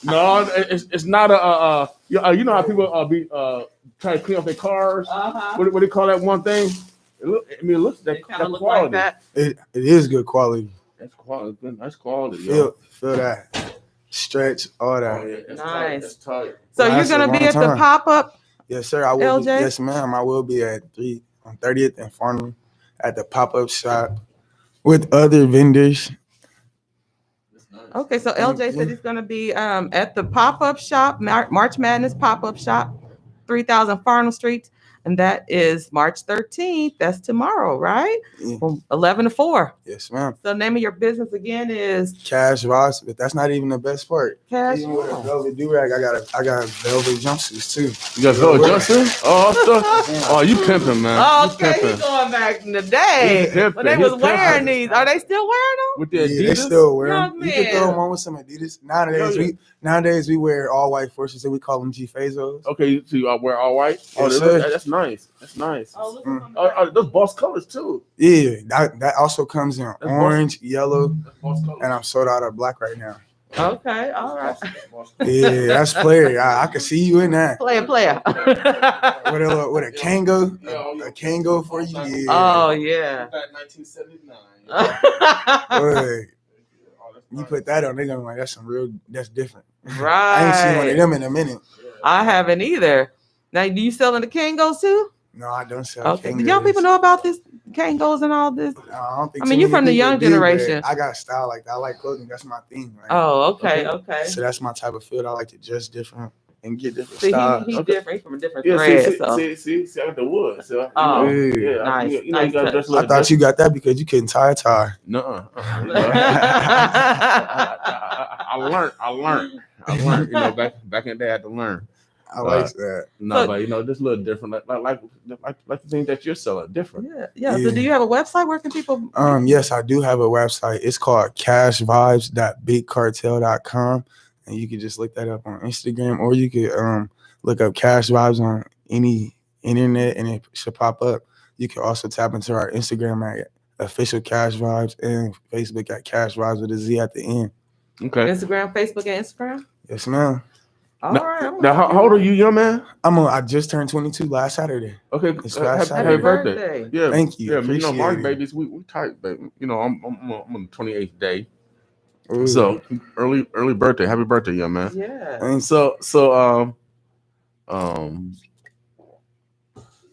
No, it's not a you know how people be trying to clean off their cars. Uh-huh. What do they call that one thing? It looks that They kind of look quality. like that. It is good quality. That's quality. Nice quality. Yo. Feel that. Stretch, all Oh, that. yeah, that's Nice. tight. That's tight. So you're Lasts a gonna be long at the time. pop-up? Yes, sir. I will be. LJ? Yes, ma'am. I will be at 3 on 30th and Farnham at the pop-up shop with other vendors. That's nice. Okay, so LJ said he's gonna be at the pop-up shop, March Madness pop-up shop, 3000 Farnham Street, and that is March 13th. That's tomorrow, right? Yeah. From 11 to 4. Yes, ma'am. So the name of your business again is Cash Vibes, but that's not even the best part. Cash. Even with a velvet do-rag, I got velvet jumpsuits too. You got velvet Justin? Oh, stuff. Oh, you pimping, man. You Okay, pimping. he's going back in the day He's pimping. when they He's was wearing pimping. these. Are they still wearing them? With the Yeah, Adidas. they still wear them. Young You can throw man. them on with some Adidas. Nowadays, Yeah, yeah. Nowadays we wear all white forces and we call them G Fazos. Okay, so you wear all white. Oh, Yes, they look- sir. that's nice. nice. That's nice. Oh, look Mm. on the back. Those boss colors too. Yeah, that also comes in That's orange, yellow, That's boss colors. and I'm sold out of black right now. Okay, all right. Yeah, that's player. I can see you in that. Player. With a Kango, a Kango for you. Yeah. Oh yeah. That 1979. Boy, you put that on, they're gonna be like, that's different. Right. I ain't seen one of them in a minute. I haven't either. Now, do you sell in the Kangos too? No, I don't sell Okay. Kangos. Do young people know about this Kangos and all this? I don't think I mean, you're from the young generation. I got style like that. I like clothing. That's my thing. Right? Oh, okay. So that's my type of field. I like to dress different and get different See, styles. he's different. He's from a different Yeah, thread. see, I got the wood. So, Oh, yeah, nice. You know, you got to dress a little I thought you got that because you couldn't tie a tie. No, I learned. You know, back in the day, I had to learn. I like that. No, but you know, just a little different. Like the things that you're selling, different. Yeah. So, do you have a website? Where can people? Yes, I do have a website. It's called cashvibes.bigcartel.com, and you can just look that up on Instagram, or you could look up Cash Vibes on any internet, and it should pop up. You can also tap into our Instagram at official Cash Vibes and Facebook at Cash Vibes with a Z at the end. Okay. Instagram, Facebook, and Instagram. Yes, ma'am. All right. Now, how old are you, young man? I just turned 22 last Saturday. Okay. Happy birthday. Yeah. Thank you. Yeah, you know, March Appreciate it. babies, we tight, baby. You know, I'm on the 28th day. Ooh. So early birthday. Happy birthday, young man. Yeah. Thanks. So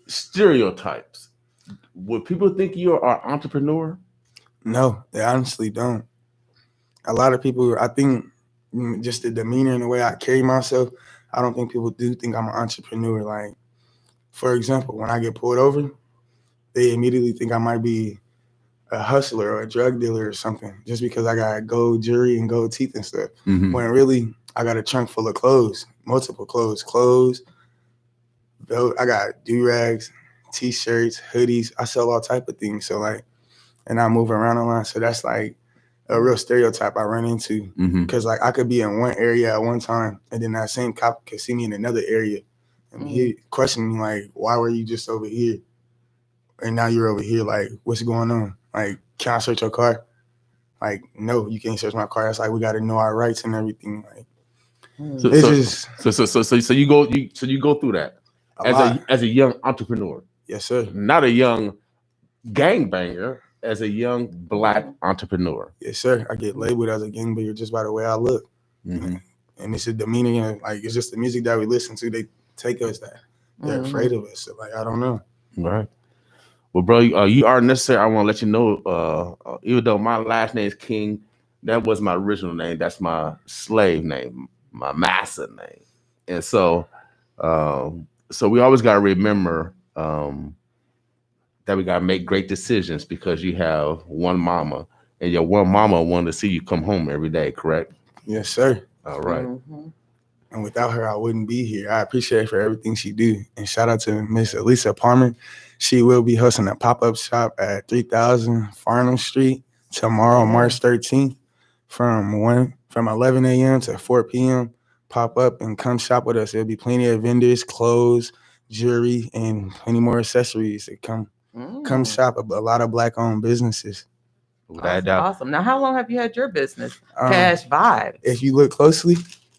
stereotypes. Would people think you are an entrepreneur? No, they honestly don't. A lot of people, I think, just the demeanor and the way I carry myself, I don't think people do think I'm an entrepreneur. Like, for example, when I get pulled over, they immediately think I might be a hustler or a drug dealer or something, just because I got gold jewelry and gold teeth and stuff. Mm-hmm. When really, I got a trunk full of clothes, multiple clothes, belt. I got do-rags, T-shirts, hoodies. I sell all type of things. So like, and I move around a lot. So that's like a real stereotype I run into, because like I could be in one area at one time, and then that same cop could see me in another area, and he questioned me like, "Why were you just over here, and now you're over here? Like, what's going on? Like, can I search your car? Like, no, you can't search my car. That's like we got to know our rights and everything. Like, So you go through that as a young entrepreneur. Yes, sir. Not a young gangbanger. As a young Black entrepreneur. Yes, sir. I get labeled as a gangbanger just by the way I look. Mm-hmm. And it's a demeanor, and like it's just the music that we listen to. They take us that. They're afraid of us. So like, I don't know. Right. Well, bro, you are necessary. I want to let you know, even though my last name is King, that was my original name. That's my slave name, my master name. And so we always got to remember that we got to make great decisions, because you have one mama, and your one mama wanted to see you come home every day, correct? Yes, sir. All right. Mm-hmm. And without her, I wouldn't be here. I appreciate her for everything she do. And shout out to Miss Elisa Palmer. She will be hosting a pop-up shop at 3000 Farnham Street tomorrow, March 13th, from 11 a.m. to 4 p.m. Pop up and come shop with us. There'll be plenty of vendors, clothes, jewelry, and plenty more accessories that come shop. A lot of Black-owned businesses. Awesome. Now, how long have you had your business, Cash Vibes? If you look closely,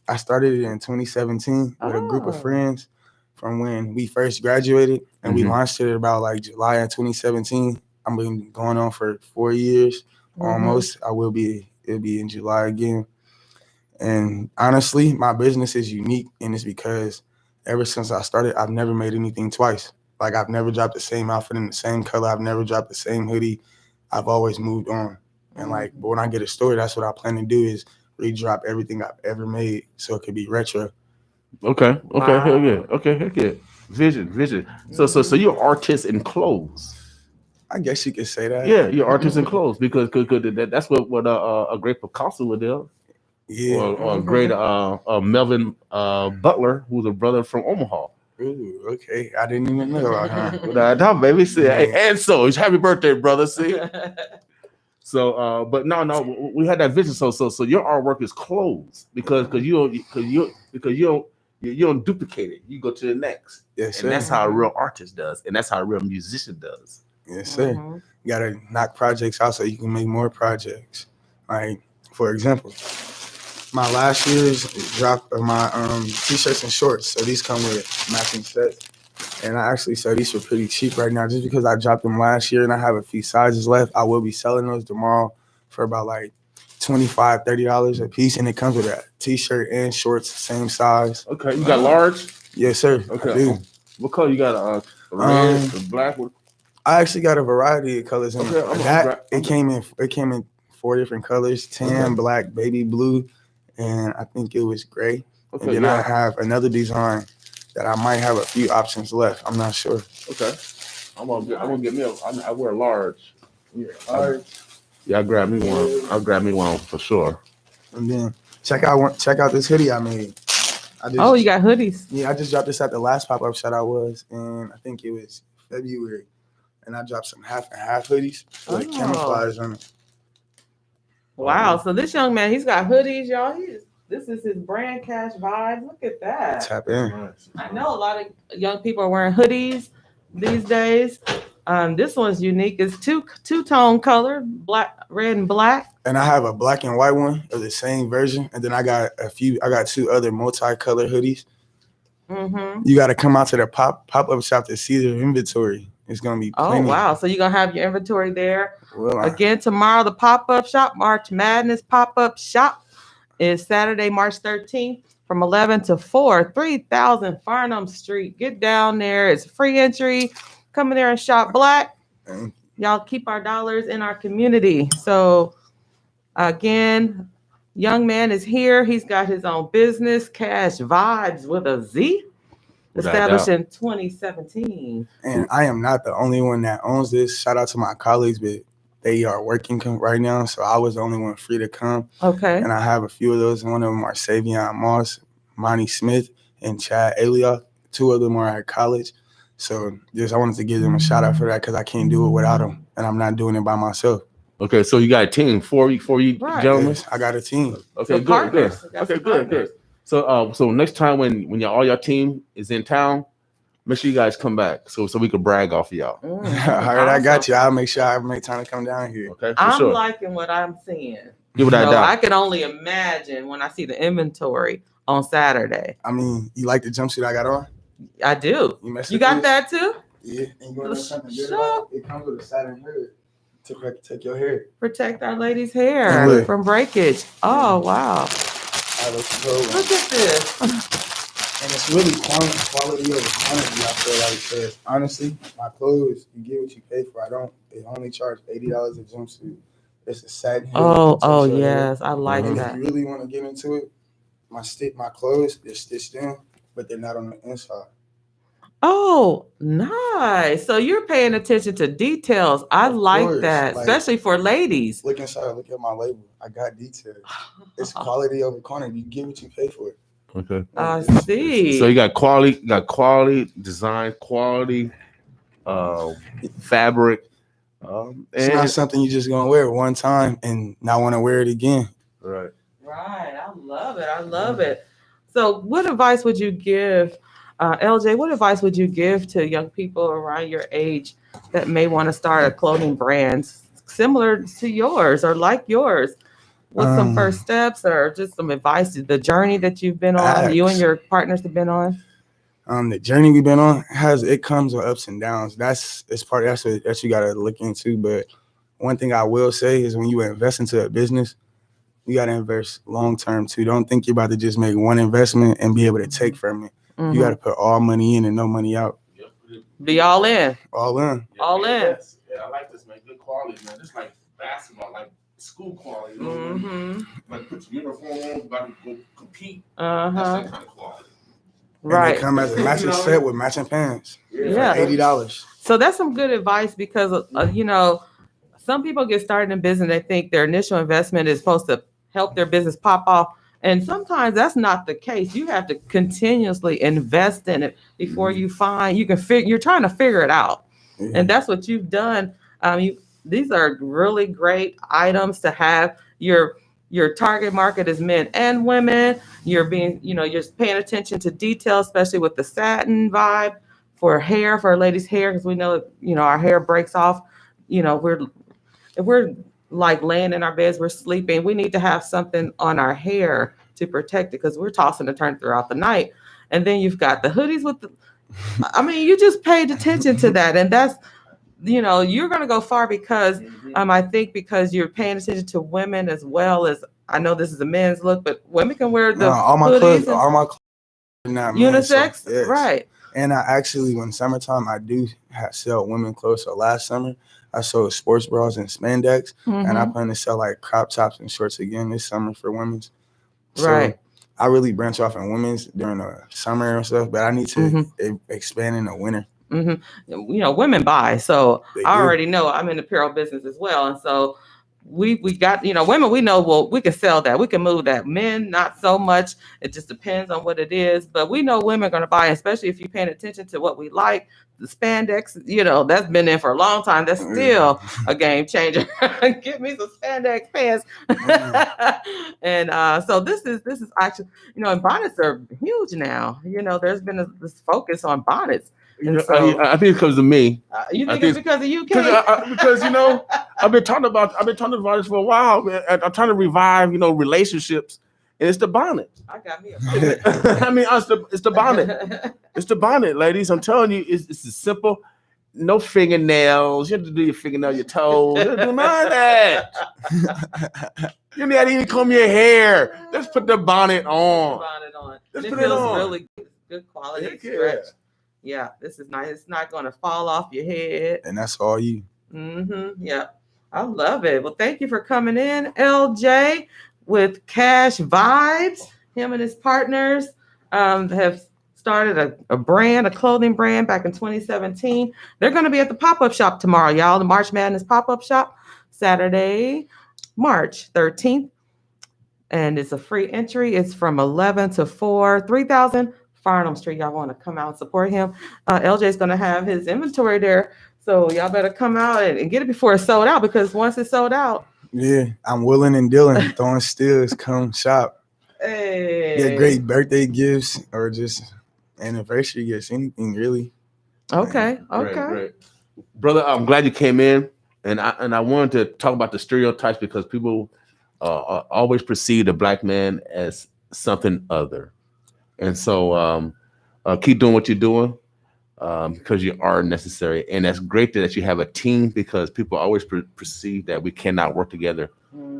I started it in 2017 with a group of friends from when we first graduated, and we launched it about like July of 2017. I've been going on for 4 years almost. It'll be in July again. And honestly, my business is unique, and it's because ever since I started, I've never made anything twice. Like, I've never dropped the same outfit in the same color. I've never dropped the same hoodie. I've always moved on. And like, but when I get a store, that's what I plan to do, is redrop everything I've ever made so it could be retro. Okay. Hell yeah. Okay, heck yeah. Vision. So you're an artist in clothes. I guess you could say that. Yeah, you're an artist in clothes, because that's what a great Picasso would do. Yeah. Or a great Melvin Butler, who's a brother from Omaha. Ooh, okay. I didn't even know about her. Without doubt, baby. See, and so it's happy birthday, brother. See. So, but no, we had that vision. So your artwork is clothes, because you You don't duplicate it. You go to the next. Yes, And sir. that's how a real artist does. And that's how a real musician does. Yes, sir. Mhm. You gotta knock projects out so you can make more projects. Like, for example, my last year's drop of my t-shirts and shorts. So these come with matching sets. And I actually sell these for pretty cheap right now just because I dropped them last year and I have a few sizes left. I will be selling those tomorrow for about like $25, $30 a piece. And it comes with a t-shirt and shorts, same size. Okay, you got large? Yes, sir. Okay. I do. What color you got? A red, a black? I actually got a variety of colors in Okay, it. Came in 4 different colors: tan, black, baby blue, and I think it was gray. Okay, and then I have another design that I might have a few options left. I'm not sure. Okay. I'm gonna get me I wear large. Yeah, large. Yeah, I'll grab me one. I'll grab me one for sure. And then check out this hoodie I made. You got hoodies. Yeah, I just dropped this at the last pop-up shop I was, and I think it was February. And I dropped some half and half hoodies with camouflage on it. Wow. So this young man, he's got hoodies, y'all. This is his brand Cash Vibes. Look at that. Tap in. I know a lot of young people are wearing hoodies these days. This one's unique. It's two-tone color, black, red, and black. And I have a black and white one of the same version. And then I got two other multi-color hoodies. Mm-hmm. You got to come out to the pop-up shop to see the inventory. It's going to be plenty. Oh, wow. So you're going to have your inventory there. Well, Again, tomorrow, the pop-up shop, March Madness pop-up shop is Saturday, March 13th from 11 to 4, 3000 Farnham Street. Get down there. It's free entry. Come in there and shop black. Y'all keep our dollars in our community. So, again, young man is here. He's got his own business, Cash Vibes with a Z. Established in 2017. And I am not the only one that owns this. Shout out to my colleagues, but they are working right now. So I was the only one free to come. Okay. And I have a few of those. One of them are Savion Moss, Monty Smith, and Chad Elliott. 2 of them are at college. So I wanted to give them a shout out for that because I can't do it without them. And I'm not doing it by myself. Okay, so you got a team for you Right. gentlemen? Yes, I got a team. Okay, So good. partners. Okay, good. So next time when all your team is in town, make sure you guys come back so we can brag off of y'all. All right, I got you. I'll make sure I make time to come down here. Okay, I'm liking what I'm seeing. Give it that I can only imagine when I see the inventory on Saturday. I mean, you like the jumpsuit I got on? I do. You got that too? Yeah. And you want to know something good about it? It comes with a satin hood to protect your hair. Protect our ladies' hair from breakage. Oh, wow. Look at this. And it's really quality over quantity, I feel like. Because honestly, my clothes, you get what you pay for. They only charge $80 a jumpsuit. It's a satin hood. Oh, yes. I like that. If you really want to get into it, my clothes, they're stitched in, but they're not on the inside. Oh, nice. So you're paying attention to details. I like that, especially for ladies. Look inside. Look at my label. I got details. It's quality over quantity. You get what you pay for it. Okay. I see. So you got quality design, quality fabric. It's not something you just gonna wear one time and not want to wear it again. Right. Right. I love it. So what advice would you give, LJ, what advice would you give to young people around your age that may want to start a clothing brand similar to yours or like yours? What's some first steps or just some advice to the journey that you've been on, you and your partners have been on? The journey we've been on comes with ups and downs. That's what you gotta look into. But one thing I will say is when you invest into a business, you gotta invest long term too. Don't think you're about to just make one investment and be able to take from it. Mm-hmm. You gotta put all money in and no money out. Be all in. All in. All in. Yes. Yeah, I like this, man. Good quality, man. It's like basketball, like school quality. You know? Mm-hmm. Like put your uniform on, you gotta go compete. That's that kind of quality. Right. And they come as a matching set with matching pants. Yeah. For $80. So that's some good advice because, some people get started in business. They think their initial investment is supposed to help their business pop off. And sometimes that's not the case. You have to continuously invest in it before you find you're trying to figure it out. Mm-hmm. And that's what you've done. These are really great items to have. You're your target market is men and women. You're being, you're just paying attention to detail, especially with the satin vibe for hair, for ladies' hair, because we know, our hair breaks off. If we're like laying in our beds, we're sleeping, we need to have something on our hair to protect it because we're tossing and turning throughout the night. And then you've got the hoodies with you just paid attention to that. And that's, you're going to go far because I think because you're paying attention to women as well as, I know this is a men's look, but women can wear the all my hoodies clothes are not unisex, men, yes. Right? And I actually, when summertime, I do sell women clothes. So last summer, I sold sports bras and spandex, and I plan to sell like crop tops and shorts again this summer for women's. So right. I really branch off in women's during the summer and stuff, but I need to expand in the winter. Women buy, so I already know I'm in the apparel business as well, and so we got women. We know, well, we can sell that, we can move that. Men, not so much. It just depends on what it is, but we know women are going to buy, especially if you're paying attention to what we like. The spandex, that's been in for a long time. That's still a game changer. Get me some spandex pants. And so this is actually, and bonnets are huge now. There's been this focus on bonnets. I think it's because of me. You think it's because of you, because I've been talking about this for a while. Man. I'm trying to revive, relationships, and it's the bonnet. I got me a it's the bonnet. It's the bonnet, ladies. I'm telling you, it's simple. No fingernails. You have to do your fingernail, your toes. You don't do none of that. You don't have to even comb your hair. Just put the bonnet on. It feels really good quality stretch. Yeah, this is nice. It's not going to fall off your head. And that's all you. Yeah, I love it. Well, thank you for coming in, LJ, with Cash Vibes. Him and his partners have started a clothing brand back in 2017. They're going to be at the pop-up shop tomorrow, y'all. The March Madness pop-up shop, Saturday, March 13th. And it's a free entry. It's from 11 to 4, 3000 Farnham Street. Y'all want to come out and support him. LJ is going to have his inventory there. So y'all better come out and get it before it's sold out, because once it's sold out. Yeah, I'm willing and dealing. Throwing steals, come shop. Hey. Get great birthday gifts or just anniversary gifts, anything really. Okay. Great. Brother, I'm glad you came in. And I wanted to talk about the stereotypes, because people always perceive the black man as something other. And so keep doing what you're doing, because you are necessary. And that's great that you have a team, because people always perceive that we cannot work together.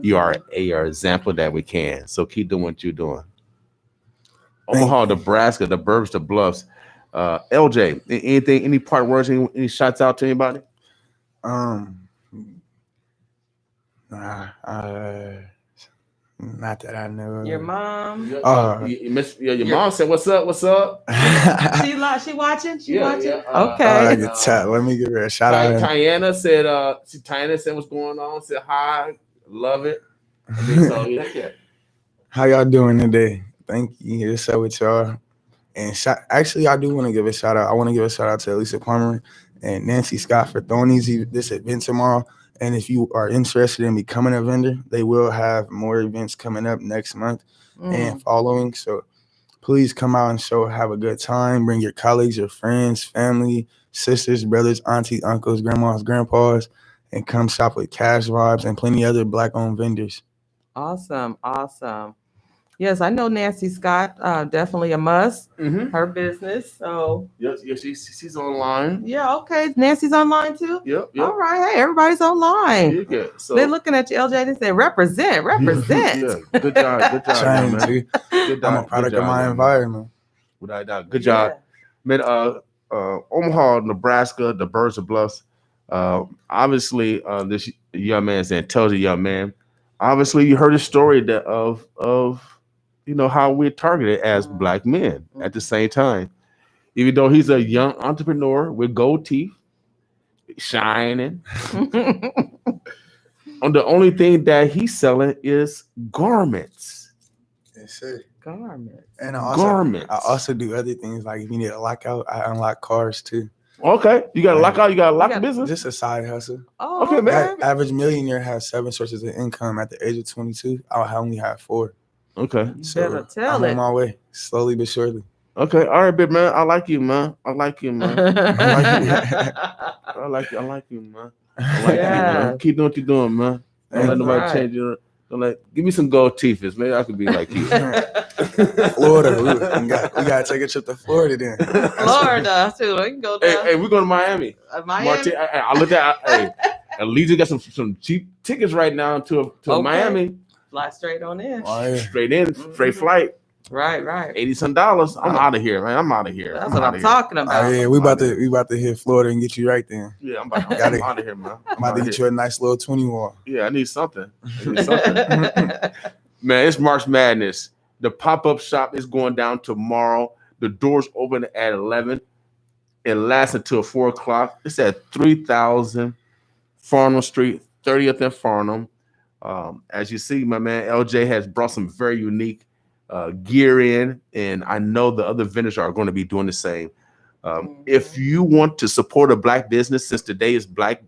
You are an example that we can. So keep doing what you're doing. Omaha, Nebraska, the Burbs, the Bluffs. LJ, anything, any part words, any shots out to anybody? Not that I know. Your mom. Your mom said, "What's up? What's up?" She watching. She watching. Yeah. Okay. Let me give her a shout out. Tiana said, "What's going on?" Said hi, love it. How y'all doing today? Thank you. What's up with y'all? And actually, I do want to give a shout out. I want to give a shout out to Elisa Palmer and Nancy Scott for throwing this event tomorrow. And if you are interested in becoming a vendor, they will have more events coming up next month and following. So please come out and have a good time. Bring your colleagues, your friends, family, sisters, brothers, aunties, uncles, grandmas, grandpas, and come shop with Cash Vibes and plenty other Black-owned vendors. Awesome. Yes, I know Nancy Scott. Definitely a must. Her business. So yes, she's online. Yeah, okay. Nancy's online too. Yep. All right. Hey, everybody's online. Yeah. So they're looking at you, LJ. They say represent. Yeah. Good job, man. Good job. I'm a product of my environment. Without doubt. Good job, man. Omaha, Nebraska, the Birds of Bluffs. Obviously, this young man is an intelligent young man. Obviously, you heard a story of how we're targeted as Black men at the same time. Even though he's a young entrepreneur with gold teeth, shining. And the only thing that he's selling is garments. Yes, sir. Garments. And I also do other things. Like if you need a lockout, I unlock cars too. Okay, you got to lock out. You got to lock the business. Just a side hustle. Oh, Okay, man. That average millionaire has 7 sources of income at the age of 22. I only have 4. Okay, So better tell I'm it. on my way, slowly but surely. okay, all right, big man. I like you, man. I like you, man. I like you, man. I like you, man. Keep doing what you're doing, man. Don't let nobody change you. Give me some gold teeth. Maybe I could be like you. Florida, we gotta take a trip to Florida then. Florida too. We can go down. Hey, we're going to Miami. Miami. Martine, I looked at. Hey, Allegiant got some cheap tickets right now to Miami. Fly straight on in. Straight in, straight flight. Right. $80 I'm out of here, man. I'm out of here. That's what I'm talking about. Yeah, we about to hit Florida and get you right then. Yeah, I'm out of here, man. I'm about to get you a nice little 20 wall. Yeah, I need something. Man, it's March Madness. The pop-up shop is going down tomorrow. The doors open at 11. It lasts until 4 o'clock. It's at 3000 Farnham Street, 30th and Farnham. As you see, my man LJ has brought some very unique gear in, and I know the other vendors are going to be doing the same. If you want to support a Black business, since today is Black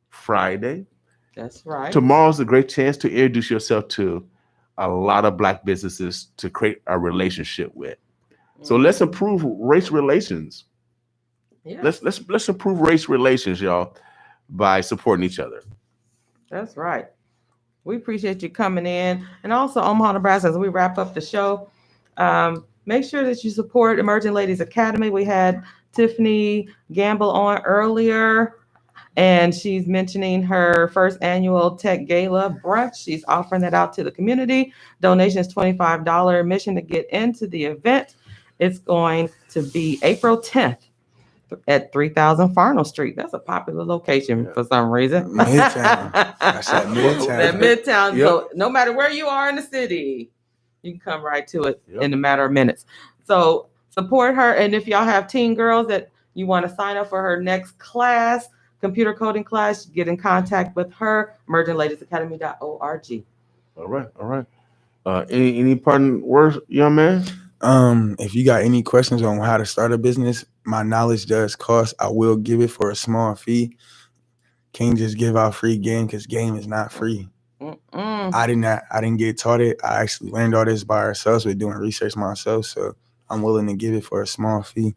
Friday, that's right. Tomorrow's a great chance to introduce yourself to a lot of Black businesses to create a relationship with. So let's improve race relations. Yeah. Let's improve race relations, y'all, by supporting each other. That's right. We appreciate you coming in. And also, Omaha, Nebraska, as we wrap up the show, make sure that you support Immersion Ladies Academy. We had Tiffany Gamble on earlier, and she's mentioning her first annual Tech Gala brunch. She's offering that out to the community. Donation is $25 admission to get into the event. It's going to be April 10th. At 3000 Farnham Street. That's a popular location for some reason. Midtown. That's at Midtown. That Midtown. Yep. So no matter where you are in the city, you can come right to it in a matter of minutes. So support her. And if y'all have teen girls that you want to sign up for her next class, computer coding class, get in contact with her, emergentladiesacademy.org. All right. Any parting words, young man? If you got any questions on how to start a business, my knowledge does cost. I will give it for a small fee. Can't just give out free game because game is not free. I didn't get taught it. I actually learned all this by ourselves with doing research myself. So I'm willing to give it for a small fee.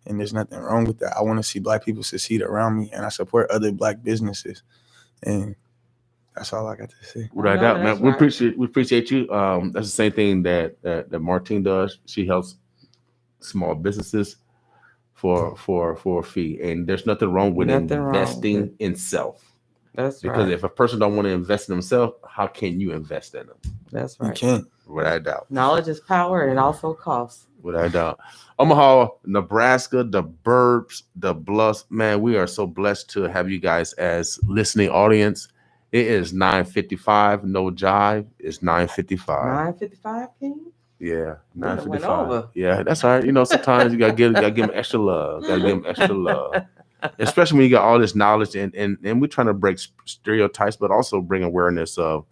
And there's nothing wrong with that. I want to see Black people succeed around me, and I support other Black businesses. And that's all I got to say. Without doubt, man. We appreciate you. That's the same thing that Martine does. She helps small businesses for a fee, and there's nothing wrong with investing in self. That's right. Because if a person don't want to invest in themselves, how can you invest in them? That's right. You can't. Without doubt. Knowledge is power, and it also costs. Without doubt. Omaha, Nebraska, the Burbs, the Bluffs, man, we are so blessed to have you guys as listening audience. It is 9:55. No jive. It's 9:55. 9:55, King? Yeah, 9:55. Yeah, that's all right. You know, sometimes you gotta give them extra love. Especially when you got all this knowledge, and we're trying to break stereotypes, but also bring awareness of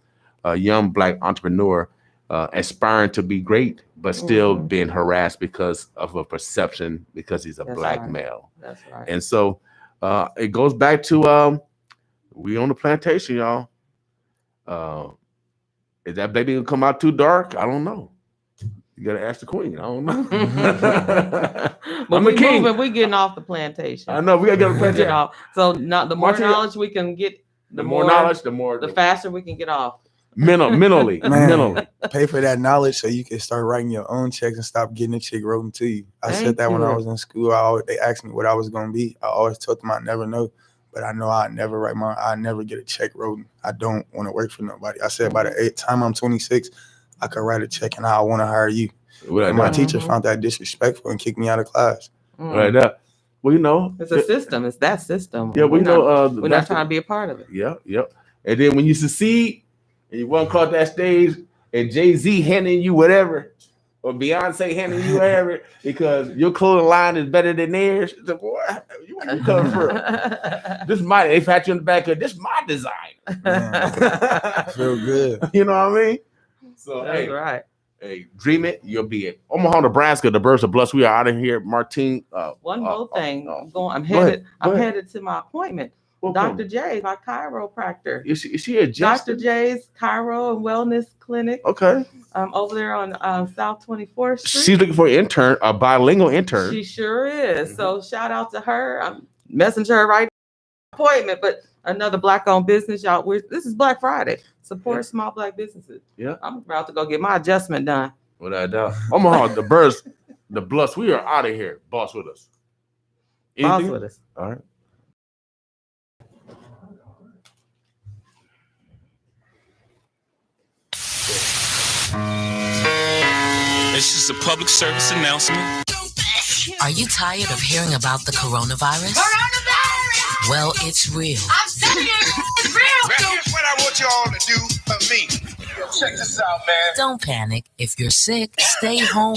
a young Black entrepreneur aspiring to be great, but still being harassed because of a perception because he's a Black male. That's right. And so it goes back to we on the plantation, y'all. Is that baby gonna come out too dark? I don't know. You gotta ask the queen. I don't know. But we moving, we getting off the plantation. I know we gotta get off the plantation. Get off. So not the more knowledge we can get, the more knowledge, the faster we can get off. Mentally. Pay for that knowledge so you can start writing your own checks and stop getting a check written to you. I said that when I was in school. They asked me what I was gonna be. I always told them I never know. But I know I never get a check written. I don't want to work for nobody. I said by the time I'm 26, I could write a check and I want to hire you. And my teacher found that disrespectful and kicked me out of class. Right now. Well, you know. It's a system. It's that system. Yeah, we're not trying to be a part of it. Yep. And then when you succeed and you want to call that stage and Jay-Z handing you whatever, or Beyonce handing you whatever, because your clothing line is better than theirs. The boy, you come from. They've had you in the back of this. My design. Feel good. You know what I mean? So that's right. Hey, dream it. You'll be in Omaha, Nebraska. The birds are blessed. We are out of here. Martine. One more thing. I'm Go ahead. headed to my appointment. Dr. J, my chiropractor. Is she a Dr. J's Chiro and Wellness Clinic. Okay. Over there on South 24th Street. She's looking for an intern, a bilingual intern. She sure is. So shout out to her. I'm messaging her right now. Appointment, but another Black-owned business, y'all. This is Black Friday. Support small Black businesses. Yeah. I'm about to go get my adjustment done. Without a doubt. Omaha, the birds, the blessed. We are out of here. Boss with us. Boss with us. All right. It's just a public service announcement. Are you tired of hearing about the coronavirus? Well, it's real. I'm telling you, it's real. Here's what I want you all to do for me. Check this out, man. Don't panic. If you're sick, stay home.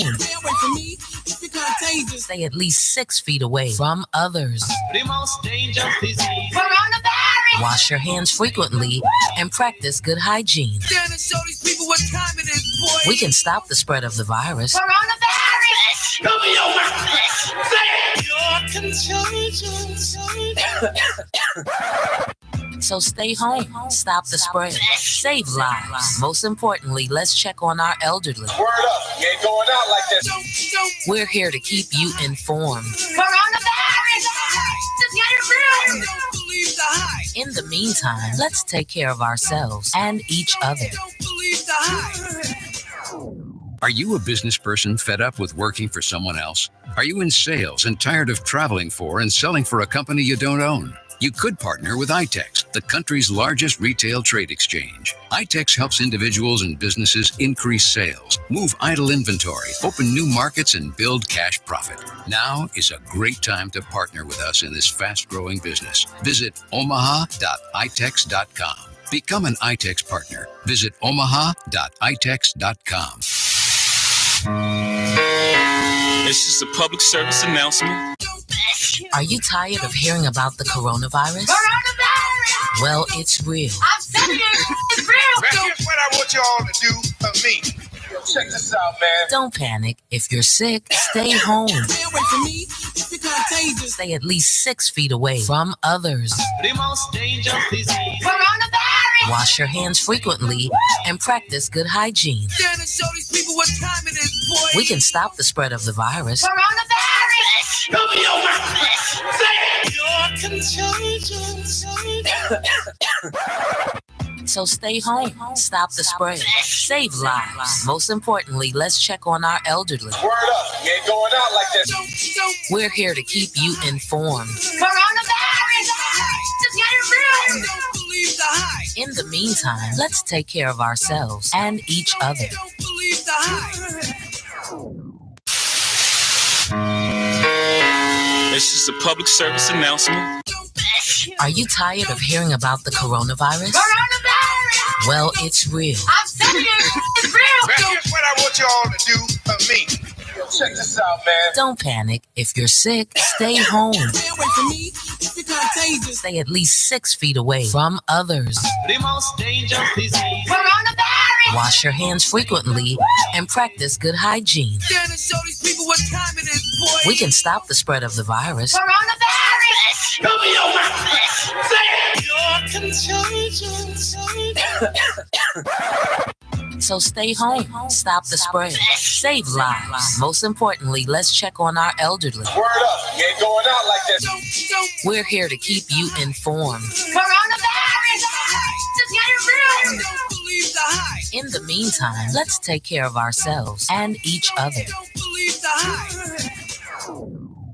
Stay at least 6 feet away from others. The most dangerous disease. Coronavirus. Wash your hands frequently and practice good hygiene. Show these people what time it is, boy. We can stop the spread of the virus. Coronavirus. Show me your mouth. Say So stay home, stop the spread, save lives. Most importantly, let's check on our elderly. Word up, you ain't going out like this. We're here to keep you informed. Coronavirus. Just get it real. Don't believe the hype. In the meantime, let's take care of ourselves and each other. Don't believe the hype. Are you a business person fed up with working for someone else? Are you in sales and tired of traveling for and selling for a company you don't own? You could partner with iTex, the country's largest retail trade exchange. iTex helps individuals and businesses increase sales, move idle inventory, open new markets, and build cash profit. Now is a great time to partner with us in this fast-growing business. Visit omaha.itex.com. Become an iTex partner. Visit omaha.itex.com. It's just a public service announcement. Are you tired of hearing about the coronavirus? Well, it's real. I'm telling you, it's real. Here's what I want you all to do for me. Check this out, man. Don't panic. If you're sick, stay home. Stay at least 6 feet away from others. The most dangerous disease. Coronavirus. Wash your hands frequently and practice good hygiene. Show these people what time it is, boy. We can stop the spread of the virus. Coronavirus. Show me your mouth. Say So stay home, stop the spread, save lives. Most importantly, let's check on our elderly. Word up, you ain't going out like this. We're here to keep you informed. Coronavirus. Just get it real. Don't believe the hype. In the meantime, let's take care of ourselves and each other. Don't believe the hype. It's just a public service announcement. Are you tired of hearing about the coronavirus? Well, it's real. I'm telling you, it's real. Here's what I want you all to do for me. Check this out, man. Don't panic. If you're sick, stay home. Stay at least 6 feet away from others. The most dangerous disease. Coronavirus. Wash your hands frequently and practice good hygiene. Show these people what time it is, boy. We can stop the spread of the virus. Coronavirus. Show me your mouth. So stay home, stop the spread, save lives. Most importantly, let's check on our elderly. Word up, you ain't going out like this. We're here to keep you informed. Coronavirus. Just get it real. Don't believe the hype. In the meantime, let's take care of ourselves and each other. Don't believe the hype.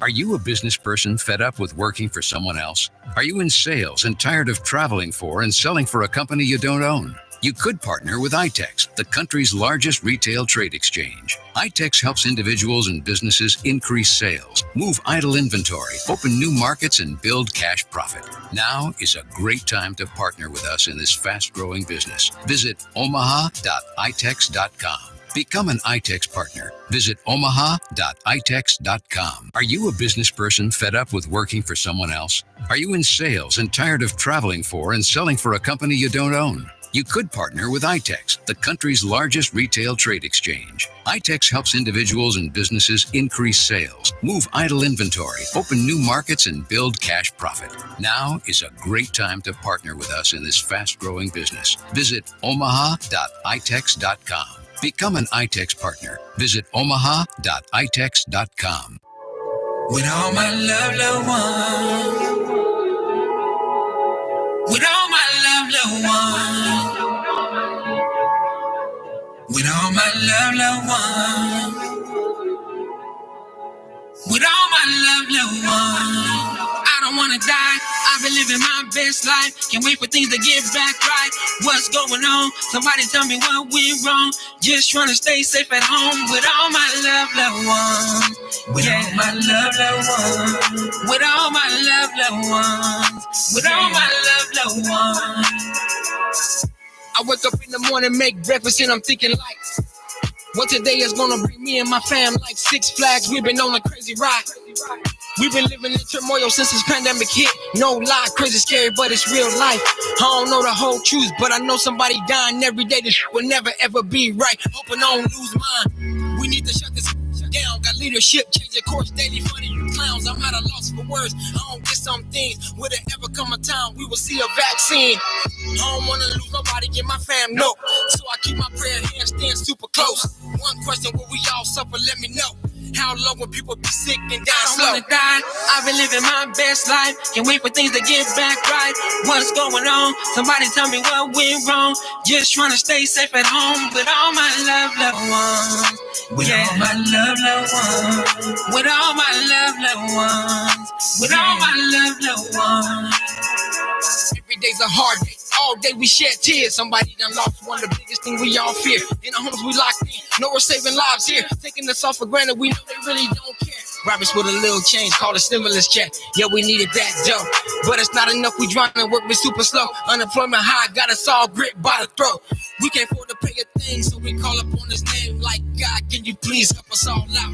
Are you a business person fed up with working for someone else? Are you in sales and tired of traveling for and selling for a company you don't own? You could partner with iTex, the country's largest retail trade exchange. iTex helps individuals and businesses increase sales, move idle inventory, open new markets, and build cash profit. Now is a great time to partner with us in this fast-growing business. Visit omaha.itex.com. Become an iTex partner. Visit omaha.itex.com. Are you a business person fed up with working for someone else? Are you in sales and tired of traveling for and selling for a company you don't own? You could partner with ITEX, the country's largest retail trade exchange. ITEX helps individuals and businesses increase sales, move idle inventory, open new markets, and build cash profit. Now is a great time to partner with us in this fast-growing business. Visit omaha.itex.com. Become an ITEX partner. Visit omaha.itex.com. With all my loved ones. With all my loved ones. With all my loved ones. With all my loved ones. I don't wanna die. I've been living my best life. Can't wait for things to get back right. What's going on? Somebody tell me what went wrong. Just trying to stay safe at home. With all my loved ones. With all my loved ones. With all my loved ones. With all my loved ones. I wake up in the morning, make breakfast, and I'm thinking like, what today is gonna bring me and my fam like Six Flags. We've been on a crazy ride. We've been living in turmoil since this pandemic hit. No lie, crazy scary, but it's real life. I don't know the whole truth, but I know somebody dying every day. This will never ever be right. Hoping I don't lose mine. We need to shut this down. Got leadership changing course daily. Funny clowns, I'm at a loss for words. I don't get some things. Will there ever come a time we will see a vaccine? I don't wanna lose nobody in my fam, no. So I keep my prayer hands stand super close. One question, will we all suffer? Let me know. How long will people be sick and die slow? I don't wanna die. I've been living my best life. Can't wait for things to get back right. What's going on? Somebody tell me what went wrong. Just trying to stay safe at home. With all my loved ones. With all my loved ones. With all my loved ones. With all my loved ones. Every day's a hard day. All day we shed tears. Somebody done lost one of the biggest things we all fear. In the homes we locked in. No, we're saving lives here. Taking us off for granted. We know they really don't care. Robbers with a little change, called a stimulus check. Yeah, we needed that dough. But it's not enough. We driving work, we super slow. Unemployment high, got us all gripped by the throat. We can't afford to pay a thing, so we call upon his name like, God, can you please help us all out?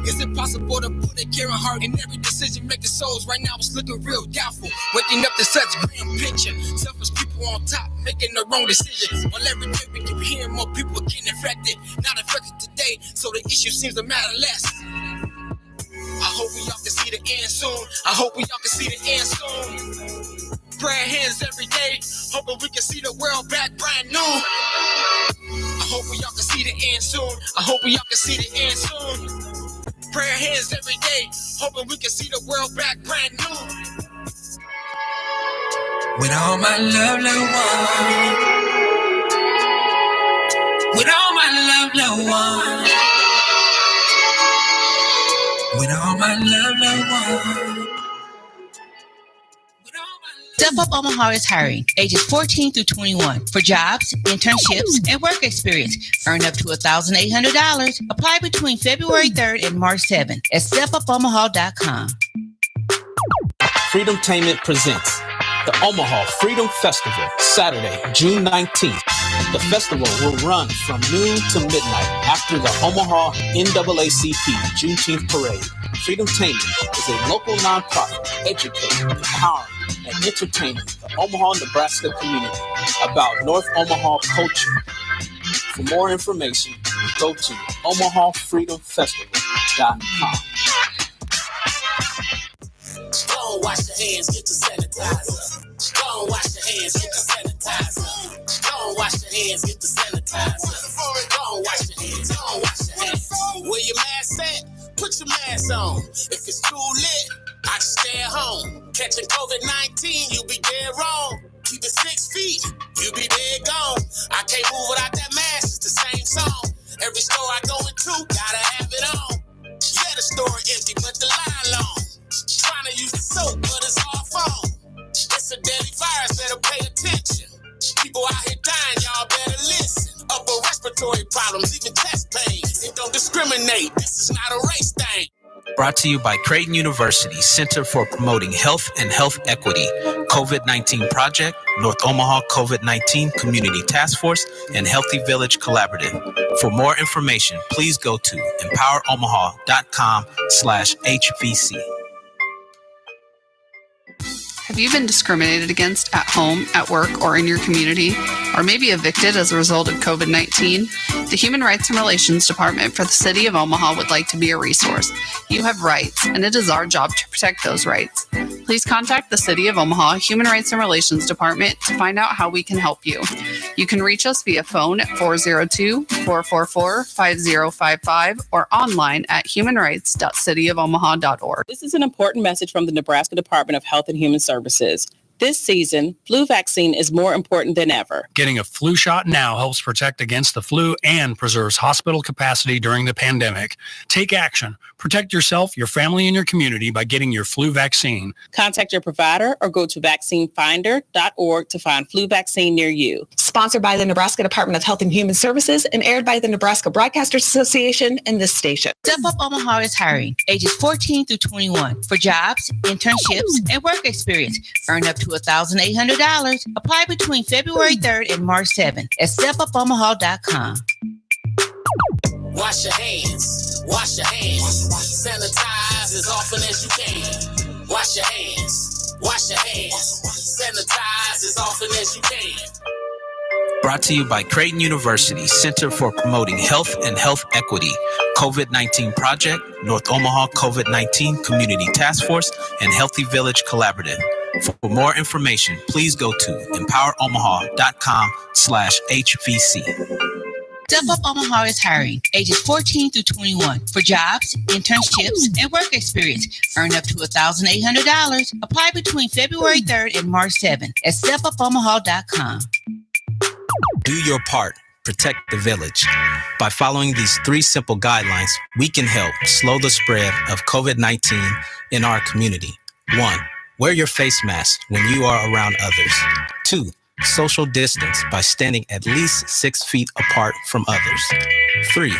Is it possible to put a caring heart in every decision? Making souls right now it's looking real doubtful. Waking up to such grim picture. Selfish people on top, making the wrong decisions. While every day we keep hearing more people getting infected. Not infected today, so the issue seems to matter less. I hope we all can see the end soon. I hope we all can see the end soon. Prayer hands every day, hoping we can see the world back brand new. I hope we all can see the end soon. I hope we all can see the end soon. Prayer hands every day, hoping we can see the world back brand new. With all my loved ones. With all my loved ones. With all my loved ones. Step Up Omaha is hiring ages 14 through 21 for jobs, internships, and work experience. Earn up to $1,800. Apply between February 3rd and March 7th at stepupomaha.com. Freedomtainment presents the Omaha Freedom Festival, Saturday, June 19th. The festival will run from noon to midnight after the Omaha NAACP Juneteenth Parade. Freedomtainment is a local nonprofit educating, empowering, and entertaining the Omaha, Nebraska community about North Omaha culture. For more information, go to omahafreedomfestival.com. Go wash your hands, get the sanitizer. Go wash your hands, get the sanitizer. Go wash your hands, get the sanitizer. Go wash your hands, go wash your hands. Where your mask at? Put your mask on. If it's too lit, I can stay at home. Catching COVID-19, you be dead wrong. Keep it 6 feet, you be dead gone. I can't move without that mask, it's the same song. Every store I go into, gotta have it on. Yeah, the store empty, but the line long. Trying to use the soap, but it's all phone. It's a deadly virus, better pay attention. People out here dying, y'all better listen. Upper respiratory problems, even chest pain. It don't discriminate, this is not a race thing. Brought to you by Creighton University Center for Promoting Health and Health Equity, COVID-19 Project, North Omaha COVID-19 Community Task Force, and Healthy Village Collaborative. For more information, please go to empoweromaha.com/HVC. Have you been discriminated against at home, at work, or in your community? or maybe evicted as a result of COVID-19, the Human Rights and Relations Department for the City of Omaha would like to be a resource. You have rights, and it is our job to protect those rights. Please contact the City of Omaha Human Rights and Relations Department to find out how we can help you. You can reach us via phone at 402-444-5055 or online at humanrights.cityofomaha.org. This is an important message from the Nebraska Department of Health and Human Services. This season, flu vaccine is more important than ever. Getting a flu shot now helps protect against the flu and preserves hospital capacity during the pandemic. Take action. Protect yourself, your family, and your community by getting your flu vaccine. Contact your provider or go to vaccinefinder.org to find flu vaccine near you. Sponsored by the Nebraska Department of Health and Human Services and aired by the Nebraska Broadcasters Association and this station. Step Up Omaha is hiring ages 14 through 21 for jobs, internships, and work experience. Earn up to $1,800. Apply between February 3rd and March 7th at stepupomaha.com. Wash your hands. Wash your hands. Sanitize as often as you can. Wash your hands. Wash your hands. Sanitize as often as you can. Brought to you by Creighton University Center for Promoting Health and Health Equity, COVID-19 Project, North Omaha COVID-19 Community Task Force, and Healthy Village Collaborative. For more information, please go to empoweromaha.com/HVC. Step Up Omaha is hiring ages 14 through 21 for jobs, internships, and work experience. Earn up to $1,800. Apply between February 3rd and March 7th at stepupomaha.com. Do your part. Protect the village. By following these 3 simple guidelines, we can help slow the spread of COVID-19 in our community. 1. Wear your face mask when you are around others. 2. Social distance by standing at least 6 feet apart from others. 3.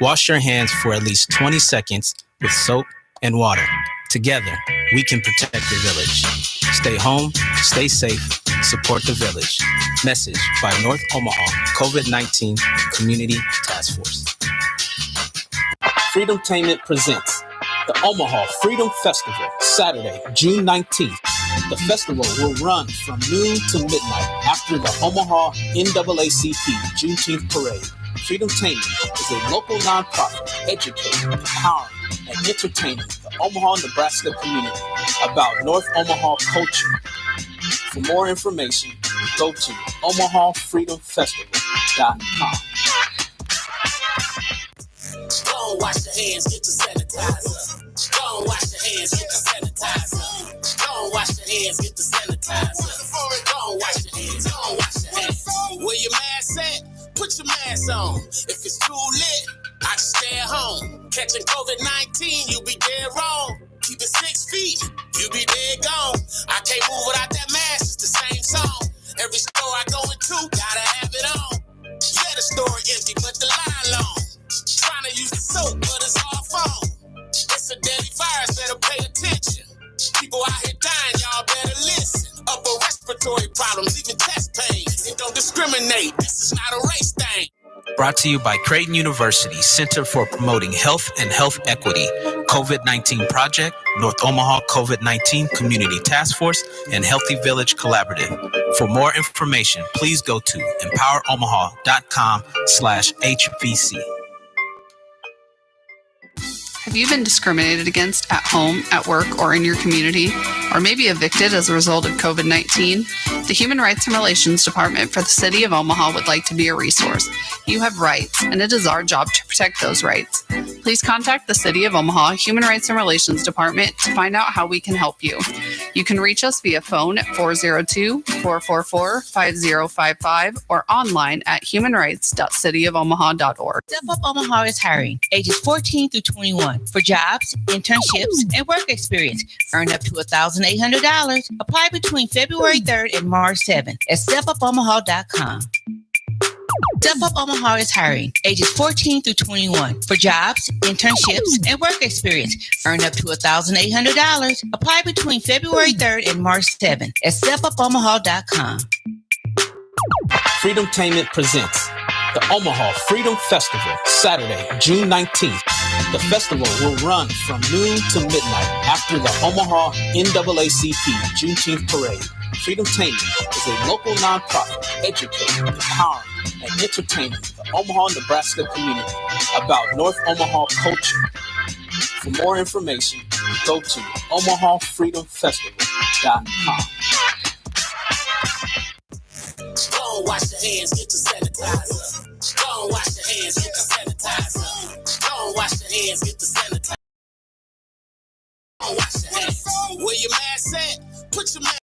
Wash your hands for at least 20 seconds with soap and water. Together, we can protect the village. Stay home, stay safe, support the village. Message by North Omaha COVID-19 Community Task Force. Freedomtainment presents the Omaha Freedom Festival, Saturday, June 19th. The festival will run from noon to midnight after the Omaha NAACP Juneteenth Parade. Freedomtainment is a local nonprofit educating, empowering, and entertaining the Omaha, Nebraska community about North Omaha culture. For more information, go to omahafreedomfestival.com. Go and wash your hands, get the sanitizer. Go and wash your hands, get the sanitizer. Go and wash your hands, get the sanitizer. Go and wash your hands, go and wash your hands. Where your mask at? Put your mask on. If it's too lit, I just stay at home. Catching COVID-19, you be dead wrong. Keep it 6 feet, you be dead gone. I can't move without that mask, it's the same song. Every store I go into, gotta have it on. Yeah, the store empty, but the line long. Trying to use the soap, but it's all phone. It's a deadly virus, better pay attention. People out here dying, y'all better listen. Upper respiratory problems, even chest pain. It don't discriminate, this is not a race thing. Brought to you by Creighton University Center for Promoting Health and Health Equity, COVID-19 Project, North Omaha COVID-19 Community Task Force, and Healthy Village Collaborative. For more information, please go to empoweromaha.com/HVC. Have you been discriminated against at home, at work, or in your community, or maybe evicted as a result of COVID-19? The Human Rights and Relations Department for the City of Omaha would like to be a resource. You have rights, and it is our job to protect those rights. Please contact the City of Omaha Human Rights and Relations Department to find out how we can help you. You can reach us via phone at 402-444-5055 or online at humanrights.cityofomaha.org. Step Up Omaha is hiring ages 14 through 21 for jobs, internships, and work experience. Earn up to $1,800. Apply between February 3rd and March 7th at stepupomaha.com. Step Up Omaha is hiring ages 14 through 21 for jobs, internships, and work experience. Earn up to $1,800. Apply between February 3rd and March 7th at stepupomaha.com. Freedomtainment presents the Omaha Freedom Festival, Saturday, June 19th. The festival will run from noon to midnight after the Omaha NAACP Juneteenth Parade. Freedomtainment is a local nonprofit educating, empowering, and entertaining the Omaha, Nebraska community about North Omaha culture. For more information, go to omahafreedomfestival.com. Go wash your hands, get your sanitizer. Go wash your hands, get your sanitizer. Go wash your hands, get the sanitizer. Go wash your hands. Where your mask at? Put your mask.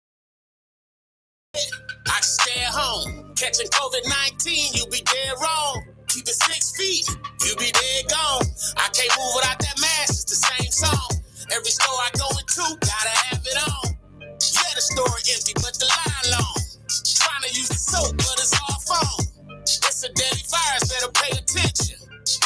I stay at home. Catching COVID-19, you be dead wrong. Keep it 6 feet, you be dead gone. I can't move without that mask, it's the same song. Every store I go into, gotta have it on. Yeah, the store empty, but the line long. Trying to use the soap, but it's all phone. It's a deadly virus, better pay attention.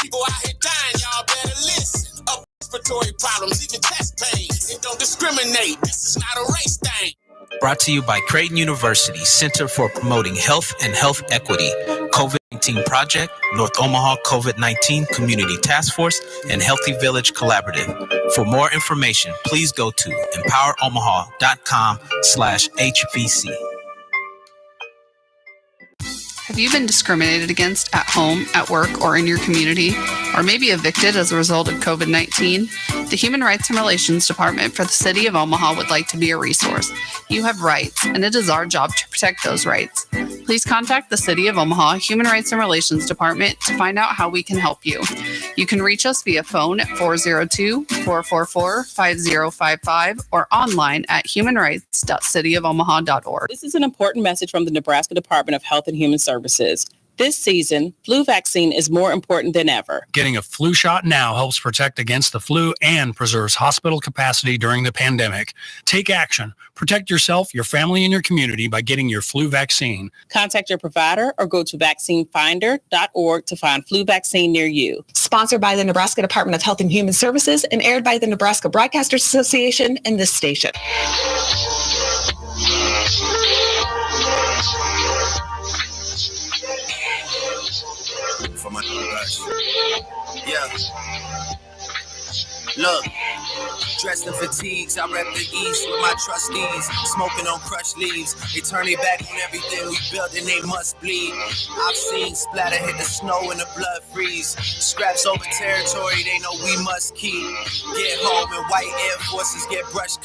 People out here dying, y'all better listen. Up respiratory problems, even chest pain. It don't discriminate, this is not a race thing. Brought to you by Creighton University Center for Promoting Health and Health Equity, COVID-19 Project, North Omaha COVID-19 Community Task Force, and Healthy Village Collaborative. For more information, please go to empoweromaha.com/HVC. Have you been discriminated against at home, at work, or in your community? Or maybe evicted as a result of COVID-19? The Human Rights and Relations Department for the City of Omaha would like to be a resource. You have rights, and it is our job to protect those rights. Please contact the City of Omaha Human Rights and Relations Department to find out how we can help you. You can reach us via phone at 402-444-5055 or online at humanrights.cityofomaha.org. This is an important message from the Nebraska Department of Health and Human Services. This season, flu vaccine is more important than ever. Getting a flu shot now helps protect against the flu and preserves hospital capacity during the pandemic. Take action. Protect yourself, your family, and your community by getting your flu vaccine. Contact your provider or go to vaccinefinder.org to find flu vaccine near you. Sponsored by the Nebraska Department of Health and Human Services and aired by the Nebraska Broadcasters Association and this station. For my guys. Yeah. Look, dressed in fatigues, I rep the east with my trustees, smoking on crushed leaves. They turn their back on everything we built and they must bleed. I've seen splatter hit the snow and the blood freeze. Scraps over territory they know we must keep. Get home and white Air Forces get brushed clean.